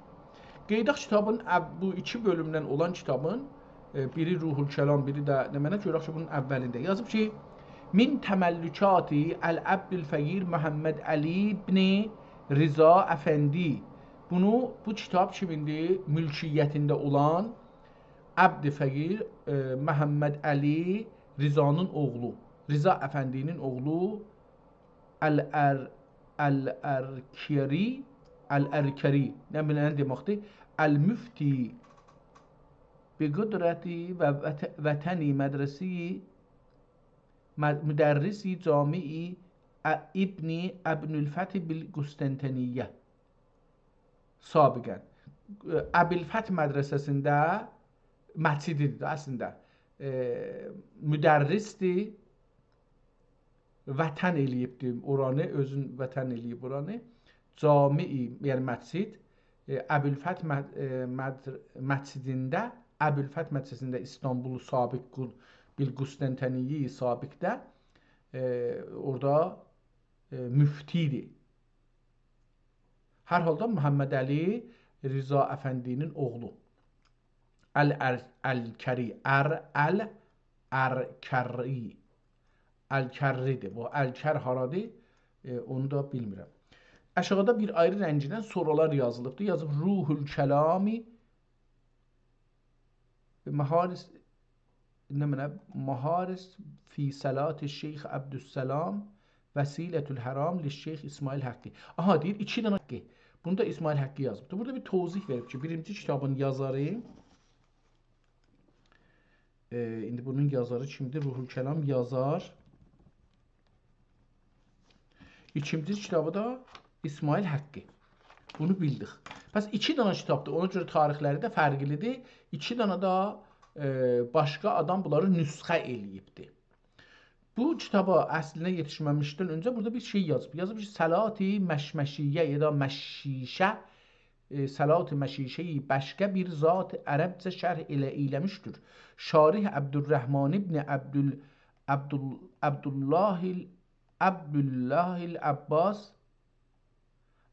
Qeydaq kitabın bu iki bölümdən olan kitabın biri Ruhul Kəlam, biri də nə mənə görək ki, bunun əvvəlində yazıb ki, min təməllükati Əl-Əbdül-Fəqir Məhəmməd Əli ibn Riza Əfəndi. Bu kitab kimindir? Mülkiyyətində olan Əbd-i-Fəqir Məhəmməd Əli Rizanın oğlu, Riza Əfəndinin oğlu Əl-Ərkəri, nə deməkdir? Əl-Müfti bi qüdrəti və vətəni mədrəsi müdərrisi cami-i İbni Əbnülfəti bil-Qüstəntaniyyə sabiqən. Əbülfət mədrəsəsində məscididir əslində. Müdərrisdir, vətən eləyibdir oranı, özün vətən eləyib oranı. Cami-i, yəni məscid, Əbülfət məscidində, Əbülfət mədrəsəsində İstanbul sabiq bil-Qüstəntaniyyə sabiqdə orada müftidir. Hər halda Məhəmməd Əli Riza Əfəndinin oğlu. Əl-Ərkəri, Əl-Kərridir. Bu Əl-Kər haradır? Onu da bilmirəm. Aşağıda bir ayrı rəngidən sorular yazılıbdır. Yazıb Ruhul Kəlami Maharis fi Salat-ı Şeyx Əbdüssalam Vəsilətül Həram li Şeyx İsmail Həqqi. Aha, deyir, 2 dənə Həqqi. Bunu da İsmail Həqqi yazıbdır. Burada bir tozih verib ki, birinci kitabın yazarı, indi bunun yazarı kimdir? Ruhul Kəlam yazar. İkinci kitabı da İsmail Həqqi. Bunu bildik. Bəs 2 dənə kitabdır. Ona görə tarixləri də fərqlidir. 2 dənə da başqa adam bunları nüsxə eləyibdir. Bu kitaba əslinə yetişməmişdən öncə burada bir şey yazıb. Yazıb ki, Salat-ı Məşməşiyyə ya da Məşişə, Salat-ı Məşişə-i başqa bir zat ərəbcə şərh eləmişdir. Şarih Əbdülrəhman ibn Abdullahil Abbas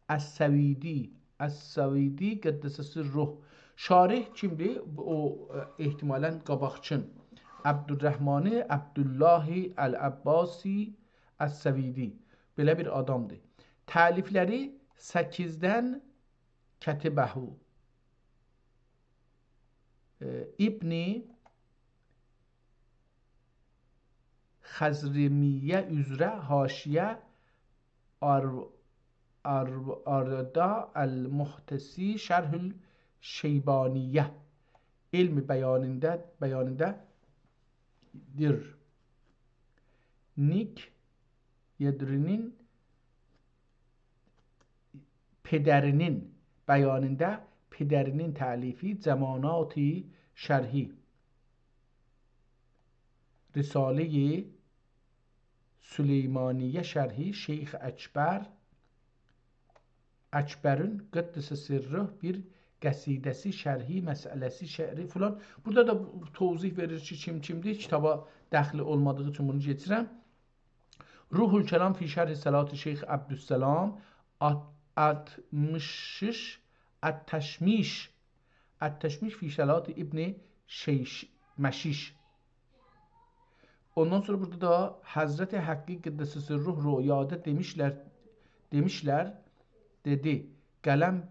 Əs-Səvidi qəddəsəsi ruh. Şarih kimdir? O ehtimalən qabaqçın. Əbdülrəhmani Əbdullahi Əl-Əbbasi Əs-Səvidi. Belə bir adamdır. Təlifləri 8-dən Kətibəhu İbni Xəzrimiyyə üzrə haşiyə Arda Əl-Muhtəsi Şərhül Şeybaniyyə ilmi bəyanında Nik Yedrinin pederinin bəyanında pederinin təlifi Cəmanat-ı Şərhi Risale-i Süleymaniyyə Şərhi Şeyx Əkbərin Qəddəsə Sirrəh bir qəsidəsi şərhi məsələsi şəri filan. Burada da tozih verir ki, kimdir? Kitaba dəxli olmadığı üçün bunu keçirəm. Ruhul Kəlam fi şərhi Salat-ı Şeyx Əbdüssalam 60 Ət-Təşmiş fi Salat-ı İbn Məşiş Ondan sonra burada da Hazreti Hakkı Kuddesesi Ruh rüyada demişler dedi. Qələm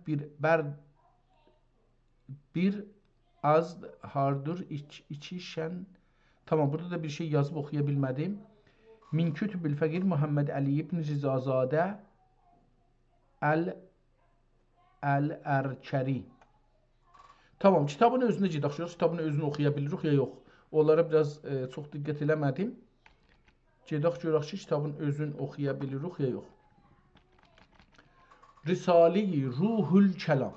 bir az hardur içişən. Tamam, burada da bir şey yazıp okuyabilmedim. Min Kütübül Fakir Muhammed Ali ibn Rizazade El-Erkeri. Tamam, kitabın özünü gedək. Kitabın özünü oxuya bilirik ya yox. Onlara biraz çox diqqət eləmədim. Gedək görək ki, kitabın özünü oxuya bilirik ya yox. Risale-i Ruhul Kelam.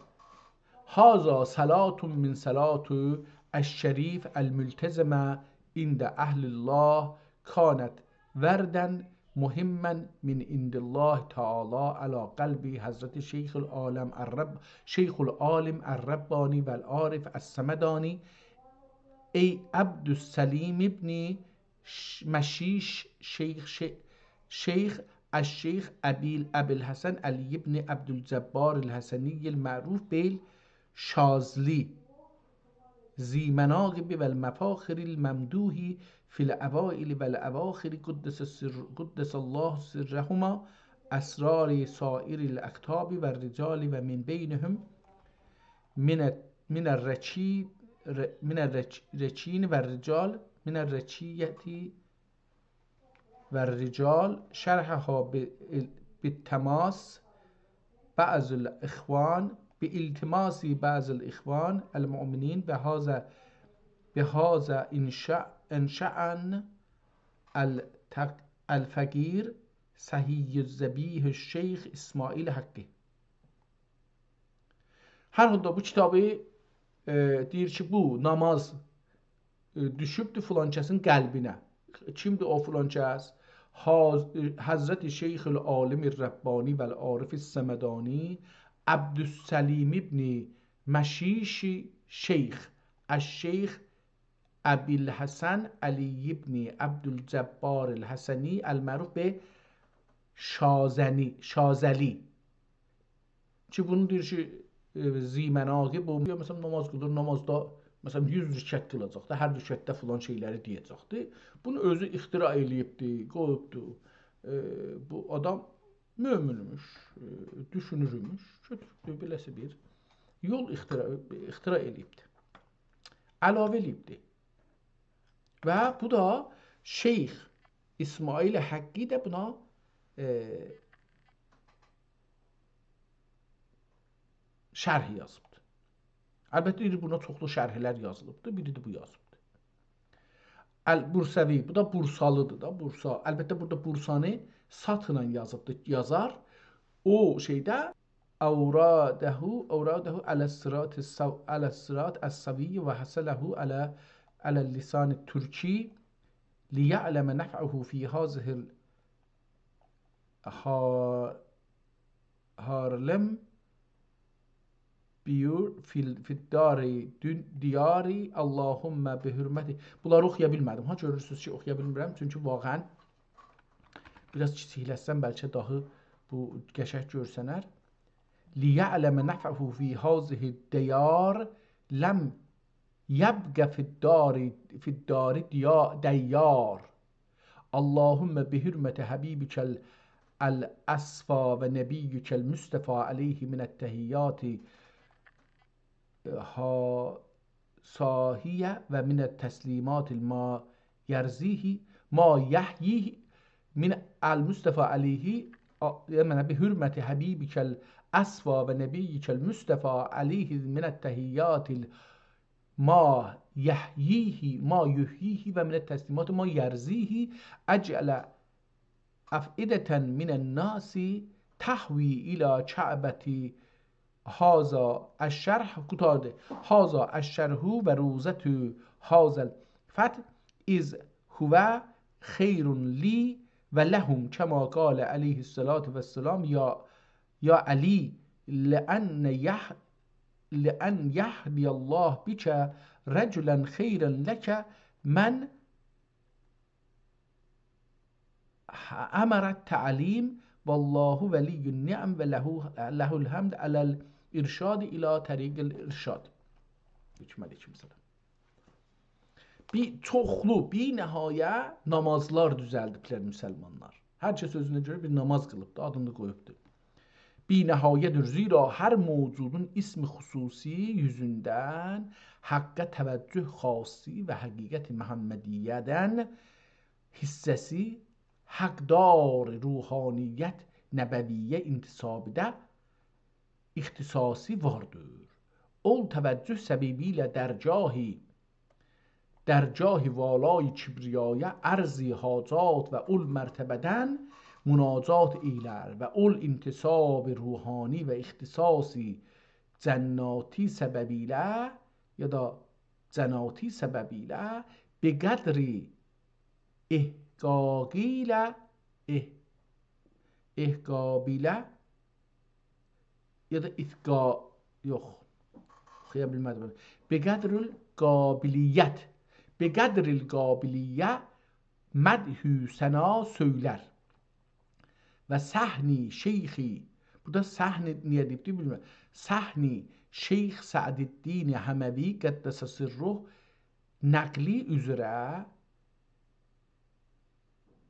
Haza salatun min salatu eş-şerif el-mültezeme inde ehlillah kanet verden muhimmen min indillah Teala ala kalbi Hazreti Şeyhül Alem Şeyhül Alim Er-Rabbani vel Arif Es-Semedani ey Abdüsselim ibni Meşiş Şeyh الشيخ أبي الحسن علي بن عبد الجبار الحسني المعروف بالشاذلي ذي مناقب والمفاخر الممدوح في الأوائل والأواخر قدس الله سرهما أسرار سائر الأكتاب والرجال ومن بينهم من الرچين والرجال من الرچية والرجال شرحها بالتماس بعض الإخوان بالتماس بعض الإخوان المؤمنين بهذا إنشاء الفقير صحيح الزبيح الشيخ İsmail Hakkı. Hər halda bu kitabı deyir ki, bu namaz düşübdür filankəsin qəlbinə. Kimdir o filankəs? Hazreti Şeyhül Alim Er-Rabbani vel Arif Es-Semedani Abdüsselim ibni Meşiş Şeyh Eş-Şeyh Ebil Hasan Ali ibni Abdülcebbar El-Hasani el-Məruf be Şazeli. Ki bunu deyir ki, zimenaqib bu. Mesela namaz qılır, namazda mesela 100 rükət qılacaq da, hər rükətdə filan şeyləri deyəcəkdi. Bunu özü ixtira eləyibdi, qoyubdu. Bu adam möminmiş, düşünürmüş, götürübdü, beləsə bir yol ixtira eləyibdi. Əlavə eləyibdi. Və bu da Şeyx İsmail Haqqı da buna şərh yazıbdı. Əlbəttə buna çoxlu şərhlər yazılıbdı, biri də bu yazıbdı. Əl-Bursəvi, bu da Bursalıdır da, Bursa. Əlbəttə burada Bursanı satla yazıbdı, yazar. O şeydə əvradahu aləs-sırat əs-saviyyə və həsələhu aləl-lisan türki liya'ləmə nəf'uhu fi hazihil harlem diyari Allahümme bi hürmeti. Bunları oxuya bilmədim. Ha, görürsünüz ki, oxuya bilmirəm. Çünki vaqən biraz kiçikləsəm bəlkə daha bu qəşəng görsənər. Liya'ləmə nəf'uhu fi hazihi diyar ləm yəbqə fiddari diyyar. Allahümme bi hürmeti habibikəl el-əsfa və nebiyyükəl Mustafa aleyhi minət-təhiyyati صاهية ومن التسليمات ما يرزيه ما يحييه من المصطفى عليه من بحرمة حبيبك الأصفى ونبيك المصطفى عليه من التحيات ما يحييه ومن التسليمات ما يرزيه أجعل أفئدة من الناس تحوي إلى كعبة هذا الشرح کوتاه هذا الشرح و روزت هذا الفتح از هو خیر لی و لهم كما قال علیه الصلاة والسلام یا علی لأن يهدي الله بك رجلا خيرا لك من أمر التعليم والله ولي النعم وله الحمد على الإرشاد إلى طريق الإرشاد. bir çoxlu, bir nəhayə namazlar düzəldiblər müsəlmanlar. Hər kəs özünə görə bir namaz qılıbdı, adını qoyubdu. Binəhayədir zira hər mövcudun ismi xüsusi yüzündən haqqa təvəccüh xasi və həqiqət Məhəmmədiyyədən hissəsi haqdar ruhaniyyət nəbəviyyə intisabidə ixtisasi vardır. Ol təvəccüh səbəbilə dərcahi valای kibriyaya ərzi hacat və ol mərtəbədən münacat eylər və ol intisab ruhani və ixtisasi cənnati səbəbilə ya da cənati səbəbilə به قدر احقابیله ya da yok okuyabilmedim. Be kadril gabiliye medhü sena söyler ve sahni şeyhi, bu da sahni niye deyip bilmiyorum. Sahni Şeyh Sa'deddin Həməvi Qəddəsə sirruh nəqli üzrə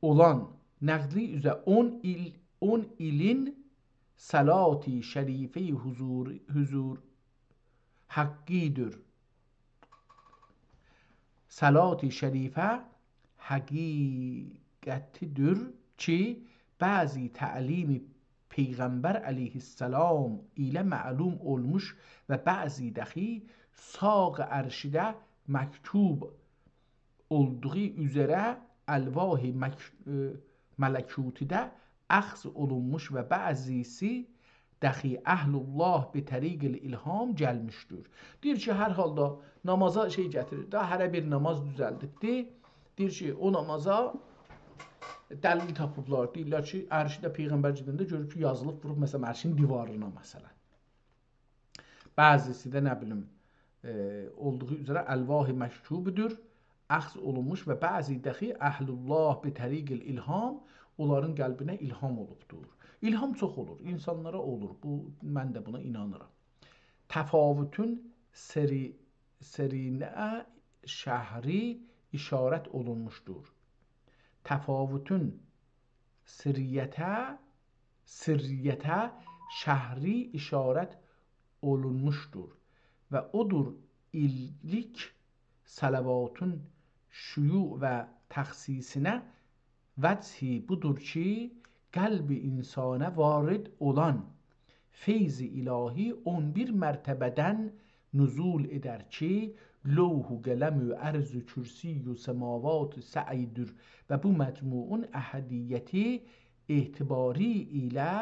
olan nəqli üzrə 10 ilin salati şərife huzur haqidir. Salati şərifə həqiqətidir ki, bəzi tə'limi Peyğəmbər əleyhissalam ilə məlum olmuş və bəzi dəxi sağ ərşidə məktub olduğu üzrə əlvah-i mələkutidə əxz olunmuş və bəzisi dəxi əhlullah bi təriqil ilham gəlmişdir. Deyir ki, hər halda namaza şey gətirir, daha hərə bir namaz düzəldibdi. Deyir ki, o namaza dəlil tapıblar. Deyirlər ki, ərşidə Peyğəmbər gedəndə görür ki, yazılıb, vurub məsələn ərşin divarına məsələn. Bəzisi də nə bilim olduğu üzrə əlvah-i məktubudur, əxz olunmuş və bəzi dəxi əhlullah bi təriqil ilham onların qəlbinə ilham olubdur. İlham çox olur, insanlara olur. Mən də buna inanıram. Təfavütün serinə şəhri işarət olunmuşdur. Təfavütün sirriyyətə şəhri işarət olunmuşdur. Və odur illik salavatun şuyu və təxsisinə vəchi budur ki, qəlbi insana varid olan feyzi ilahi 11 mərtəbədən nüzul edər ki, lövh-u qələm-ü ərz-ü kürsi-ü səmavat-ı sə'idir və bu məcmuun əhədiyyəti etibari ilə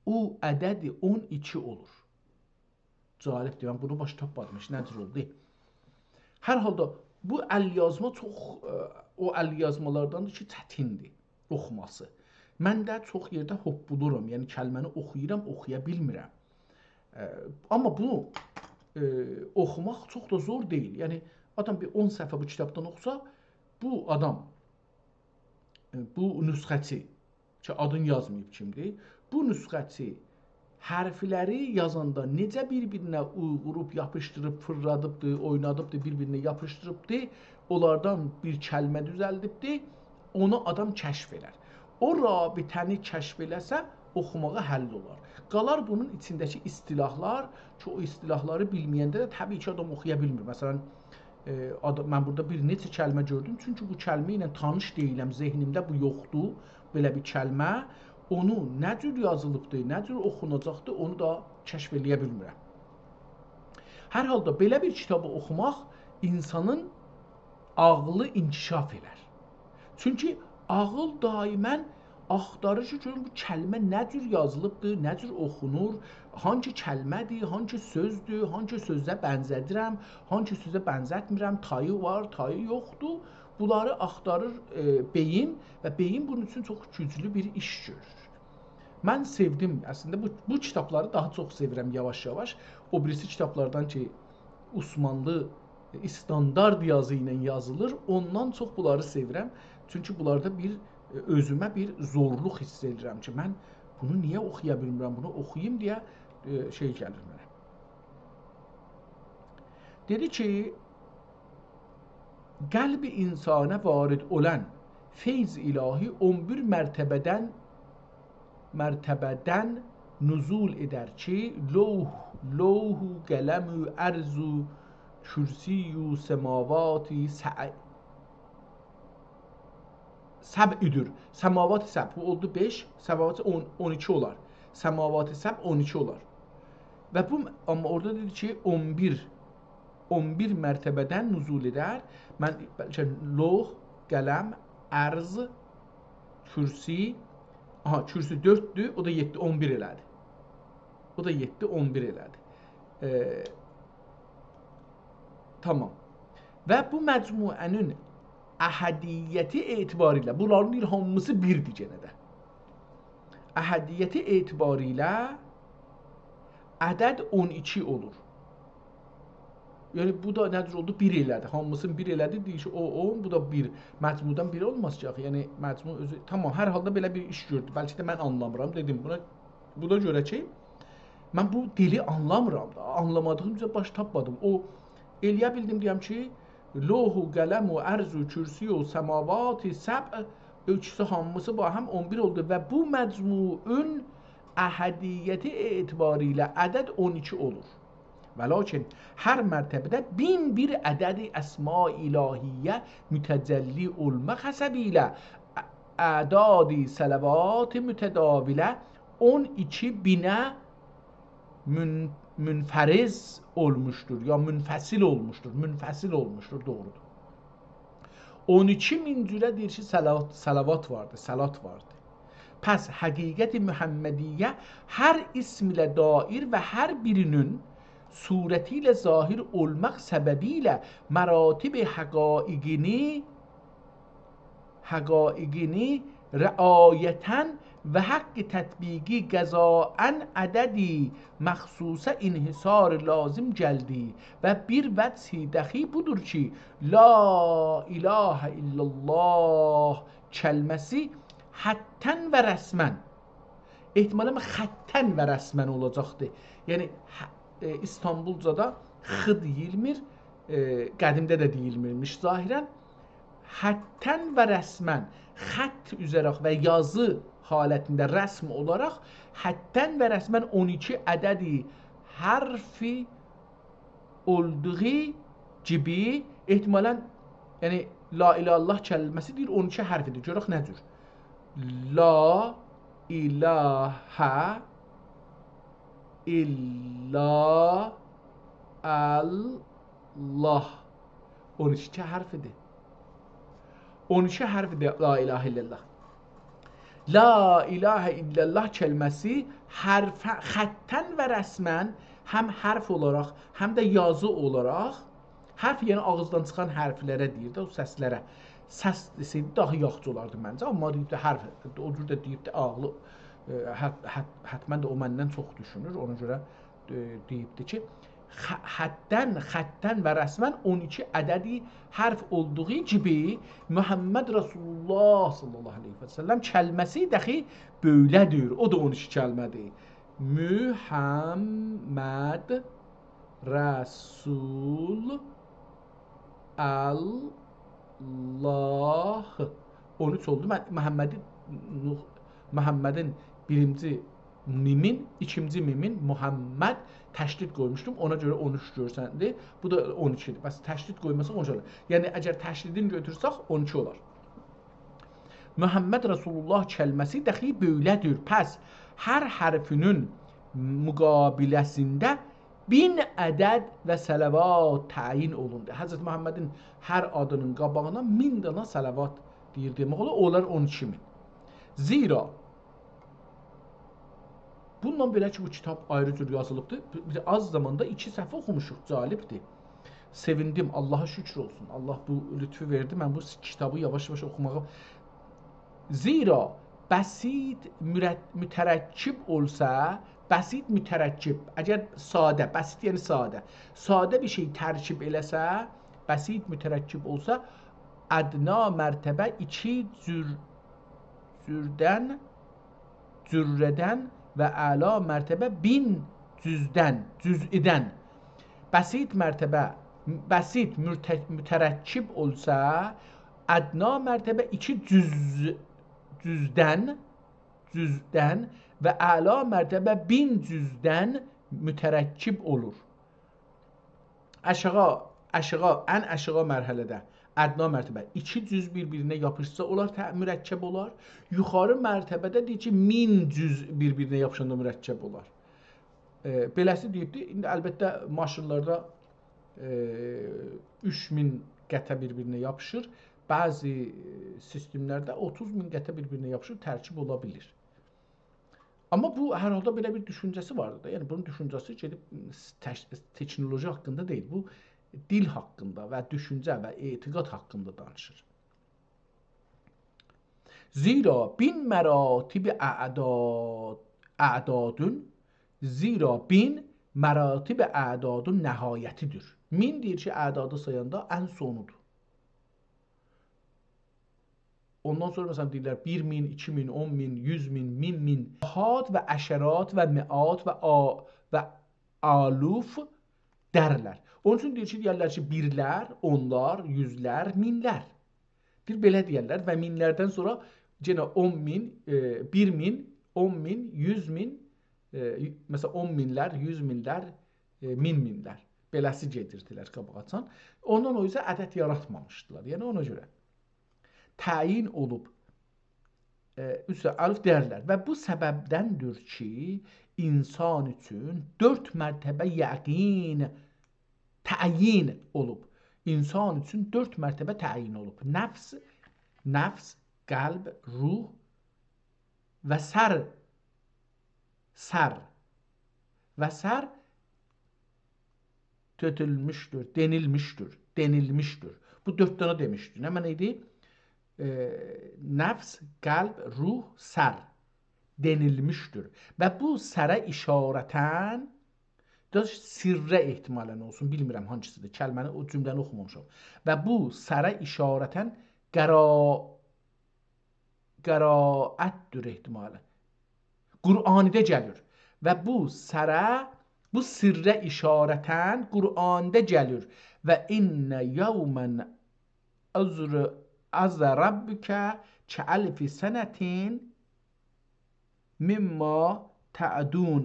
o ədəd 12 olur. Calibdir, mən bunu baş tapmadım, necə oldu? Hər halda bu əlyazma çox o əlyazmalardandır ki, çətindir oxuması. Mən də çox yerdə hoppuluram, yəni kəlməni oxuyuram, oxuya bilmirəm. Amma bunu oxumaq çox da zor deyil. Yəni adam bir 10 səhifə bu kitabdan oxusa, bu adam, bu nüsxəçi ki, adını yazmayıb kimdir, bu nüsxəçi hərfləri yazanda necə bir-birinə uyğurub, yapışdırıb, fırladıbdır, oynadıbdır, bir-birinə yapışdırıbdır, onlardan bir kəlmə düzəldibdir, onu adam kəşf elər. O rabitəni kəşf eləsə, oxumağa həll olar. Qalar bunun içindəki istilahlar ki, o istilahları bilməyəndə də təbii ki, adam oxuya bilmir. Məsələn, mən burada bir neçə kəlmə gördüm, çünki bu kəlmə ilə tanış deyiləm, zehnimdə bu yoxdur, belə bir kəlmə. Onu nə cür yazılıbdır, nə cür oxunacaqdır, onu da kəşf eləyə bilmirəm. Hər halda belə bir kitabı oxumaq insanın ağlı inkişaf elər. Çünki ağıl daimən axtarır ki, görün bu kəlmə nə cür yazılıbdır, nə cür oxunur, hangi kəlmədir, hangi sözdür, hangi sözə bənzədirəm, hangi sözə bənzətmirəm, tayı var, tayı yoxdur. Bunları axtarır beyin və beyin bunun üçün çox güclü bir iş görür. Mən sevdim, əslində bu kitabları daha çox sevirəm yavaş-yavaş. O birisi kitablardan ki, Osmanlı standart yazı ilə yazılır, ondan çox bunları sevirəm. Çünki bunlarda özümə bir zorluq hiss edirəm ki, mən bunu niyə oxuya bilmirəm, bunu oxuyayım deyə şey gəlir mənə. Dedi ki, qəlb insana varid olan feyz ilahi 11 mərtəbədən nuzul edər ki, lövh, qələm, ərz, kürsi, semavati, səb'üdür. Səmavat-ı səb, bu oldu 5, səmavat 12 olar. Səmavat-ı səb 12 olar. Və bu, amma orada dedi ki, 11 mərtəbədən nuzul edər. Mən lövh, qələm, ərz, kürsi, kürsi 4'dür, o da 7, 11 elədi. O da 7, 11 elədi. Tamam. Və bu məcmuənin əhədiyyəti etibarilə, bunların hamısı birdir genə də. Əhədiyyəti etibarilə ədəd 12 olur. Yəni bu da nədir oldu? 1 elədi. Hamısını 1 elədi. Deyir ki, o 10, bu da 1. Məcmudan 1 olmaz ki, yəni məcmu özü tamam, hər halda belə bir iş gördü. Bəlkə də mən anlamıram dedim. Buna görə ki, mən bu dili anlamıram da. Anlamadığım üzrə baş tapmadım. O eləyə bildim deyəm ki, lövh, qələm, ərz, kürsi, səmavat, səb ölçüsü hamısı ba həm 11 oldu və bu məcmuun əhədiyyəti etibarilə ədəd 12 olur. Və lakin hər mərtəbədə 1001 ədədi əsma ilahiyyə mütəcəlli olmaq həsəbilə ədadi sələvat mütədavilə 12.000'ə münfəriz olmuşdur ya münfəsil olmuşdur, doğrudur. 12.000 cürə deyir ki, salavat vardı, salat vardı. Pəs həqiqət-i Muhammediyyə hər ism ilə dair və hər birinin suretiyle zahir olmak sebebiyle maratib haqaiqini riayeten ve haqqi tatbiqi qazaen ədədi məxsusə inhisar lazım gəldi və bir vəchi dəxi budur ki, la ilahe illallah kəlməsi həttən və rəsmən, ehtimalən xəttən və rəsmən olacaqdır. Yəni İstanbulcada x deyilmir, qədimdə də deyilmirmiş zahirən. Həttən və rəsmən, xətt üzərək və yazı halətində rəsm olaraq həttən və rəsmən 12 ədədi hərfi olduğu gibi ehtimalən, yəni la ilallah kəlməsi deyir 12 hərfidir. Görək nə cür? La ilahə İlla Allah 12 hərfidir. 12 hərfidir la ilahe illallah. La ilahe illallah kəlməsi xəttən və rəsmən həm hərf olaraq, həm də yazı olaraq, hərf yəni ağızdan çıxan hərflərə deyir də, o səslərə. Səs deseydi daha yaxşı olardı məncə, amma deyib də hərf, o cür də deyib də ağlı, hətmən də o məndən çox düşünür, ona görə deyibdir ki, xəttən və rəsmən 12 ədədi hərf olduğu gibi Muhammed Rasulullah sallallahu aleyhi və səlləm kəlməsi dəxi böylədir, o da 12 kəlmədir. Muhammed Rasul Allah 13 oldu. Mən Muhammedin birinci mimin, ikinci mimin Muhammed təşdid qoymuşdum. Ona görə 13 görsəndi. Bu da 12-dir. Bəs təşdid qoyması 13 olar. Yəni əgər təşdidini götürsək 12 olar. Muhammed Rasulullah kəlməsi dəxi böylədir. Pəs hər hərfinin müqabiləsində 1000 ədəd və salavat təyin olundu. Həzrət Muhammedin hər adının qabağına 1000 dana salavat deyir demək olur. Onlar 12.000. Zira bundan belə ki, bu kitab ayrı cür yazılıbdır. Az zamanda 2 səhifə oxumuşuq, calibdir. Sevindim, Allaha şükür olsun. Allah bu lütfü verdi, mən bu kitabı yavaş-yavaş oxumağa. Zira bəsit mütərəkkib olsa, bəsit mütərəkkib, əgər sadə, bəsit yəni sadə bir şey tərkib eləsə, bəsit mütərəkkib olsa, ədna mərtəbə 2 zürrədən və əla mərtəbə 1000 cüzdən, cüz'idən. Bəsit mərtəbə bəsit, mütərəkkib olsa, ədna mərtəbə 2 cüzdən və əla mərtəbə 1000 cüzdən mütərəkkib olur. Ən aşağı mərhələdə ədna mərtəbə 2 cüz bir-birinə yapışsa onlar mürəkkəb olar. Yuxarı mərtəbədə deyir ki, 1000 cüz bir-birinə yapışanda mürəkkəb olar. Beləsi deyibdir. İndi əlbəttə maşınlarda 3000 qətə bir-birinə yapışır. Bəzi sistemlərdə 30.000 qətə bir-birinə yapışır, tərkib ola bilir. Amma bu hər halda belə bir düşüncəsi vardır da. Yəni bunun düşüncəsi gedib texnoloji haqqında deyil. Bu dil haqqında və düşüncə və etiqad haqqında danışır. Zira 1000 məratib a'dadun zira 1000 məratib a'dadun nəhayətidir. 1000 deyir ki, a'dadı sayanda ən sonudur. Ondan sonra məsələn deyirlər 1000, 2000, 10000, 100000, 100000 had və əşərat və miat və aluf dərlər. Onun üçün deyirlər ki, birlər, onlar, yüzlər, minlər. Belə deyirlər və minlərdən sonra yenə 10.000, 1000, 10.000, 100.000, məsələn 10.000-lər, 100.000-lər, 1000.000-lər. Beləsi gedirdilər qabaqacan. Ondan o yüzden ədəd yaratmamışdılar. Yəni ona görə təyin olub üstə alif dərlər və bu səbəbdəndir ki, insan üçün 4 mərtəbə yəqin təyin olub. İnsan üçün 4 mərtəbə təyin olub. Nəfs, qəlb, ruh və sər. Və sər tötülmüşdür, denilmişdir. Bu 4 dənə demişdir. Nə mənə idi? Nəfs, qəlb, ruh, sər denilmişdir. Və bu sərə işarətən sirrə ehtimalən olsun, bilmirəm hansıdır, kəlməni, o cümləni oxumamışam. Və bu sərə işarətən qəraətdir ehtimalən. Qur'anidə gəlir. Və bu sirrə işarətən Qur'anda gəlir. Və innə yevmən azə rabbikə kəəlfi sənətin mimma təədun.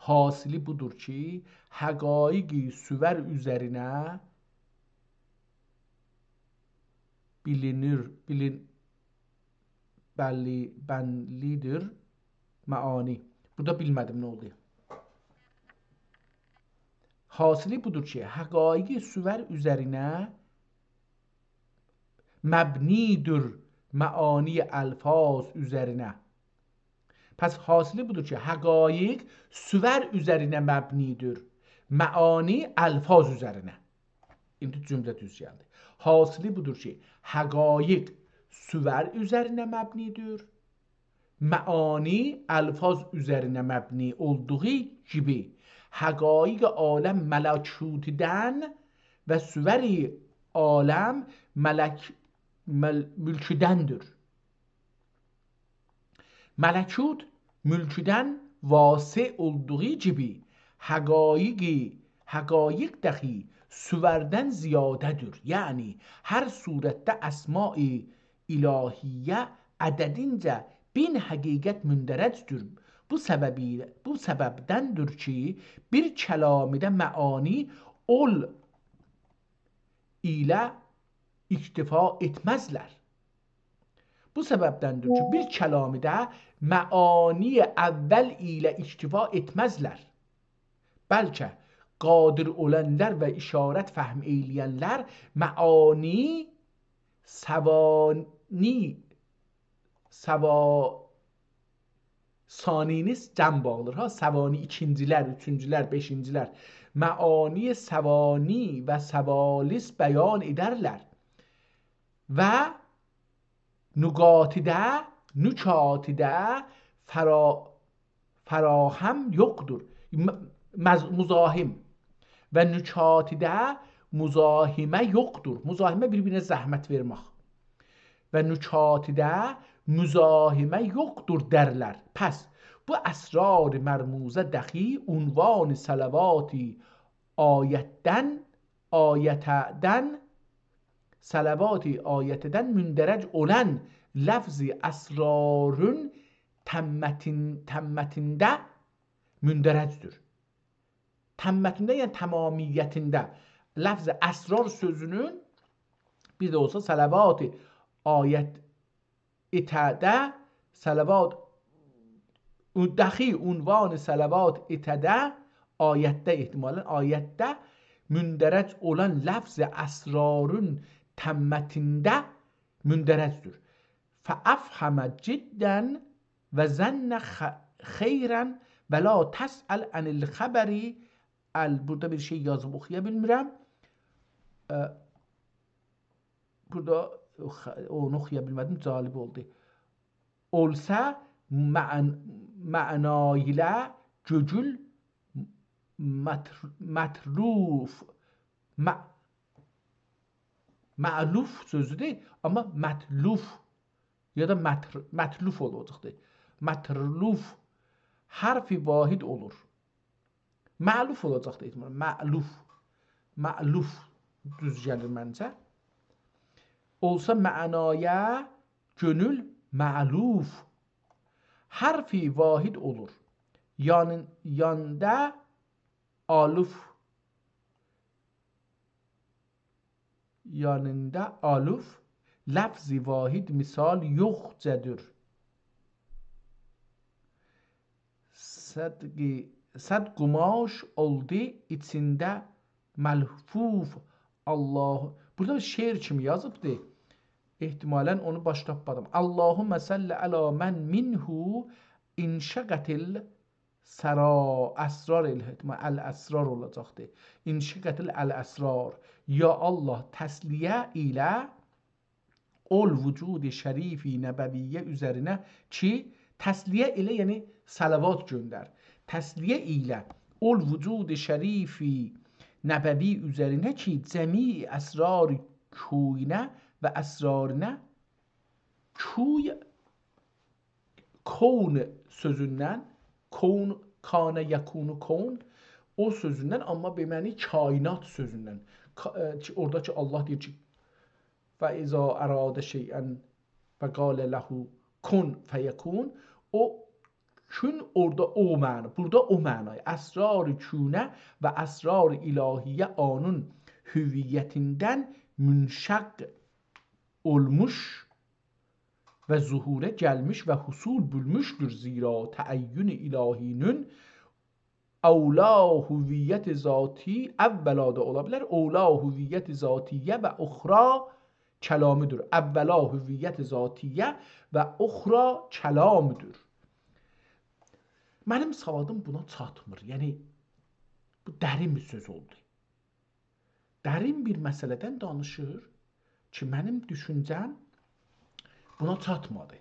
Hasili budur ki, həqaiqi süvər üzərinə bəllidir məani. Burada bilmədim nə oldu. Hasili budur ki, həqaiqi süvər üzərinə məbnidir məani əlfaz üzərinə. Pəs hasili budur ki, həqaiq süvər üzərinə məbnidir məani əlfaz üzərinə. İndi cümlə düz gəldi. Hasili budur ki, həqaiq süvər üzərinə məbnidir məani əlfaz üzərinə məbni olduğu kimi həqaiq aləm mələkutdən və süvəri aləm mülküdəndir. Mələkut mülküdən vasi olduğu gibi həqaiq dəxi süvərdən ziyadədir. Yəni, hər surətdə əsma-i ilahiyyə ədədincə 1000 həqiqət mündərəcdir. Bu səbəbdəndir ki, bir kəlamidə məani ol ilə iktifa etməzlər. Bu səbəbdəndir ki, bir kəlamidə məani əvvəl ilə iktifa etməzlər. Bəlkə qadir olənlər və işarət fəhm eyləyənlər məani saniniz cəm bağlır. Səvani ikincilər, üçüncülər, beşincilər məani səvani və səvalis bəyan edərlər. Və nükatidə fərahəm yoxdur. Muzahim və nükatidə muzahimə yoxdur. Muzahimə bir-birinə zəhmət vermək. Və nükatidə muzahimə yoxdur dərlər. Pəs bu əsrar mərmuzə dəxi unvan sələvati ayətdən ayətdən mündərəc olan lafzi əsrarın təmmətində mündərəcdir. Təmmətində yəni tamamiyyətində. Lafz-ı əsrar sözünün bir də olsa salavat-ı ayət itədə salavat daxi unvan salavat itədə ayətdə ehtimalən ayətdə mündərəc olan lafz-ı əsrarın təmmətində mündərəcdir. Fəəfhəmə ciddən və zənnə xeyrən və la təsəl ənil xəbəri. Burada bir şey yazıb oxuya bilmirəm. Burada onu oxuya bilmədim, cəlib oldu. Olsa məna ilə cücül mətluf məluf sözüdür, amma mətluf ya da mətluf olacaqdır. Mətluf hərfi vahid olur. Məluf olacaqdır. Məluf düz gəlir məncə. Olsa mənaya gönül məluf hərfi vahid olur. Yanında aluf lafzi vahid misal yoxcadır. Sad qumaş oldu içində məlfuf Allah. Burada bir şeir kimi yazıbdır. İhtimalən onu baş tapmadım. Allahümme salli ala mən minhu inşəqətil səra əsrar el-əsrar olacaqdır. İnşəqətil əl-əsrar. Ya Allah təsliyə ilə ol vücud-i şərifi nəbəviyyə üzərinə ki, təsliyə ilə yəni salavat göndər. Təsliyə ilə ol vücud-i şərifi nəbəvi üzərinə ki, cəmi əsrar kuyinə və əsrarına kuy koun sözündən koun kana yakunu koun o sözündən amma beməni kainat sözündən. Oradakı Allah deyir ki və izə əradə şeyən və qalə ləhu kun fəyəkun o kün orada o məna, burada o mənayı əsrar-ı künə və əsrar-ı ilahiyyə anın hüviyyətindən münşəq olmuş və zuhurə gəlmiş və husul bülmüşdür. Zira təəyyün ilahinin əvla hüviyyət zati əvvəla da ola bilər. Əvla hüviyyət zatiyyə və uxra kəlamıdır. Əvvəla hüviyyət zatiyyə və uxra kəlamıdır. Mənim savadım buna çatmır. Yəni bu dərin bir söz oldu. Dərin bir məsələdən danışır ki, mənim düşüncəm buna çatmadı.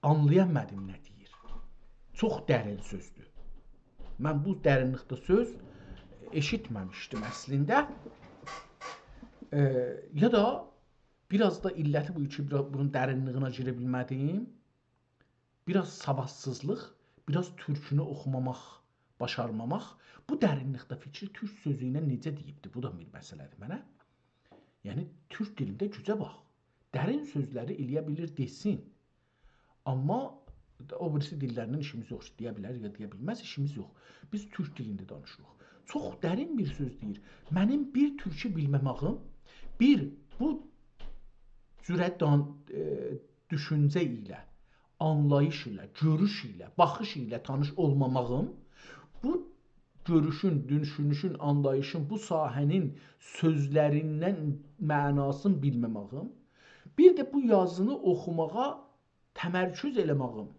Anlayamadım nə deyir. Çox dərin sözdür. Mən bu dərinlikdə söz eşitməmişdim əslində. Ya da biraz da illəti bu ki, bunun dərinliyinə girə bilmədim. Biraz savadsızlıq, biraz türkünü oxumamaq, başarmamaq. Bu dərinlikdə fikri türk sözü ilə necə deyibdir? Bu da bir məsələdir mənə. Yəni, türk dilində gücə bax. Dərin sözləri eləyə bilir, desin. Amma o birisi dillərindən işimiz yox. Deyə bilər ya deyə bilməz, işimiz yox. Biz türk dilində danışırıq. Çox dərin bir söz deyir. Mənim bir türkü bilməmağım, bir bu cürə düşüncə ilə, anlayış ilə, görüş ilə, baxış ilə tanış olmamağım, bu görüşün, düşünüşün, anlayışın, bu sahənin sözlərindən mənasını bilməmağım, bir də bu yazını oxumağa təmərküz eləmağım,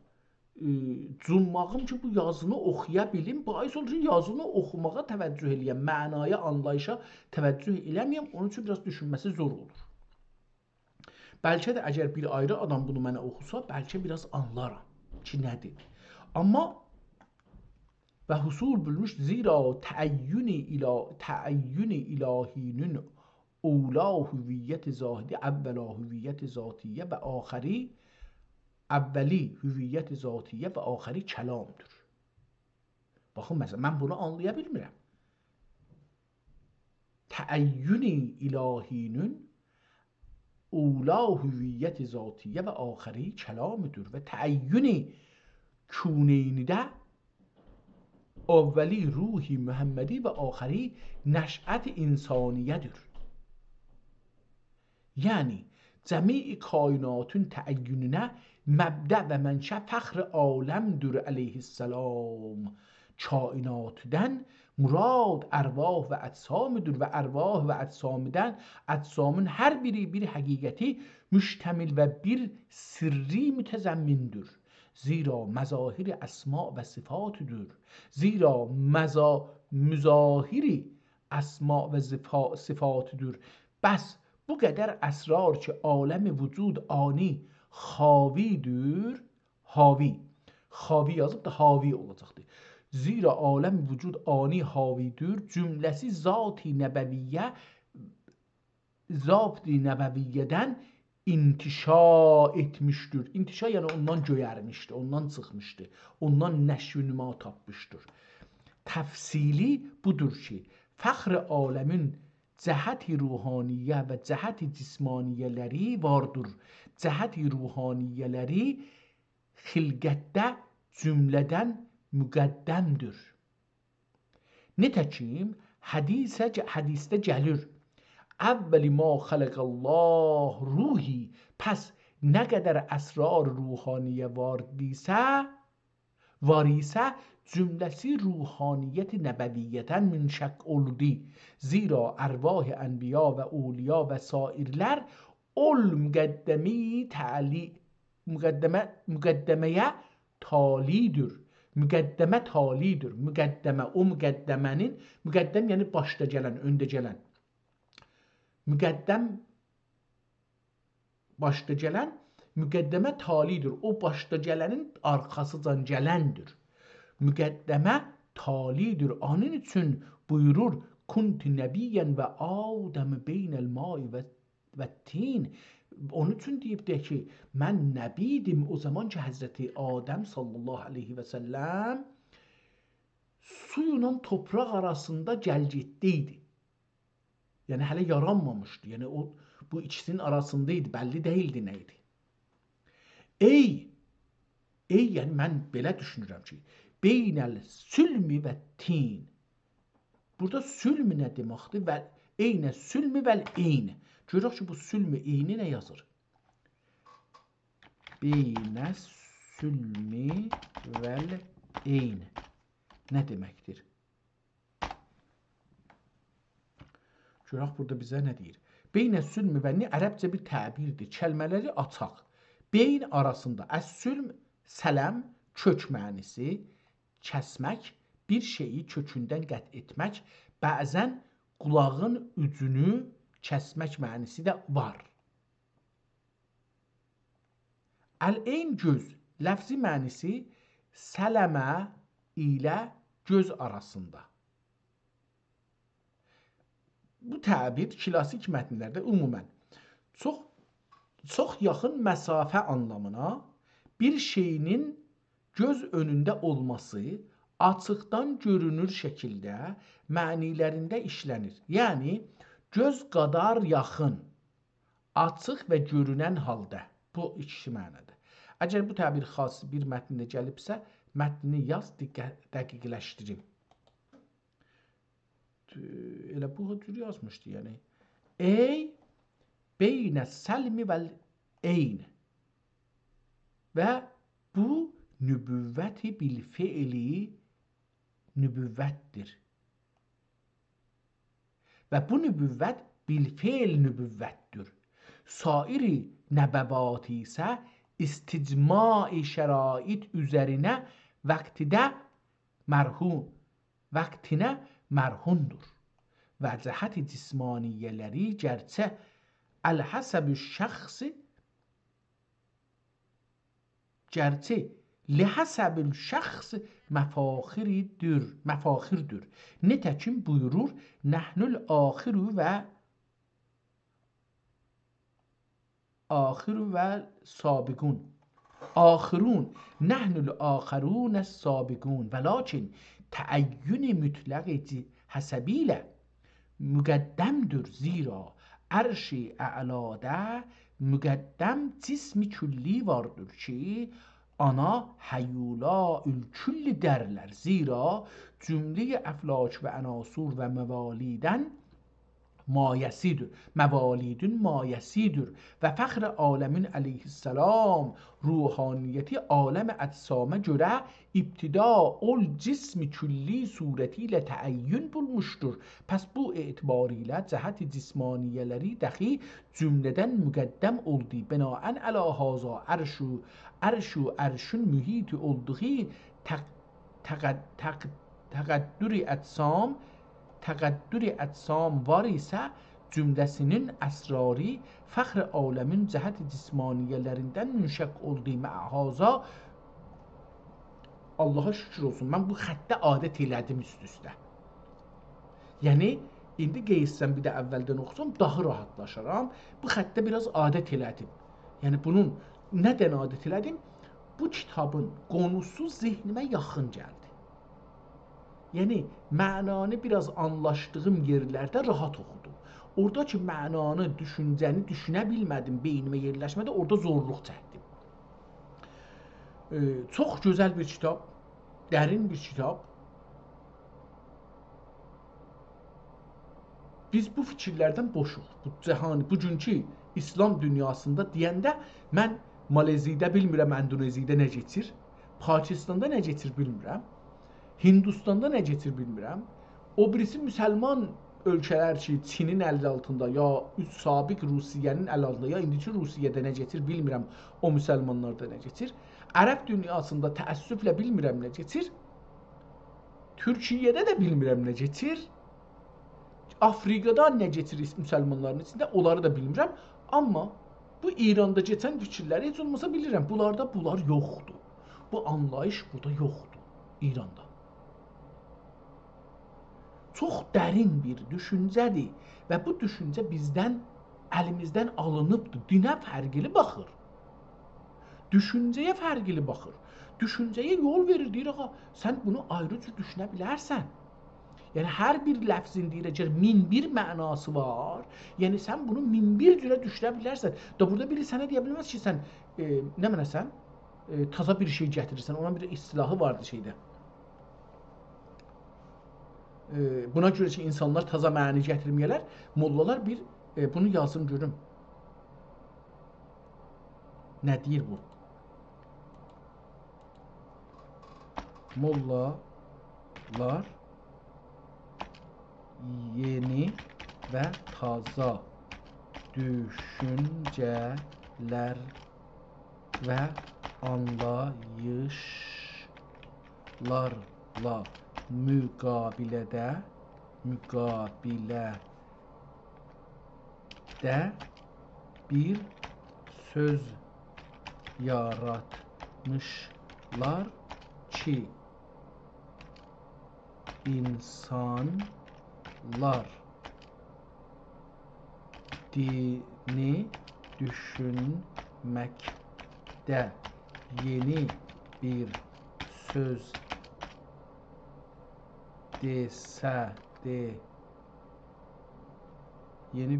cummağım ki, bu yazını oxuya bilim, bais olur ki, yazını oxumağa təvəccüh eləyəm, mənaya, anlayışa təvəccüh eləməyəm, onun üçün biraz düşünməsi zor olur. Bəlkə də əgər bir ayrı adam bunu mənə oxusa, bəlkə biraz anlaram ki, nədir. Amma və husul bülmüş zira təəyyün ilahinin əvla hüviyyət zahidi, əvvəla hüviyyət zatiyyə və axəri əvvəli hüviyyət zatiyyə və axəri kəlamdır. Baxın, məsələn, mən bunu anlaya bilmirəm. تعین الahinin اولا hüviyyət zatiyyə və axiri kəlamıdır və təəyyün küneynidə avvəli ruhi Muhammedi və axiri nəşət insaniyyədir. Yəni cəmi kainatın təəyyününə məbdə və mənşə fəxr aləmdir əleyhissalam. Kainatdan murad ərvah və əcsamıdır və ərvah və əcsamdan əcsamın hər biri bir həqiqəti müştəmil və bir sirri mütəzəmmindir. Zira məzahir əsma və sifatıdır. Zira müzahiri əsma və sifatıdır. Bəs bu qədər əsrar ki aləm vücud ani xavidir, xavi yazıb da havi olacaqdır. Zira aləm vücud ani havidir, cümləsi zat-i nəbəviyyədən intişa etmişdir. İntişa yəni ondan göyərmişdir, ondan çıxmışdır, ondan nəşv-i nüma tapmışdır. Təfsili budur ki, fəxr aləmin cəhət-i ruhaniyyə və cəhət-i cismaniyyələri vardır. Cəhət-i ruhaniyyələri xilqətdə cümlədən müqəddəmdir. Nitəkim hədisdə gəlir. Əvvəli ma xələqəllah ruhi, pəs nə qədər əsrar ruhaniyyə var isə cümləsi ruhaniyyət nəbəviyyətən münşək oldu. Zira ərvah ənbiya və awliya və sairlər ol müqəddəməyə talidir. Müqəddəmə talidir. Müqəddəmə, o müqəddəmənin, müqəddəm yəni başda gələn, öndə gələn. Müqəddəm başda gələn, müqəddəmə talidir. O başda gələnin arxasıcan gələndir. Müqəddəmə talidir. Onun üçün buyurur kunti nəbiyyən və Adəm beynəl mai və tin. Onun üçün deyib de ki, mən nəbiydim o zaman ki Həzrəti Adəm sallallahu aleyhi və səlləm suyla topraq arasında gəlgitdiydi. Yəni hələ yaranmamışdı. Yəni o bu ikisinin arasındaydı, bəlli deyildi nə idi. Ey yəni mən belə düşünürəm ki, beynəl sülmi və tin. Burada sülmü nə deməkdir? Və eynə sülmü vəl eynə. Görək ki, bu sülmü eyni nə yazır? Beynə sülmi vəl eyni. Nə deməkdir? Görək burada bizə nə deyir? Beynə sülmü vəl eyni ərəbcə bir təbirdir. Kəlmələri açaq. Beyn arasında. Əs-sülm, sələm, kök mənisi, kəsmək, bir şeyi kökündən qət etmək, bəzən qulağın ucunu kəsmək mənisi də var. Əl-eyn göz, ləfzi mənisi sələmə ilə göz arasında. Bu təbir klasik mətnlərdə ümumən çox yaxın məsafə anlamına bir şeyin göz önündə olması açıqdan görünür şəkildə mənilərində işlənir. Yəni göz qədər yaxın, açıq və görünən halda. Bu ikisi mənada. Əgər bu təbir xas bir mətndə gəlibsə, mətnini yaz, dəqiqləşdirim. Elə bu cür yazmışdı, yəni. Ey beynə səlmi vəl eyn. Və bu nübüvvəti bil fiili nübüvvətdir. Və bu nübüvvət bilfeil nübüvvətdir. Sairi nəbəvat isə isticma-i şərait üzərinə vəqtinə mərhundur. Və cəhət-i cismaniyyələri gərçə əl-həsəb-ü şəxsi gərçə lihəsəb-ül şəxs məfaxirdir. Nitəkim buyurur, nəhnül axiru və sabiqun. Axirun, nəhnül axirun sabiqun. Və lakin təəyyün mütləq həsəbi ilə müqəddəmdir zira ərş-i ə'lada müqəddəm cismi külli vardır ki ana həyyulaül külli derler zira cümle əflak və ənasur və məvalidən مایسیدür موالیدون مایسیدür و فخر عالمین علیه السلام روحانیتی عالم اجسامه göre ابتداء الجسم külli sureti ile teayyün bulmuştur. Pes bu etibarıyla cəhət cismaniyeleri dahi cümleden müqəddəm oldu. Binaen ala haza arşun mühiti olduğu təqəddür اجسام var ise cümlesinin esrari fəxr alemin cəhət cismaniyelerinden müşək olduğu məhaza Allah'a şükür olsun. Ben bu xəttə adət elədim üst-üstə. Yəni indi qeysəm bir də əvvəldən oxusam daha rahatlaşaram. Bu xəttə biraz adət elədim. Yəni bunun nədən adət elədim? Bu kitabın qonusu zehnimə yaxın gəldi. Yani mənanı biraz anlaştığım yerlerde rahat okudum. Oradaki mənanı, düşünceni düşünebilmedim, beynime yerleşmedi, orada zorluq çəkdim. Çox gözəl bir kitab, dərin bir kitab. Biz bu fikirlərdən boşuq. Bu cəhani, bugünkü İslam dünyasında deyəndə mən Malezidə bilmirəm, Endonezidə nə keçir, Pakistanda nə keçir bilmirəm. Hindistan'da ne geçir bilmirəm. O birisi müsəlman ölkələr ki, Çinin əl altında ya sabik Rusiye'nin əl altında ya indiki Rusiye'də nə geçir bilmirəm. O müsəlmanlarda nə geçir. Ərəb dünyasında təəssüflə bilmirəm nə geçir. Türkiye'də də bilmirəm nə geçir. Afrikada nə geçir müsəlmanların içində, onları da bilmirəm. Amma bu İranda geçən fikirləri heç olmasa bilirəm. Bunlarda bunlar yoxdur. Bu anlayış burada yoxdur İranda. Çox dərin bir düşüncədir və bu düşüncə bizdən, əlimizdən alınıbdır. Dinə fərqli baxır. Düşüncəyə fərqli baxır. Düşüncəyə yol verir, deyir, ağa, sən bunu ayrı cür düşünə bilərsən. Yəni, hər bir ləfzin deyir, min bir mənası var. Yəni, sən bunu min bir cürə düşünə bilərsən. Da burada biri sənə deyə bilməz ki, sən, nə mənəsən, taza bir şey gətirirsən. Ona bir istilahı vardı şeydə. Buna görə ki, insanlar taza məni gətirməyələr, mollalar bir bunu yazın görüm. Nə deyir bu? Mollalar yeni və taza düşüncələr və anlayışlarla müqabilədə bir söz yaratmışlar ki insanlar dini düşünməkdə yeni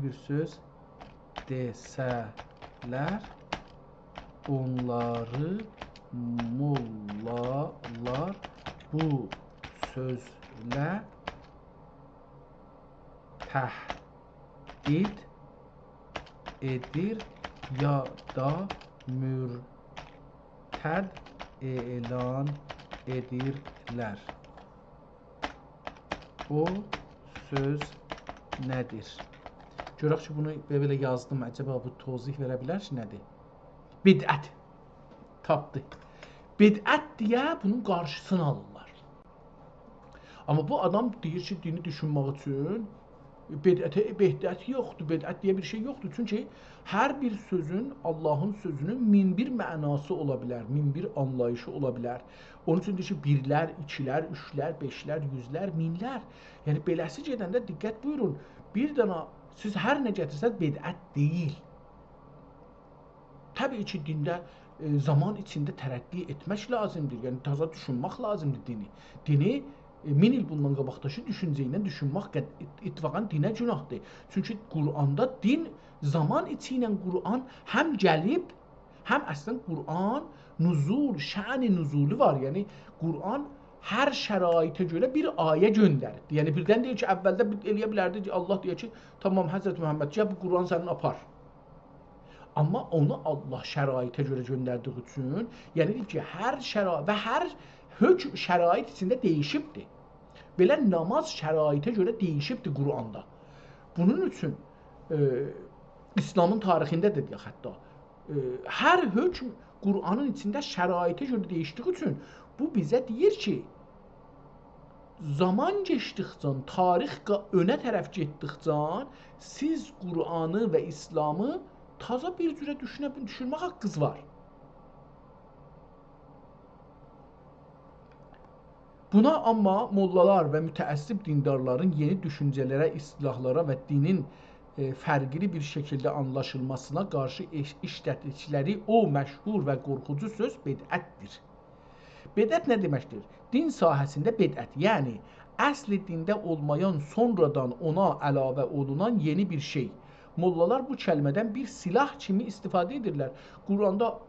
bir söz desələr onları mollalar bu sözlə təhdid edir ya da mürtəd elan edirlər. O söz nədir? Görək ki, bunu belə yazdım. Acaba bu tozih verə bilər ki, nədir? Bidət. Tapdı. Bidət deyə bunun qarşısını alırlar. Amma bu adam deyir ki, dini düşünmək üçün bidət yoxdur. Bidət deyə bir şey yoxdur. Çünki hər bir sözün, Allahın sözünün min bir mənası ola bilər, min bir anlayışı ola bilər. Onun üçün deyir ki, birlər, ikilər, üçlər, beşlər, yüzlər, minlər. Yəni, beləsi gedəndə diqqət buyurun. Bir dana, siz hər nə gətirsəz, bidət deyil. Təbii ki, dində zaman içində tərəqqi etmək lazımdır. Yəni, taza düşünmək lazımdır dini. Dini 1000 il bundan qabaqdakı düşüncə ilə düşünmək ittifaqan dinə günahdır. Çünki Quranda din zaman içi ilə Quran həm gəlib, həm əslən Quran nuzul, şəni nuzulu var. Yəni Quran hər şəraitə görə bir ayə göndərir. Yəni birdən deyir ki, əvvəldə eləyə bilərdi ki, Allah deyir ki, tamam Həzrət Məhəmməd gəl bu Quran sənin apar. Amma onu Allah şəraitə görə göndərdiyi üçün, yəni ki, hər şərait və hər hökm şərait içində dəyişibdir. Belə namaz şəraitə görə dəyişibdir Quranda. Bunun üçün İslamın tarixində də deyək hətta hər hökm Quranın içində şəraitə görə dəyişdiyi üçün bu bizə deyir ki, zaman keçdikcə, tarix önə tərəf getdikcə siz Quranı və İslamı taza bir cürə düşünmək haqqınız var. Buna amma mollalar və mütəəssib dindarların yeni düşüncələrə, istilahlara və dinin fərqli bir şəkildə anlaşılmasına qarşı işlətdikləri o məşhur və qorxucu söz bidətdir. Bidət nə deməkdir? Din sahəsində bidət, yəni əsli dində olmayan, sonradan ona əlavə olunan yeni bir şey. Mollalar bu kəlmədən bir silah kimi istifadə edirlər. Quranda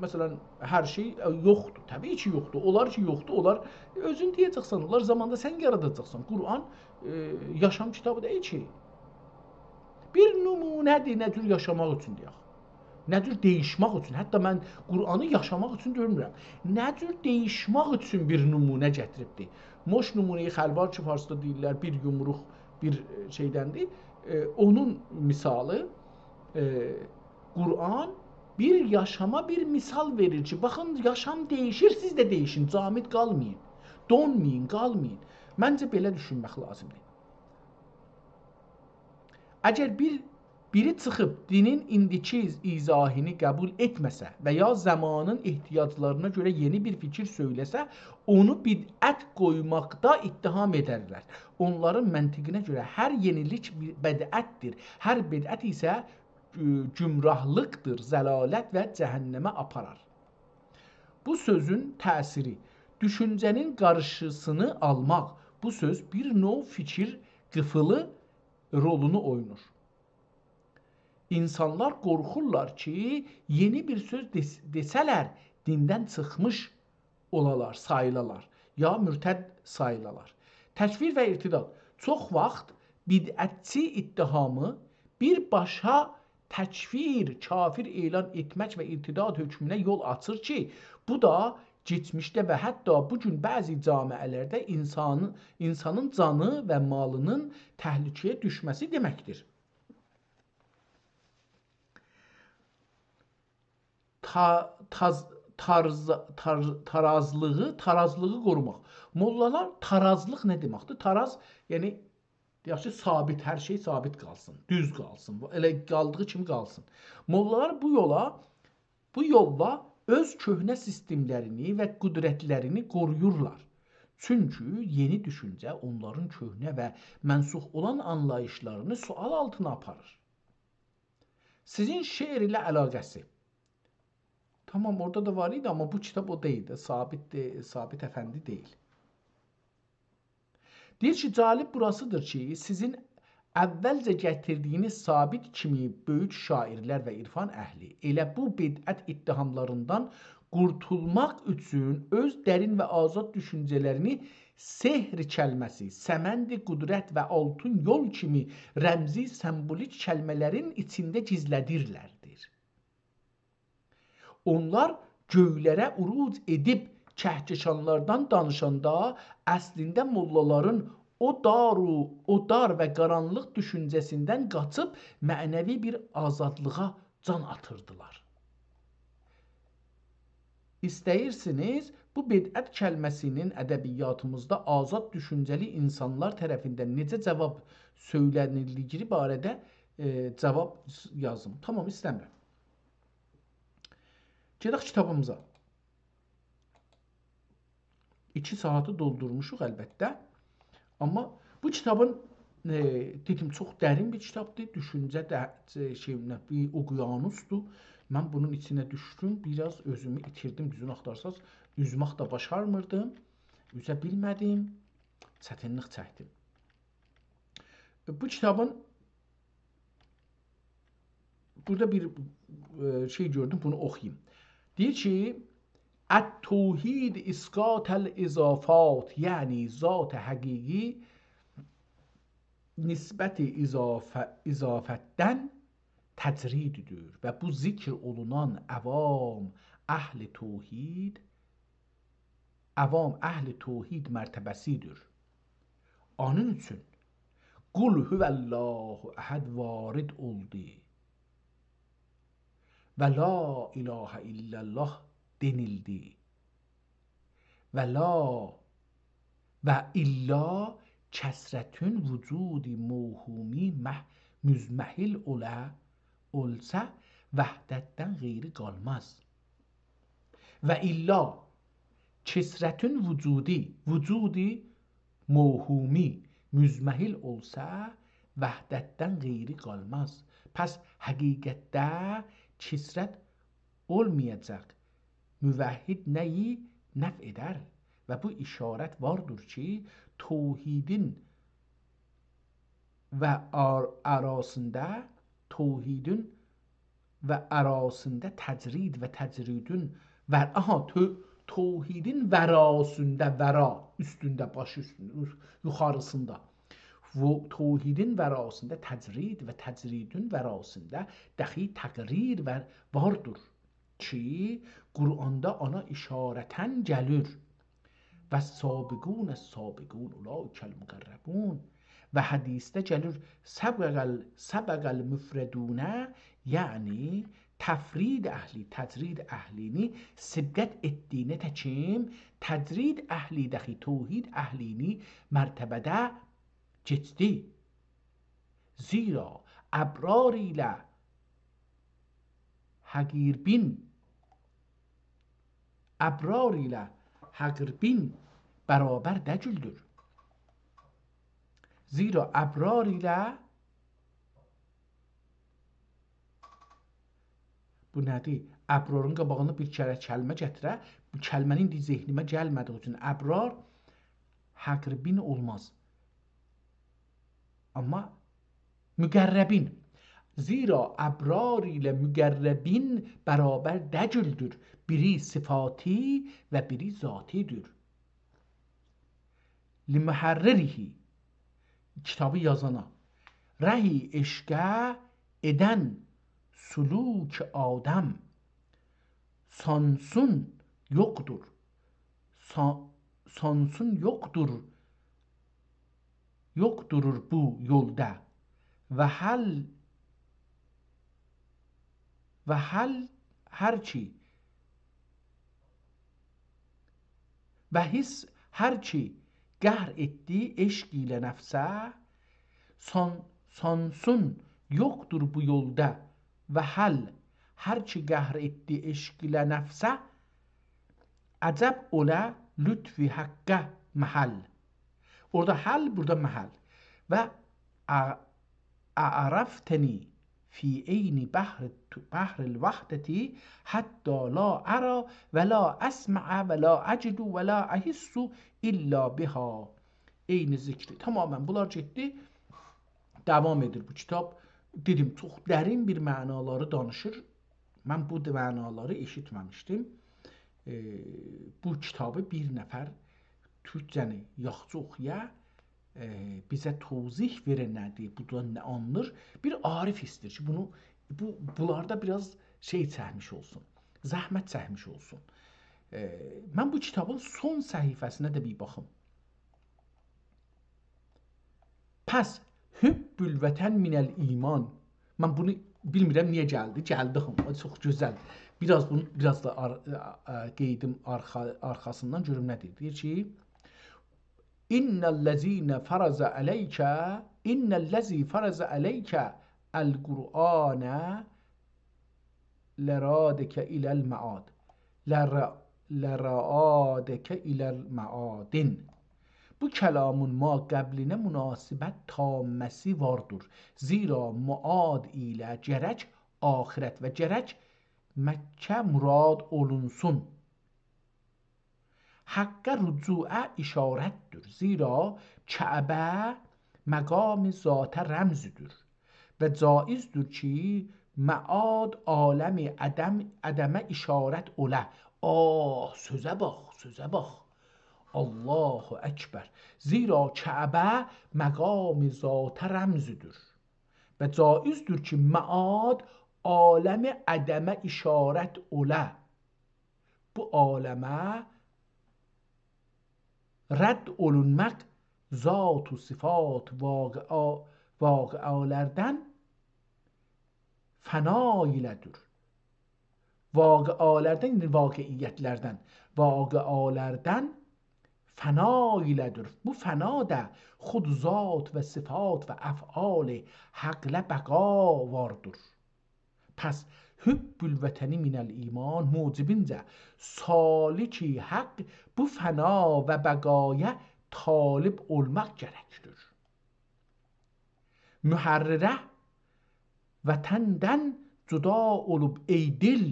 məsələn hər şey yoxdur. Təbii ki, yoxdur. Onlar ki, yoxdur. Onlar özün deyəcəksən, onlar zamanda sən yaradacaqsan. Quran yaşam kitabı deyil ki. Bir nümunədir, nə cür yaşamaq üçün deyək. Nə cür dəyişmək üçün. Hətta mən Quranı yaşamaq üçün görmürəm. Nə cür dəyişmək üçün bir nümunə gətiribdir. Moş nümunəyi xəlvar ki, farsda deyirlər, bir yumruq bir şeydəndir. Onun misalı Quran bir yaşama bir misal verir ki, baxın yaşam dəyişir, siz də dəyişin, camit qalmayın, donmayın, qalmayın. Məncə belə düşünmək lazımdır. Əgər biri çıxıb dinin indiki izahını qəbul etməsə və ya zamanın ehtiyaclarına görə yeni bir fikir söyləsə, onu bidət qoymaqda ittiham edərlər. Onların məntiqinə görə hər yenilik bidətdir, hər bidət isə gümrahlıqdır, zəlalət və cəhənnəmə aparar. Bu sözün təsiri, düşüncənin qarşısını almaq, bu söz bir növ fikir qıfılı rolunu oynur. İnsanlar qorxurlar ki, yeni bir söz desələr, dindən çıxmış olalar, sayılalar, ya mürtəd sayılalar. Təkfir və irtidad. Çox vaxt bidətçi ittihamı birbaşa təkfir, kafir elan etmək və irtidad hökmünə yol açır ki, bu da keçmişdə və hətta bugün bəzi camiələrdə insanın canı və malının təhlükəyə düşməsi deməkdir. Tarazlığı qorumaq. Mollalar tarazlıq nə deməkdir? Taraz, yəni yaxşı sabit, hər şey sabit qalsın, düz qalsın, elə qaldığı kimi qalsın. Mollalar bu yolla öz köhnə sistemlərini və qüdrətlərini qoruyurlar. Çünki yeni düşüncə onların köhnə və mənsux olan anlayışlarını sual altına aparır. Sizin şeir ilə əlaqəsi. Tamam, orada da var idi, amma bu kitab o deyildi. Sabit Əfəndi deyil. Deyir ki, cəlib burasıdır ki, sizin əvvəlcə gətirdiyiniz Sabit kimi böyük şairlər və irfan əhli elə bu bidət ittihamlarından qurtulmaq üçün öz dərin və azad düşüncələrini sehr kəlməsi, səməndi qüdrət və altın yol kimi rəmzi, sembolik kəlmələrin içində gizlədirlərdir. Onlar göylərə uruc edib kəhkəşanlardan danışanda əslində mollaların o dar və qaranlıq düşüncəsindən qaçıb mənəvi bir azadlığa can atırdılar. İstəyirsiniz, bu bidət kəlməsinin ədəbiyyatımızda azad düşüncəli insanlar tərəfindən necə cavab söylənildiyi barədə cavab yazım. Tamam, istəmirəm. Gedək kitabımıza. 2 saatı doldurmuşuq əlbəttə. Amma bu kitabın dedim, çox dərin bir kitabdır. Düşüncə bir oqyanusdur. Mən bunun içinə düşdüm. Biraz özümü itirdim. Düzünü axtarsaz, üzmək də başarmırdım. Üzə bilmədim. çətinlik çəkdim. Bu kitabın burada bir şey gördüm, bunu oxuyayım. Deyir ki, التوحید اسقاط الاضافات یعنی ذات حقیقی nisbət izafətdən təcriddir və bu zikr olunan əvam əhli tövhid mərtəbəsidir. Onun üçün qul huvəllahu əhəd varid oldu və la ilahə illallah denildi və illa kəsrətün vücudi mevhumi müzməhil olsa vəhdətdən qeyri qalmaz. Və illa kəsrətün vücudi mevhumi müzməhil olsa vəhdətdən qeyri qalmaz. Pəs həqiqətdə kəsrət olmayacaq. Müvəhhid nəyi nəf edər? Və bu işarət vardır ki, توحیدin və arasında təcrid və təcridün توحیدin vərasında üstündə, başı üstündə, yuxarısında توحیدin vərasında təcrid və təcridün vərasında dəxi təqrir vardır ki, Quranda ona işarətən gəlir. Və sabiqun ulaikəl müqərrəbun və hədisdə gəlir səbəqəl müfrədunə, yəni təfrid əhli, təcrid əhlini sibqət etdiyinə təkim təcrid əhli dəxi tövhid əhlini mərtəbədə keçdi. Zira əbrar ilə həqirbin bərabər dəcüldür. Zira əbrar ilə bu nədir? Əbrarın qabağına bir kərə kəlmə gətirə. Bu kəlmənin zehnimə gəlmədiyi üçün əbrar həqirbin olmaz. Amma müqərrəbin. Zira əbrar ilə müqərrəbin bərabər dəcüldür. Biri sifati və biri zatidir. Liməhərririhi, kitabı yazana, rəhi eşqə edən suluk Adəm sansun yoxdur. Yoxdurur bu yolda və his hərçi qəhr etdi eşq ilə nəfsə sansun yoxdur bu yolda və hərçi qəhr etdi eşq ilə nəfsə əcəb olə lütfi haqqə məhəl. Orada həl, burada məhəl. Və a'araftəni fi eyni bəhril vahdəti hətta la ərə və la əsmə'ə və la əcidu və la əhissu illa biha. Eyni zikri. Tamamən bunlar getdi. Davam edir bu kitab. Dedim, çox dərin bir mənaları danışır. Mən bu mənaları eşitməmişdim. Bu kitabı bir nəfər türkcəni yaxşı oxuya bizə tozih verə nədir, buradan nə anılır? Bir arif istəyir ki, bunlarda biraz şey çəkmiş olsun, zəhmət çəkmiş olsun. Mən bu kitabın son səhifəsinə də bir baxım. Pəs hübbül vətən minəl iman. Mən bunu bilmirəm niyə gəldi. Gəldi amma çox gözəl. Bunu biraz da qeydim arxasından görüm nə deyir. Deyir ki, İnnellezî faraza aleykə el-Qur'anə lerâdeke ilel maad. Lerâdeke ilel maadin. Bu kəlamın ma qəblinə münasibət tamməsi vardır. Zira muad ilə gərək axirət və gərək Məkkə murad olunsun. حق رجوع işarettir. Zira Kəbə məqam zat rəmzüdür və caizdir ki, məad aləmi ədəmə işarət olə. Sözə bax, sözə bax. Allahu Ekber. Zira Kəbə məqam zat rəmzüdür və caizdir ki, məad aləmi ədəmə işarət olə. Bu aləmə rədd olunmaq zat و sifat vaqialərdən fəna ilədir. Vaqialərdən, yəni vaqiiyyətlərdən, vaqialərdən fəna ilədir. Bu fəna da xud zat və sifat və əf'al haqlə bəqa vardır. Pəs hübbül vətəni minəl iman mucibincə saliki haqq bu fəna və bəqaya talib olmaq gərəkdir. Mühərrirə vətəndən cüda olub ey dil,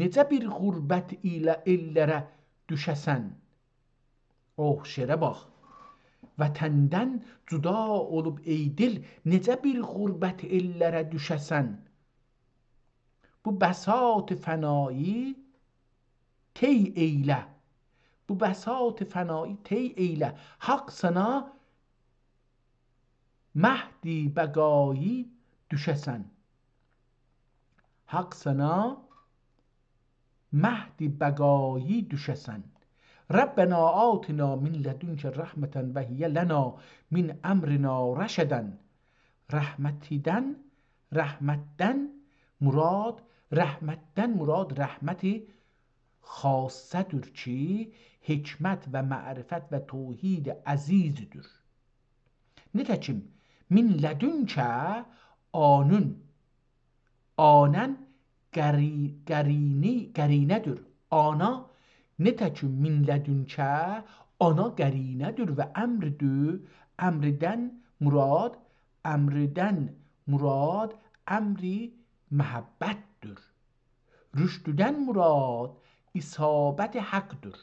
necə bir qürbət ilə ellərə düşəsən. Şerə bax. Vətəndən cüda olub ey dil, necə bir qürbət ellərə düşəsən. Bu bəsat fənایی tey eylə. Bu bəsat fənایی tey eylə. Haqq sana məhdi bəqایی düşəsən. Haqq sana məhdi bəqایی düşəsən. Rəbbənə atina min lədünkə rəhmətən və hiyə lənə min əmrinə rəşədən. Rəhmətdən murad rəhməti xassədir ki, hikmət və mərifət və توحید əzizdir. Nitəkim min lədünkə anən qərinədir. Ana nitəkim min lədünkə ana qərinədir və əmridən murad əmri məhəbbətdir. Rüşdüdən murad isabət haqqdır.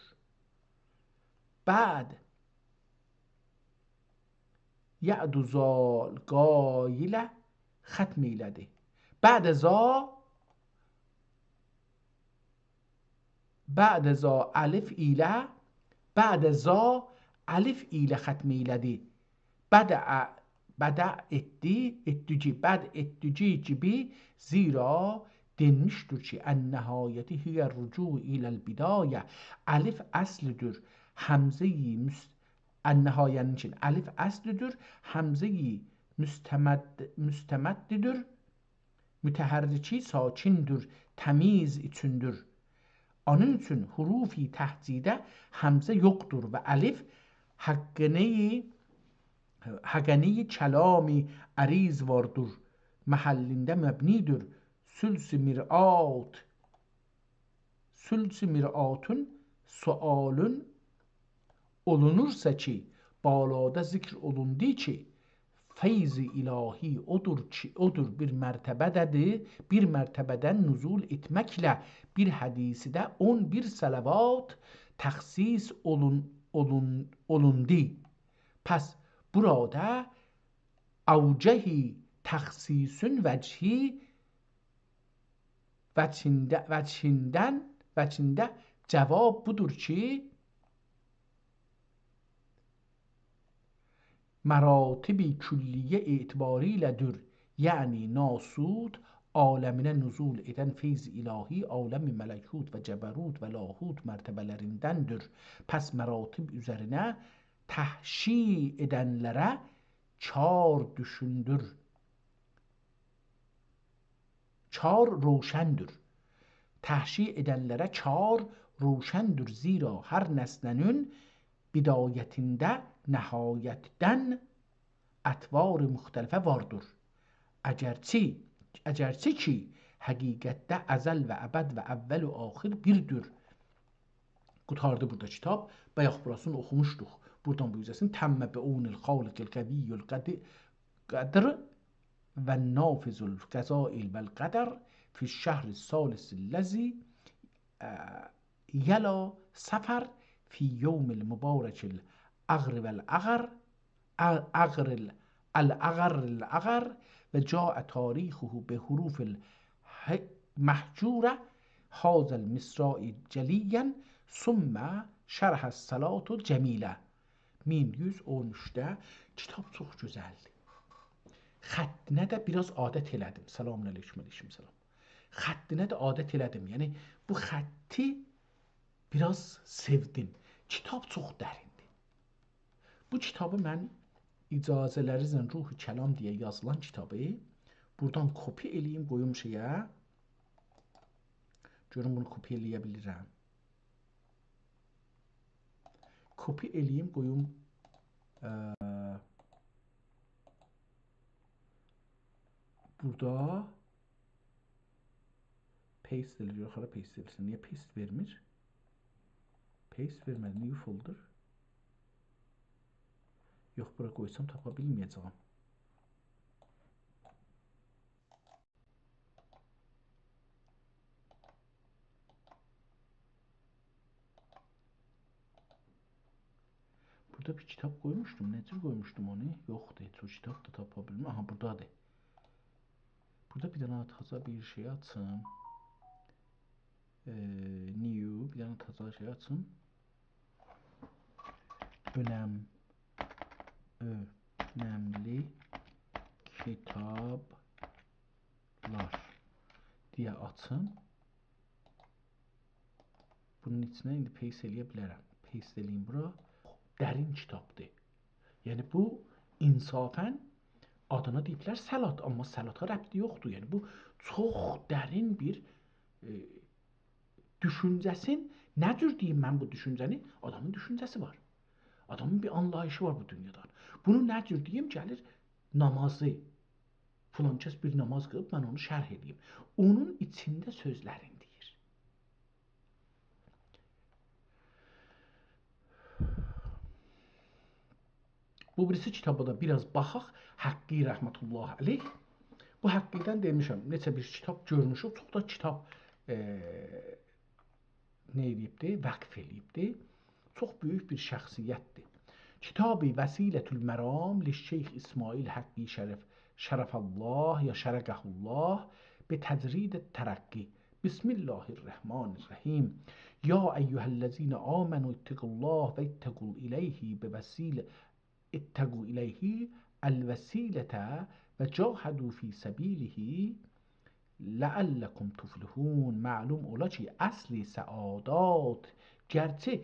Bəd ya'du zal qailə xətm elədi. Bəd za alif ilə xətm elədi. Bəd etdi gibi zira denmişdir ki ən-nəhayəti hiyə rücu iləl bidayə. Alif əslidir, həmzəyi ən-nəhayənin için alif əslidir, həmzəyi müstəməddidir, mütəhərriki sakindir, təmiz üçündür. Onun üçün hurufi təhcidə həmzə yoxdur və alif həqəneyi kəlami əriz vardır. Məhəllində məbnidir. Sülsü mir'atun sualun olunursa ki, balada zikr olundu ki, feyz-i ilahi odur bir mərtəbədən nüzul etməklə bir hədisidə 11 salavat təxsis olundu. Pəs burada avcəhi təxsisun vəçində cavab budur ki, مراتبی کلیه اعتباری لدر یعنی ناسود aləminə nüzul edən feyz ilahi aləm mələkut və cəbərut və lahut mərtəbələrindəndir. Pəs məratib üzərinə təhşi edənlərə çar düşündür. Çar roşəndir. Təhşi edənlərə çar roşəndir. Zira hər nəsnənin bidayətində nəhayətdən ətvar müxtəlifə vardır. Əgərçi ki, həqiqətdə əzəl və əbəd və əvvəl və axir birdir. Qurtardı burada kitab. Bayaq burasını oxumuşduq. Buradan bu yüzəsini təmmə bəunil xaliqil qəviyyül qədr və nafizul qəzail vəl qədər fiş şəhri salis ləzi yəla səfər fi yevmil mübarekil agr vel agar الأغر وجاء تاريخه بحروف المحجورة هذا المصراع جليا ثم şərh الصلاة cəmilə 1113'də kitab çox gözəldir. Xəttinə də biraz adət elədim. Selamünaleyküm, aleykümselam. Xəttinə də adət elədim. Yəni bu xətti biraz sevdim. Kitab çox dərindir. Bu kitabı mən icazələrinizlə Ruh-u Kəlam deyə yazılan kitabı buradan kopi eləyim, qoyum şeyə. Görün bunu kopi eləyə bilirəm. Kopi eləyim, qoyum burada paste edilir. Yoxara paste edilsin. Niyə paste vermir? Paste vermədi. New folder. Yox, bura qoysam tapa bilməyəcəm. Burada bir kitap koymuştum. Necə koymuştum onu? Yoxdur. Heç o kitab da tapa bilməm. Aha, buradadır. Burada bir dənə taza bir şey açım. New. Bir dənə taza şey açım. Önemli kitaplar diye açın. Bunun içine indi paste eləyə bilərəm. Paste eləyim bura. Dərin kitabdır. Yəni bu insafən adına deyiblər səlat, amma səlata rəbti yoxdur. Yəni bu çox dərin bir düşüncəsin, nə cür deyim mən bu düşüncəni? Adamın düşüncəsi var. Adamın bir anlayışı var bu dünyadan. Bunu nə cür deyim? Gəlir namazı. Filan kəs bir namaz qılıb, mən onu şərh edeyim. Onun içində sözlərin deyir. Bu birisi kitabı da biraz baxaq. Haqqi rəhmətullah əleyh. Bu Haqqidən demişəm, neçə bir kitab görmüşük. Çox da kitab nə edibdir? Vəqf edibdir. Çox böyük bir şəxsiyyətdir. Kitab-ı Vəsilətül Məram Şeyx İsmail Haqqi Şərəfəllah ya Şərəqəhullah be təcrid tərəqqi. Bismillahirrahmanirrahim. Ya eyyuhellezine amenu ittaqullah ve ittaqul ileyhi be vesile ittaqu ileyhi el vesilete ve cahadu fi sabilihi لعلكم tuflihun. Məlum ola ki, əsli səadat gərçi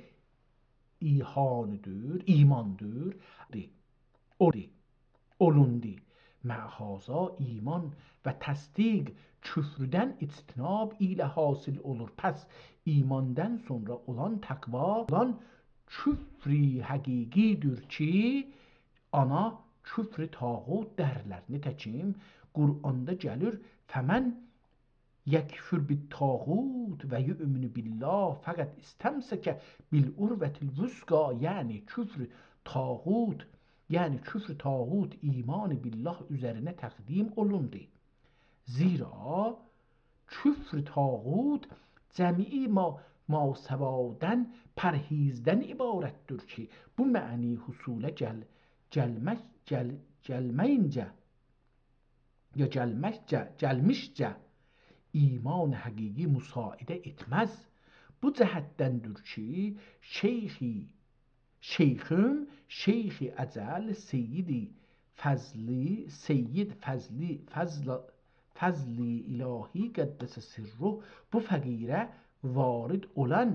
imandır, olundi. Məhaza iman və təsdiq küfrdən içtinab ilə hasil olur. Pəs imandan sonra olan təqva olan küfri həqiqidir ki, ana küfri tağut dərlər. Nitəkim Qur'anda gəlir, fəmən yekfür bit tağut və yu'minu billah fəqət istemsəkə bil urvetil vüsqa. Yəni küfr tağut, yəni küfr tağut iman billah üzərinə təqdim olundu. Zira küfr tağut cəmi masəvadən pərhizdən ibarətdir ki, bu məni husulə gəlmişcə iman həqiqi müsaidə etməz. Bu cəhəddəndir ki, şeyxi əcəl seyyid fəzli ilahi qəddəsə sirruh bu fəqirə varid olan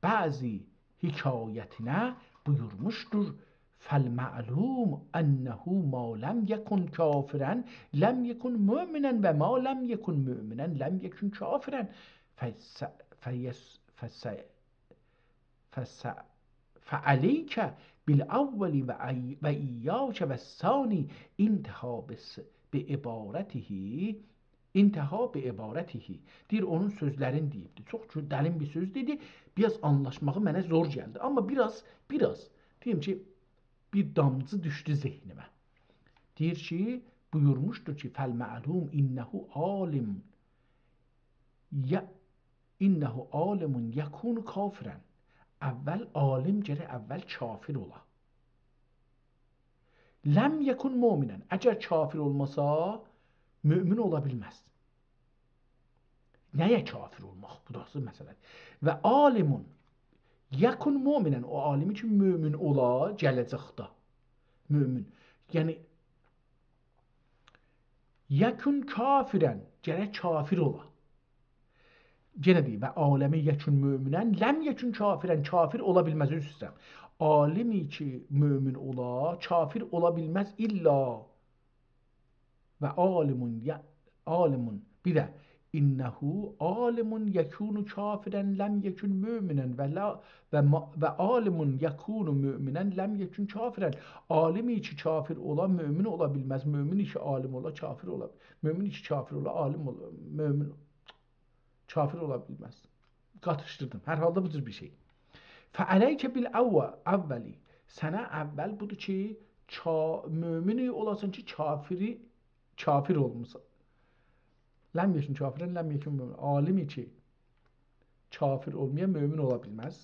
bəzi hikayətinə buyurmuşdur. فالمعلوم أنه ما لم يكن كافرا لم يكن مؤمنا وما لم يكن مؤمنا لم يكن كافرا فعليك بالأول وإياك والثاني İntiha bi ibarətihi. Deyir, onun sözlərin deyibdi. Çox dərin bir söz dedi. Biraz anlaşmağı mənə zor gəldi. Amma biraz deyim ki, bir damcı düşdü zehnimə. Deyir ki, buyurmuşdur ki, fəl məlum innehu alimun yekunu kafirən. əvvəl alim gərək əvvəl kafir ola. Ləm yekun mu'minən. Əgər kafir olmasa, mümin ola bilməz. Nəyə kafir olmaq? Bu da asıl məsələdir. Və alimun yekun mu'minən. O alimi ki, mümin ola gələcəkdə. Mümin. Yəni yekun kafirən. Gərək kafir ola. Yenə deyim, və aləmi yekun müminən, ləm yekun kafirən, kafir ola bilməz, üzr istəyirəm. Alimi ki, mümin ola, kafir ola bilməz illa və alimun, bir də innəhu alimun yekunu kafirən, ləm yekun müminən və alimun yekunu müminən, ləm yekun kafirən. Alimi ki, kafir ola, mümin ola bilməz, mümin ki, alim ola, kafir ola, mümin ki, kafir ola, alim ola, mümin kafir ola bilməz. Qatışdırdım. Hər halda bu cür bir şey. Fəələykə bil əvvəli. Sənə əvvəl budur ki, mümini olasın ki, kafir olmusan. Ləm yekun kafirən, ləm yekun mümin. Alimi ki, kafir olmayan mümin ola bilməz.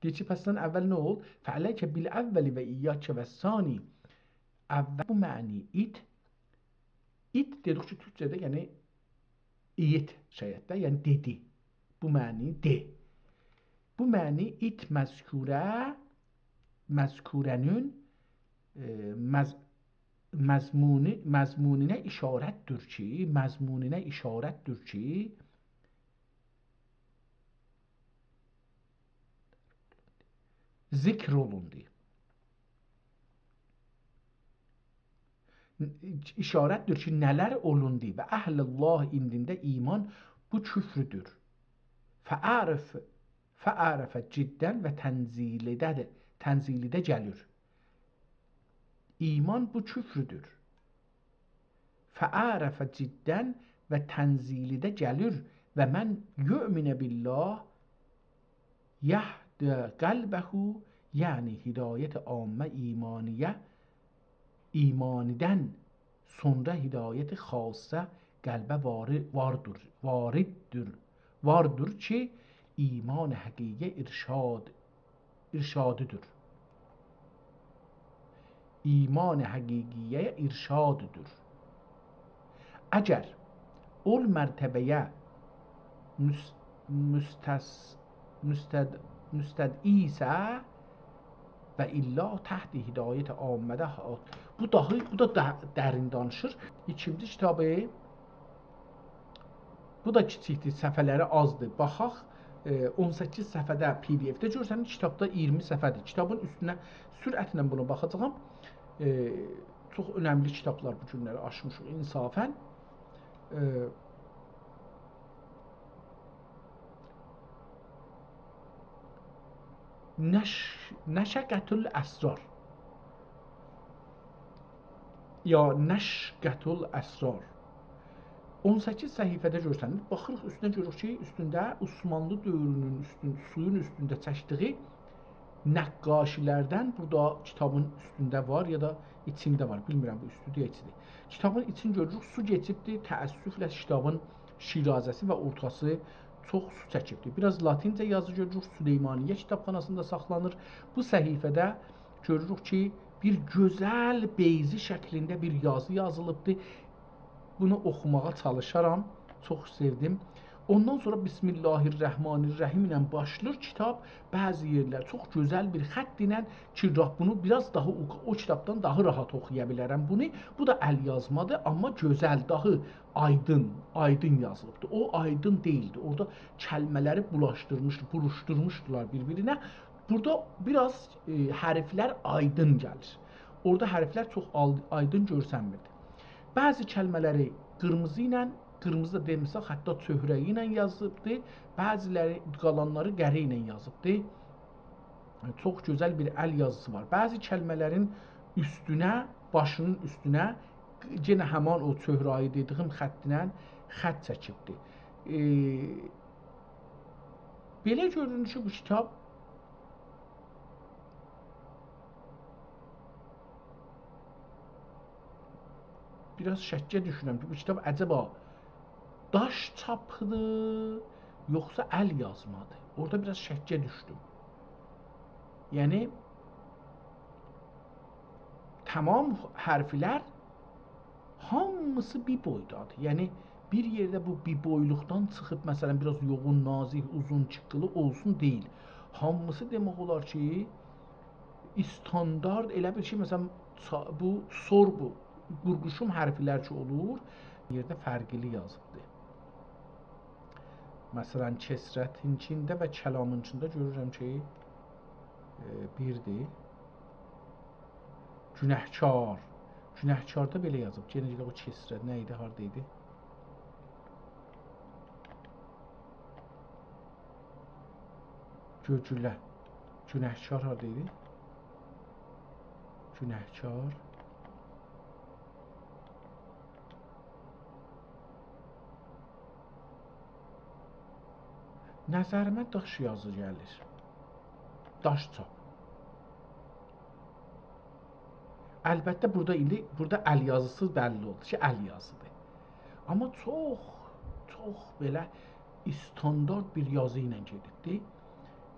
Deyir ki, pəsdən əvvəl nə ol? Fəələykə bil əvvəli və iyyəkə və sani. Əvvəl bu məni it dedik ki, türkçədə yəni it şəyətdə, yəni dedi. Bu məni de. Bu məni it məzkurənin məzmuninə işarətdir ki, zikr olundu. İşarətdir ki, nələr olundu və əhl-Allah indində iman bu küfrüdür. Fəərəfə ciddən və tənzilidə gəlir. İman bu küfrüdür. Fəərəfə ciddən və tənzilidə gəlir və mən yu'minə billah yəhdə qəlbəhu, yəni hidayət ammə imanidən sonra hidayət xasə qəlbə vardır ki, iman həqiqi irşadıdır. İman həqiqiyə irşadıdır. Əgər ol mərtəbəyə müstədisə və illa təhti hidayət ammədə. Bu da dərin danışır. İkinci kitabı, bu da kiçikdir, səhifələri azdır. Baxaq, 18 səhifədə PDF-də görsəniz, kitabda 20 səhifədir. Kitabın üstünə sürətlə buna baxacağam. Çox önəmli kitablar bu günləri aşmışıq insafən. Nəşəqətül əsrar ya nəşqətül əsrar 18 səhifədə görsəniz, baxırıq üstünə görürük ki, üstündə Osmanlı dövrünün suyun üstündə çəkdiyi nəqqaşilərdən burada kitabın üstündə var ya da içində var, bilmirəm bu üstüdə içidir. Kitabın içini görürük, su keçibdir, təəssüflə kitabın şirazəsi və ortası çox su çəkibdir. Biraz latincə yazı görürük, Süleymaniyyə kitabxanasında saxlanır. Bu səhifədə görürük ki, bir gözəl beyzi şəklində bir yazı yazılıbdır. Bunu oxumağa çalışaram, çox sevdim. Ondan sonra Bismillahirrahmanirrahim ilə başlayır kitab. Bəzi yerlər çox gözəl bir xətt ilə ki, bunu biraz daha o kitabdan daha rahat oxuya bilərəm bunu. Bu da əl yazmadır, amma gözəl, daha aydın yazılıbdır. O aydın deyildi. Orada kəlmələri buruşturmuşdular bir-birinə. Burada biraz hərflər aydın gəlir. Orada hərflər çox aydın görsənmirdi. Bəzi kəlmələri qırmızı ilə, qırmızı da demişsək, hətta çöhrəyi ilə yazılıbdır. Bəziləri, qalanları qərə ilə yazılıbdır. Çox gözəl bir əl yazısı var. Bəzi kəlmələrin üstünə, başının üstünə yenə həman o çöhrəyi dediyim xəttinə xətt çəkibdir. Belə görünür ki, bu kitab biraz şəkkə düşünürəm ki, bu kitab əcəba daş çapıdır, yoxsa əl yazmadır? Orada biraz şəkkə düşdüm. Yəni tamam hərflər hamısı bir boydadır. Yəni bir yerdə bu bir boyluqdan çıxıb məsələn biraz yoğun, nazik, uzun, çıqqılı olsun deyil. Hamısı demək olar ki, standart elə bir şey məsələn bu sorbu, qurquşum hərflər ki olur, yerdə fərqli yazıbdır. Məsələn kəsrətinkində və kəlamınkində görürəm ki, birdir. Günəhkar. Günəhkarda belə yazıb. Yenə o kəsrət nə idi, harda idi? Göcülə. Günəhkar harda idi? Günəhkar. Nəzərimə daş yazı gəlir. Daş çap. Əlbəttə burada əl yazısı bəlli oldu ki, əl yazıdır. Amma çox belə standart bir yazı ilə gedibdi.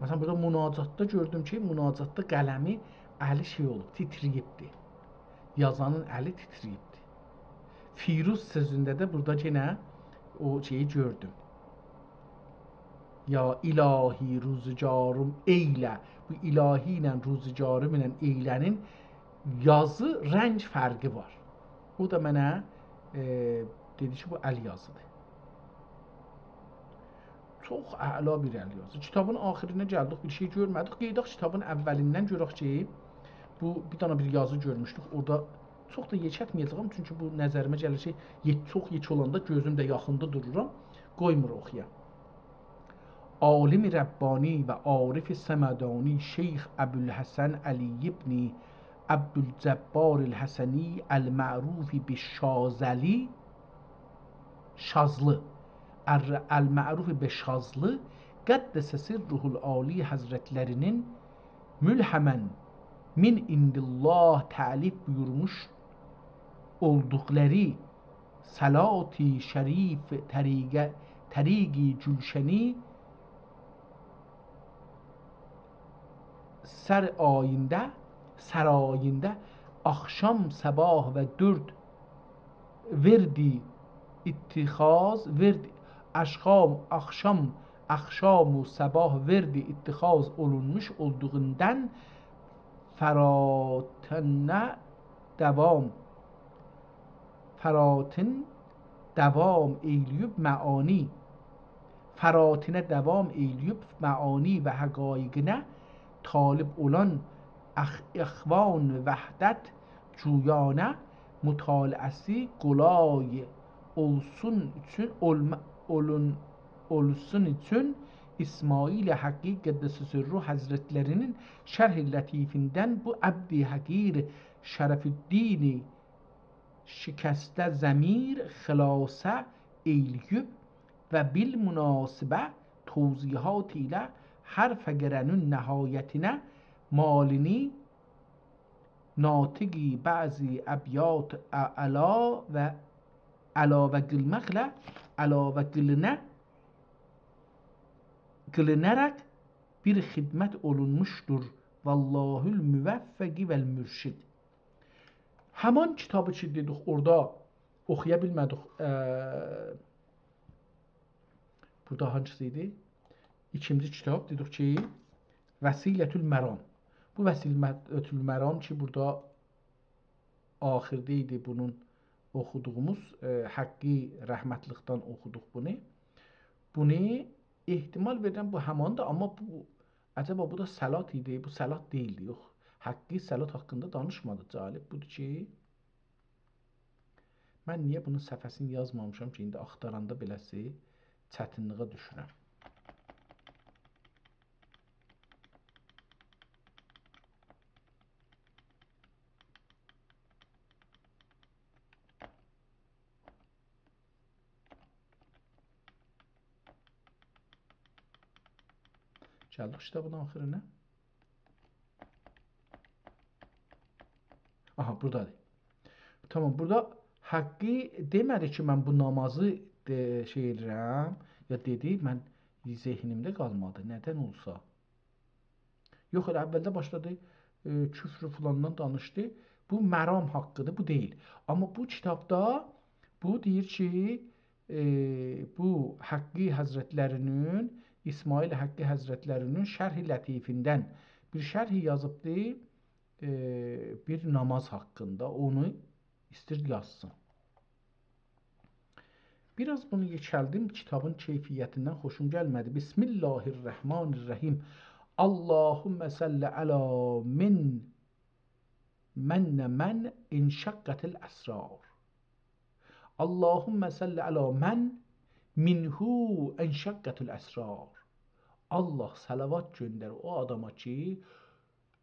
Məsələn burada münacatda gördüm ki, münacatda qələmi əli şey olub, titriyibdi. Yazanın əli titriyibdi. Firuz sözündə də burada yenə o şeyi gördüm. Ya ilahi ruzicarım eylə. Bu ilahi ilə ruzicarım ilə eylənin yazı rəng fərqi var. O da mənə dedi ki, bu əl yazıdır. Çox əla bir əl yazı. Kitabın axirinə gəldik, bir şey görmədik. Qeydaq kitabın əvvəlindən görək ki, bu bir dana bir yazı görmüşdük. Orada çox da yekətməyəcəm, çünki bu nəzərimə gəlir ki, çox yekə olanda gözüm də yaxında dururam, qoymur oxuya. Alim-i Rəbbani və Arif-i Səmədani Şeyx Əbülhəsən Əli ibn Əbdülcəbbar el-Həsəni el-Ma'rufi bi-Şazəli Şazlı el-Ma'rufi bi-Şazlı Qəddəsə Sirruhul Ali Həzrətlərinin mülhəmən min indillah təlif buyurmuş olduqları salati şərif təriqi Gülşəni sarayında axşam, sabah və dörd verdi ittixaz axşam و sabah verdi ittixaz olunmuş olduğundan faratin davam eyləyib məani və həqaiqinə talib olan اخوان وحدت جویانه مطالعسی قلای olsun üçün İsmail Haqqi Qəddəsə Sirru Həzrətlərinin şərh-i latifindən bu əbd-i həqir Şərəfüddin şikəstə zəmir xülasə eyləyib və bil münasibə توضیحات ilə hər fəqərənin nəhayətinə malini natiqi bəzi əbyat əlavə qılınərək bir xidmət olunmuşdur. Vallahül müvəffəqi vəl mürşid. Həman kitabı ki dedik orada oxuya bilmədik. Burada hangisi idi? İkinci kitab dedik ki Vəsilətül Məram. Bu Vəsilətül Məram ki burada axirdə idi bunun oxuduğumuz Haqqi rəhmətlikdən oxuduq bunu. Bunu ehtimal verirəm bu həmandır, amma bu acaba bu da salat idi, bu salat deyildi. Yox, Haqqi salat haqqında danışmadı. Cəlib budur ki mən niyə bunun səhifəsini yazmamışam ki, indi axtaranda beləsi çətinliyə düşürəm. Gəldik kitabın axirinə. Aha, buradadır. Tamam, burada Haqqi demədi ki, mən bu namazı şey edirəm, ya dedi, mən zehnimdə qalmadı, nədən olsa. Yox, elə əvvəldə başladı küfr filandan danışdı. Bu məram haqqıdır, bu deyil. Amma bu kitabda bu deyir ki, bu Haqqi Həzrətlərinin, İsmail Haqqi Həzrətlərinin Şərh-i Lətifindən bir şərh yazıbdı, bir namaz haqqında. Onu istir yazsın. Biraz bunu yekəldim, kitabın keyfiyyətindən xoşum gəlmədi. Bismillahirrahmanirrahim. Allahümme salli ala mən inşaqqatil əsrar. Allahümme salli ala mən minhu enşaqqatil əsrar. Allah salavat göndər o adama ki,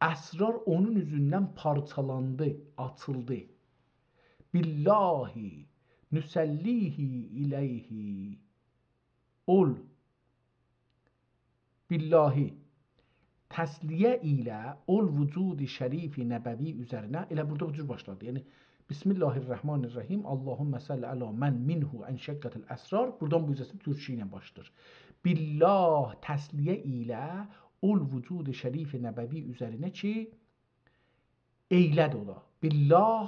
əsrar onun üzündən parçalandı, açıldı. Billahi nüsellihi ileyhi. Ol. Billahi. Təsliyə ilə ol vücudi şərifi nəbəvi üzərinə. Elə burada bu cür başladı. Yəni Bismillahirrahmanirrahim. Allahümme salli ala mən minhu enşəqqatil əsrar. Buradan bu üzəsi türkçə ilə başlayır. Billah təsliyə ilə ol vücudi şərifi nəbəvi üzərinə ki, eyləd ola. Billah,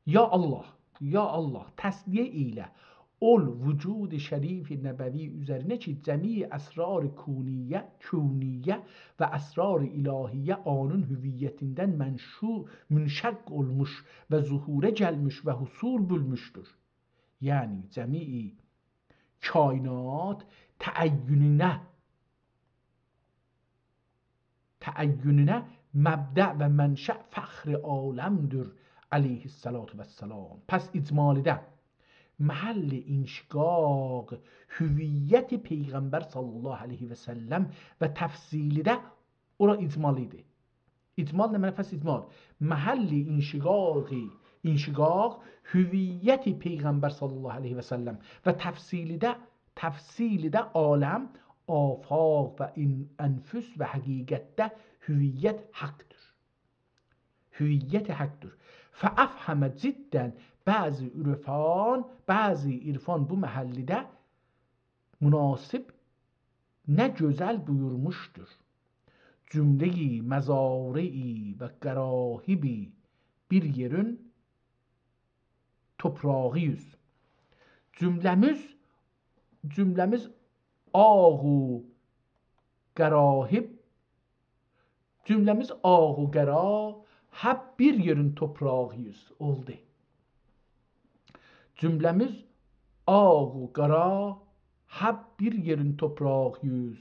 ya Allah. Ya Allah, təsliyə ilə ol vücud-i şərif-i nəbəvi üzərinə ki, cəmi əsrar-ı küniyyə və əsrar-ı ilahiyyə anın hüviyyətindən münşəq olmuş və zuhurə gəlmiş və husul bulmuşdur. Yəni, cəmi kainat təəyyününə məbdə və mənşə fəxr aləmdir. Aleyhissalatu vesselam. Pəs icmalidə məhəlli inşiqaq hüviyyəti Peyğəmbər sallallahu aleyhi və səlləm və təfsilidə ora icmal idi. İcmal nə mənə pəs icmal? Məhəlli inşiqaq hüviyyəti Peyğəmbər sallallahu aleyhi və səlləm və təfsilidə aləm, afaq və ənfüs və həqiqətdə hüviyyət haqqdır. Hüviyyət haqqdır. Fəəfhəmə ciddən bəzi irfan bu məhəllidə münasib nə gözəl buyurmuşdur. Cümleyi, məzari və qərahibi bir yerin toprağıyız. Cümləmiz ağu qərahib, cümləmiz ağu qərah, hep bir yerin toprağıyız oldu. Cümlemiz ağu qara, hep bir yerin toprağıyız.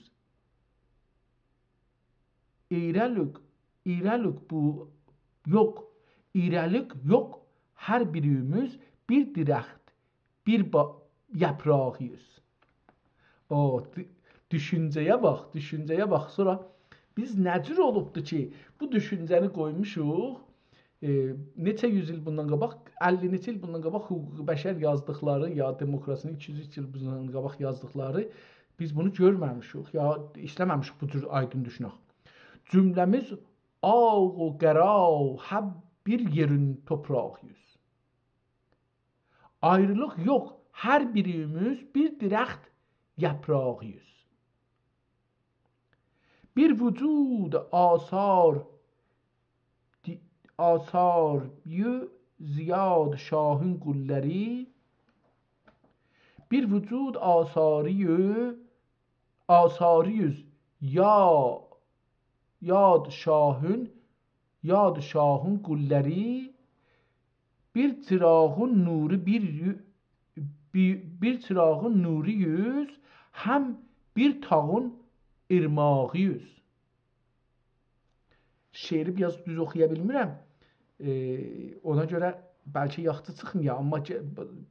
İrəlik bu yok. İrəlik yok. Her birimiz bir dirəxt, bir yaprağıyız. O düşüncəyə bax. Sonra biz nəcür olubdu ki, bu düşüncəni qoymuşuq, neçə yüz il bundan qabaq, 50 neçə il bundan qabaq hüquq bəşər yazdıqları, ya demokrasinin 200 il bundan qabaq yazdıqları, biz bunu görməmişik, ya işləməmişik bu cür aydın düşünək. Cümləmiz ağ qəra, həb bir yerin toprağıyız. Ayrılıq yox, hər birimiz bir dirəxt yaprağıyız. Bir vücud asar ziyad şahın gülleri, bir vücud asariyüz yad şahın gülleri, bir çırağın nuri yüz, hem bir tağın irmağıyız. Şeiri biraz düz oxuya bilmirəm. Ona görə bəlkə yaxşı çıxmıyor, amma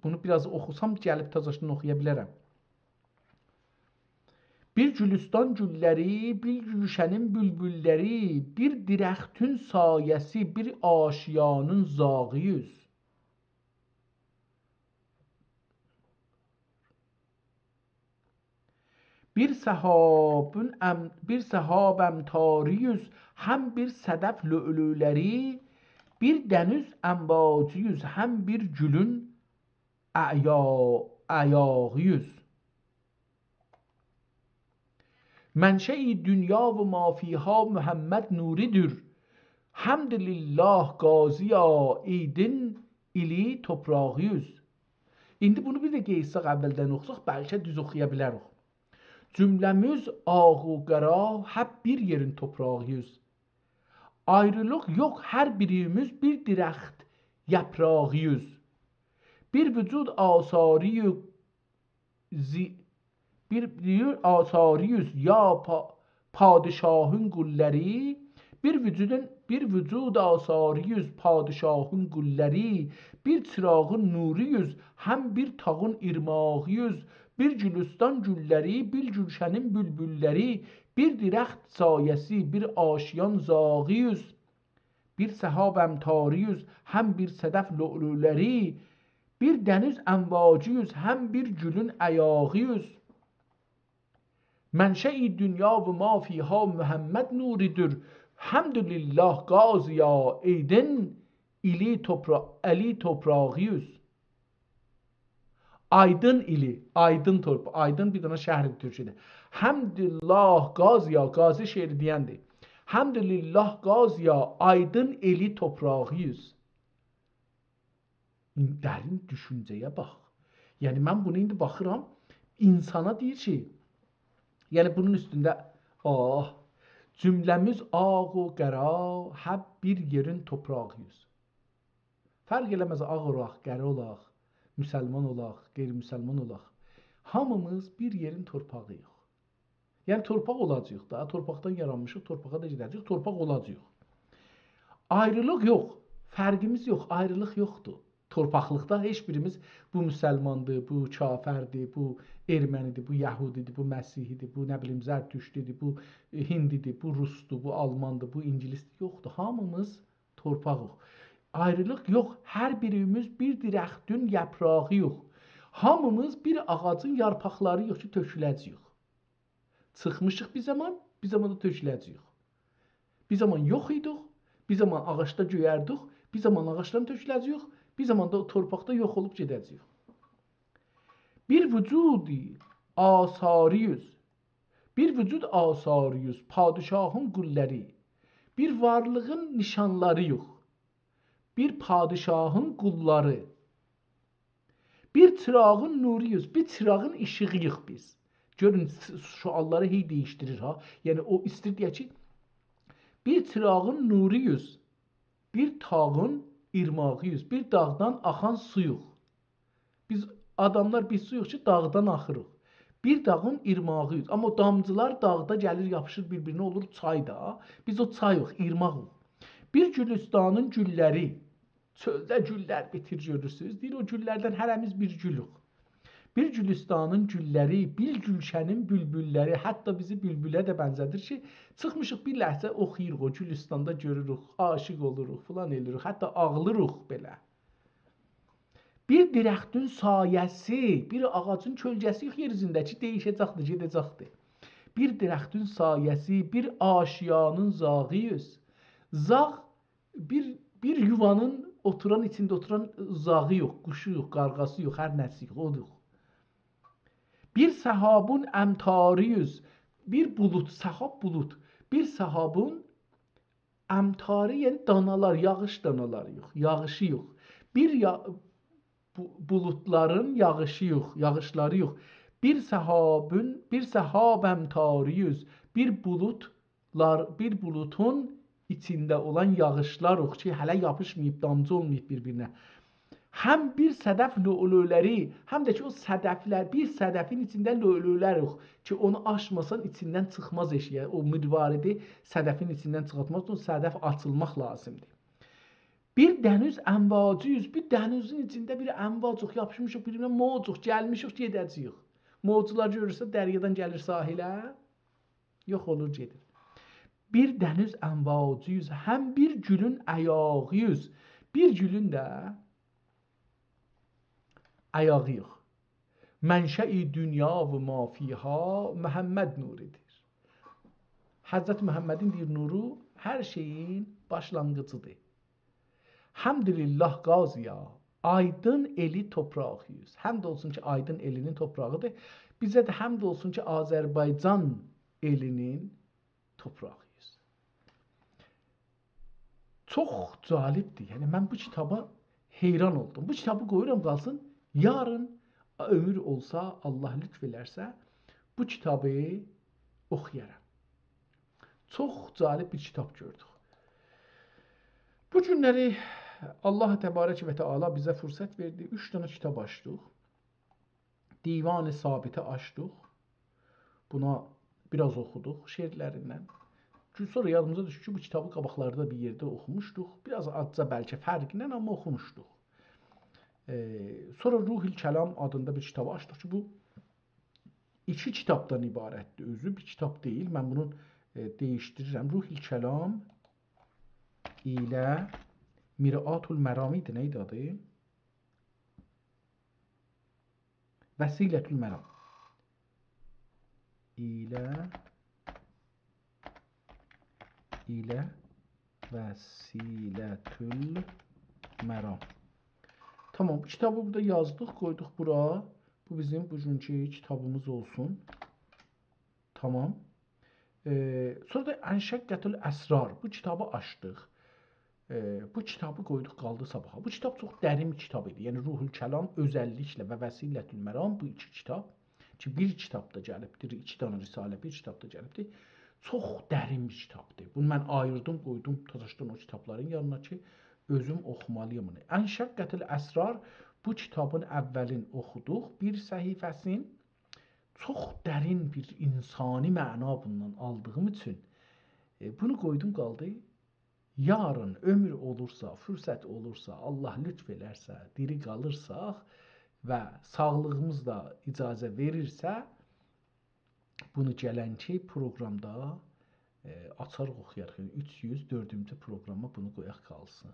bunu biraz oxusam gəlib təzəşdən oxuya bilərəm. Bir gülüstan gülləri, bir gülşənin bülbülləri, bir dirəxtün sayəsi, bir aşiyanın zağıyız. Bir sahab emtarıyüz, hem bir sedef lü'lüleri, bir deniz embacıyüz, hem bir gülün ayağıyüz. Menşe-i dünya ve mafiha Muhammed nuridir. Hamdülillah qaziya eydin ili toprağıyız. İndi bunu bir də qeysaq əvvəldən oxusaq, bəlkə düz oxuya bilərik. Cümləmiz ağ qara, hep bir yerin toprağıyız. Ayrılıq yox, hər birimiz bir dirəxt yaprağıyız. Bir vücud asarıyız, ya padişahın gülləri, bir vücud asarıyız padişahın gülləri, bir çırağın nuruyuz, həm bir tağın irmağıyız, bir gülüstan gülləri, bir gülşənin bülbülləri, bir dirəxt sayəsi, bir aşiyan zağıyız, bir səhab əmtarıyız, həm bir sədəf lü'lüləri, bir dəniz əmvacıyız, həm bir gülün əyağıyız. Menşe-i dünya ve ma fiha Muhammed nuridir. Hamdülillah qaziya eydin ili toprağıyız. Aydın ili, aydın torpaq, aydın bir dana şəhər Türkçədə. Hamdülillah qaziya, qazi şeiri deyəndir. Hamdülillah qaziya, aydın eli toprağıyız. Dərin düşüncəyə bax. Yəni mən bunu indi baxıram, insana deyir ki, yəni bunun üstündə cümləmiz ağ o qara, hep bir yerin toprağıyız. Fərq eləməz ağ olaq, qara olaq, müsəlman olaq, qeyri-müsəlman olaq. Hamımız bir yerin torpağıyıq. Yəni torpaq olacağıq da, torpaqdan yaranmışıq, torpağa da gedəcəyik, torpaq olacağıq. Ayrılıq yox, fərqimiz yox, ayrılıq yoxdur. Torpaqlıqda heç birimiz bu müsəlmandır, bu kafərdir, bu ermənidir, bu yahudidir, bu məsihidir, bu nə bilim zərtüştidir, bu hindidir, bu rusdur, bu almandır, bu ingilisdir. Yoxdur, hamımız torpağıq. Ayrılıq yox, hər birimiz bir dirəxtün yaprağıyıq. Hamımız bir ağacın yarpaqlarıyıq ki, töküləcəyik. Çıxmışıq bir zaman da töküləcəyik. Bir zaman yox idik, bir zaman ağaçda göyərdik, bir zaman ağaçdan töküləcəyik, bir zaman da torpaqda yox olub gedəcəyik. Bir vücudi asarıyız, bir vücud asarıyız, padişahın qülləri, bir varlığın nişanlarıyıq, bir padişahın qulları, bir çırağın nuruyuz, bir çırağın işığıyıq biz. Görün, şualları hey değiştirir ha. Yəni o istir deyək ki, bir çırağın nuruyuz, bir tağın irmağıyız, bir dağdan axan suyuq. Biz adamlar biz suyuq ki, dağdan axırıq. Bir dağın irmağıyız. Amma damcılar dağda gəlir, yapışır bir-birinə, olur çay da. Biz o çayıq, irmağıq. Bir gülüstanın gülləri, çöldə güllər bitir görürsünüz. Deyir, o güllərdən hərəmiz bir gülük. Bir gülüstanın gülləri, bir gülşənin bülbülləri, hətta bizi bülbülə də bənzədir ki, çıxmışıq bir ləhzə oxuyuruq, o gülüstanda görürük, aşıq oluruq, filan edirik, hətta ağlırıq belə. Bir dirəxtün sayəsi, bir ağacın kölgəsi yox yer üzündəki, değişəcəkdir, gedəcəkdir. Bir dirəxtün sayəsi, bir aşiyanın zağıyız. Zağ, bir yuvanın içində oturan zağı yox, quşu yox, qarğası yox, hər nəsi yox, odur. Bir səhabın əmtarıyız, bir bulut, səhab bulut, bir səhabın əmtarı, yəni danalar, yağış danaları yox, yağışı yox. Bir bulutların yağışı yox, yağışları yox. Bir səhab əmtarıyız, bir bulutun içində olan yağışlar yox ki, hələ yapışmayıb, damcı olmayıb bir-birinə. Həm bir sədəf lü'lüləri, həm də ki o sədəflər, bir sədəfin içində lü'lülər yox ki, onu aşmasan içindən çıxmaz eşiyə. O müdvaridi sədəfin içindən çıxartmaz, o sədəf açılmaq lazımdır. Bir dəniz əmvacıyız, bir dənizin içində bir əmvacuq yapışmışıq, birinə mocuq, gəlmişik, gedəcəyik. Mocular görürsə dəryadan gəlir sahilə, yox olur, gedir. Bir dəniz əmvacıyız, həm bir gülün əyağıyız, bir gülün də ayağıyıq. Mənşə-i dünya və ma fiha Muhammed nuridir. Həzrət Muhammedin bir nuru hər şeyin başlanğıcıdır. Hamdülillah qaziya, aydın eli toprağıyız. Həmd olsun ki, aydın elinin toprağıdır. Bizə də həmd olsun ki, Azərbaycan elinin toprağıyız. Çox cəlibdir. Yəni mən bu kitaba heyran oldum. Bu kitabı qoyuram qalsın. Yarın ömür olsa, Allah lütf eləsə, bu kitabı oxuyaram. Çox cəlib bir kitab gördük. Bu günləri Allah Təbarək və Təala bizə fürsət verdi. 3 dənə kitab açdıq. Divan-ı Sabit'i açdıq. Buna biraz oxuduq şeirlərindən. Sonra yadımıza düşdü ki, bu kitabı qabaqlarda bir yerdə oxumuşduq. Biraz azca bəlkə fərqlə, amma oxumuşduq. Sonra Ruhul Kəlam adında bir kitabı açdıq ki, bu 2 kitabdan ibarətdir. Özü bir kitab deyil. Mən bunu değiştirirəm. Ruhul Kəlam ilə Mir'atul Məram idi. Nə idi adı? Vəsilətül Məram. ilə Vəsilətül Məram. Tamam, kitabı burada yazdıq, qoyduq bura. Bu bizim bugünkü kitabımız olsun. Tamam. Sonra da Ənşəqqətül Əsrar. Bu kitabı açdıq. Bu kitabı qoyduq qaldı sabaha. Bu kitab çox dərin bir kitab idi. Yəni Ruhul Kəlam özəlliklə və Vəsilətül Məram bu 2 kitab ki, bir kitabda gəlibdir, 2 dənə risalə bir kitabda gəlibdir. Çox dərin bir kitabdır. Bunu mən ayırdım, qoydum Taşdan o kitabların yanına ki, özüm oxumalıyım. Ənşəqqətül Əsrar bu kitabın əvvəlin oxuduq, bir səhifəsini. Çox dərin bir insani məna bundan aldığım üçün bunu qoydum qaldı. Yarın ömür olursa, fürsət olursa, Allah lütf elərsə, diri qalırsaq və sağlığımız da icazə verirsə, bunu gələnki proqramda açarıq, oxuyarıq. 304-cü proqrama bunu qoyaq qalsın.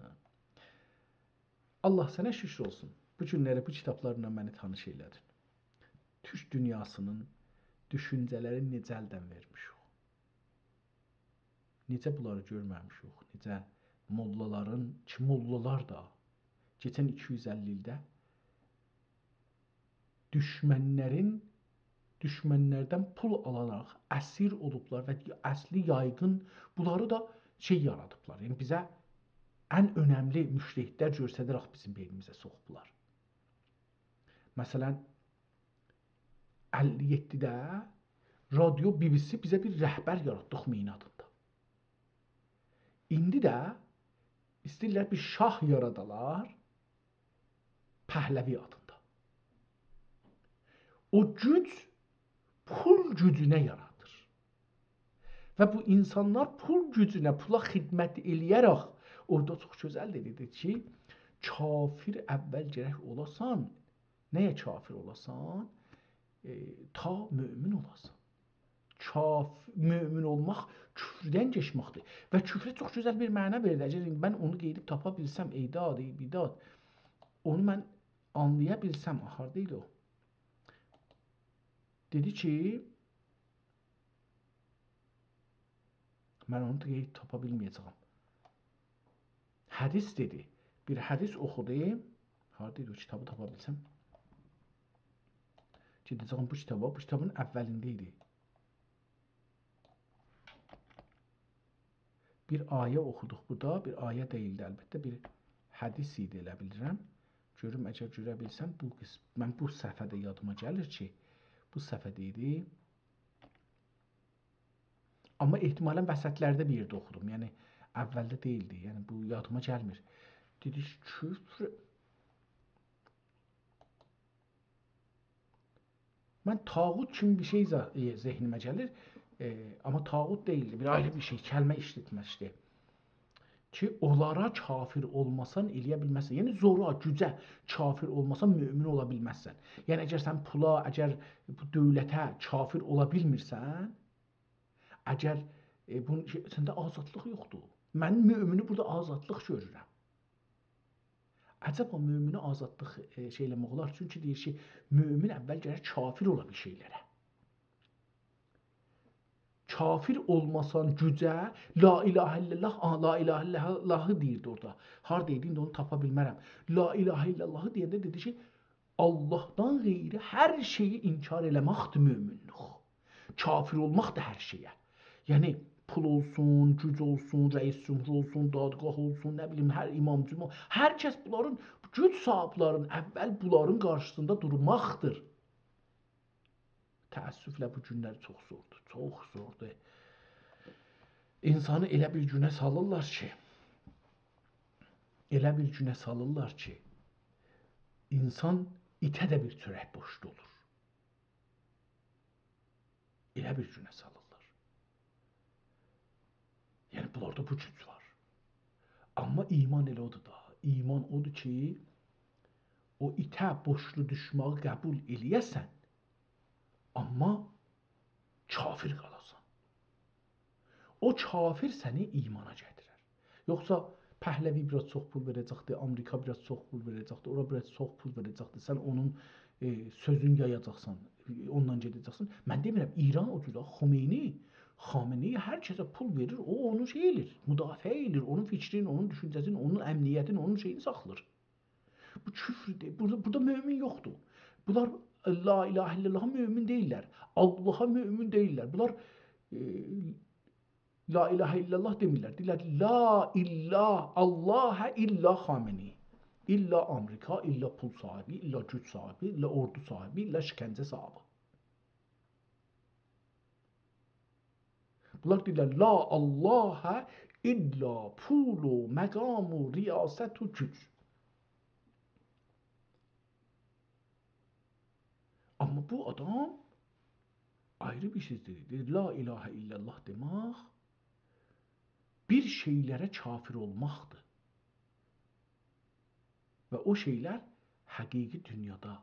Allah sənə şükür olsun. Bu günləri bu kitablarla məni tanış elədin. Türk dünyasının düşüncələri necə əldən vermişik. Necə bunları görməmişik. Necə mollaların, ki mollalar da keçən 250 ildə düşmənlərdən pul alaraq əsir olublar və əsli yaygın bunları da yaradıblar. Yəni bizə ən önəmli müştəhidlər göstərərək bizim beynimizə soxublar. Məsələn, 57-də radio BBC bizə bir rəhbər yaratdıq Min adında. İndi də istəyirlər bir şah yaradalar Pəhləvi adında. O güc pul gücünə yaradır. Və bu insanlar pul gücünə, pula xidmət eləyərək orada çox gözəl dedi ki, kafir əvvəl gərək olasan. Nəyə kafir olasan? Ta mömin olasan. Mömin olmaq küfrdən keçməkdir. Və küfrə çox gözəl bir məna verir. Əgər mən onu qeydib tapa bilsəm, eydad, bidad, onu mən anlaya bilsəm, hardaydı o? Dedi ki, mən onu qeyd tapa bilməyəcəm. Hədis dedi. Bir hədis oxudu. Hardaydı o kitabı tapa bilsəm? Gedəcəm bu kitaba. Bu kitabın əvvəlində idi. Bir ayə oxuduq burada. Bir ayə deyildi əlbəttə. Bir hədis idi elə bilirəm. Görüm, əgər görə bilsəm, mən bu səhifədə yadıma gəlir ki, bu səhifədə idi. Amma ehtimalən vəsətlərdə bir yerdə oxudum. Yəni, əvvəldə deyildi. Yəni, bu yadıma gəlmir. Dedik, küfr. Mən tağut kimi bir şey zehnimə gəlir. Amma tağut deyildi. Bir ayrı bir şey, kəlmə işlətməşdi. Ki, onlara kafir olmasan eləyə bilməzsən. Yəni, zora, gücə kafir olmasan mümin ola bilməzsən. Yəni, əgər sən pula, əgər bu dövlətə kafir ola bilmirsən, əgər səndə azadlıq yoxdur. Mən mümini burada azadlıq görürəm. Əcəb o mümini azadlıq eləmək olar. Çünki deyir ki, mümin əvvəl gərək kafir ola bir şeylərə. Kafir olmasan gücə, la ilahə illallah, la ilahə illallahı deyirdi orada. Haradaydı, indi onu tapa bilmərəm. La ilahə illallahı deyəndə dedi ki, Allahdan qeyri hər şeyi inkar eləməkdir möminlik. Kafir olmaq da hər şeyə. Yəni pul olsun, güc olsun, rəis cümhur olsun, dadgah olsun, nə bilim hər imam cümə, hər kəs bunların güc sahiblərinin əvvəl bunların qarşısında durmaqdır. Təəssüflə bu günlər çox zordur, çox zordur. İnsanı elə bir günə salırlar ki, insan itə də bir çörək borclu olur. Elə bir günə salırlar. Yəni bunlarda bu güc var. Amma iman elə odur da. İman odur ki, o itə borclu düşməyi qəbul eləyəsən, amma kafir qalasan. O kafir səni imana gətirər. Yoxsa Pəhləvi biraz çox pul verəcəkdir, Amerika biraz çox pul verəcəkdir, ora biraz çox pul verəcəkdir. Sən onun sözünü yayacaqsan, ondan gedəcəksən. Mən demirəm, İran o cür, Xamenei hər kəsə pul verir, o onu şey edir, müdafiə edir, onun fikrini, onun düşüncəsini, onun əmniyyətini, onun şeyini saxlayır. Bu küfrdür. Burada mömin yoxdur. Bunlar la ilahe illallah'a mömin deyirlər. Allah'a mömin deyirlər. Bunlar la ilahe illallah demirlər. Deyirlər la illah Allah'a illa Xamenei. İlla Amerika, illa pul sahibi, illa güc sahibi, illa ordu sahibi, illa işkəncə sahibi. Bunlar deyirlər la Allah'a illa pulu, məqamu, riyasətu, güc. Amma bu adam ayrı bir şey deyir. La ilahe illallah demək bir şeylərə kafir olmaqdır. Və o şeylər həqiqi dünyada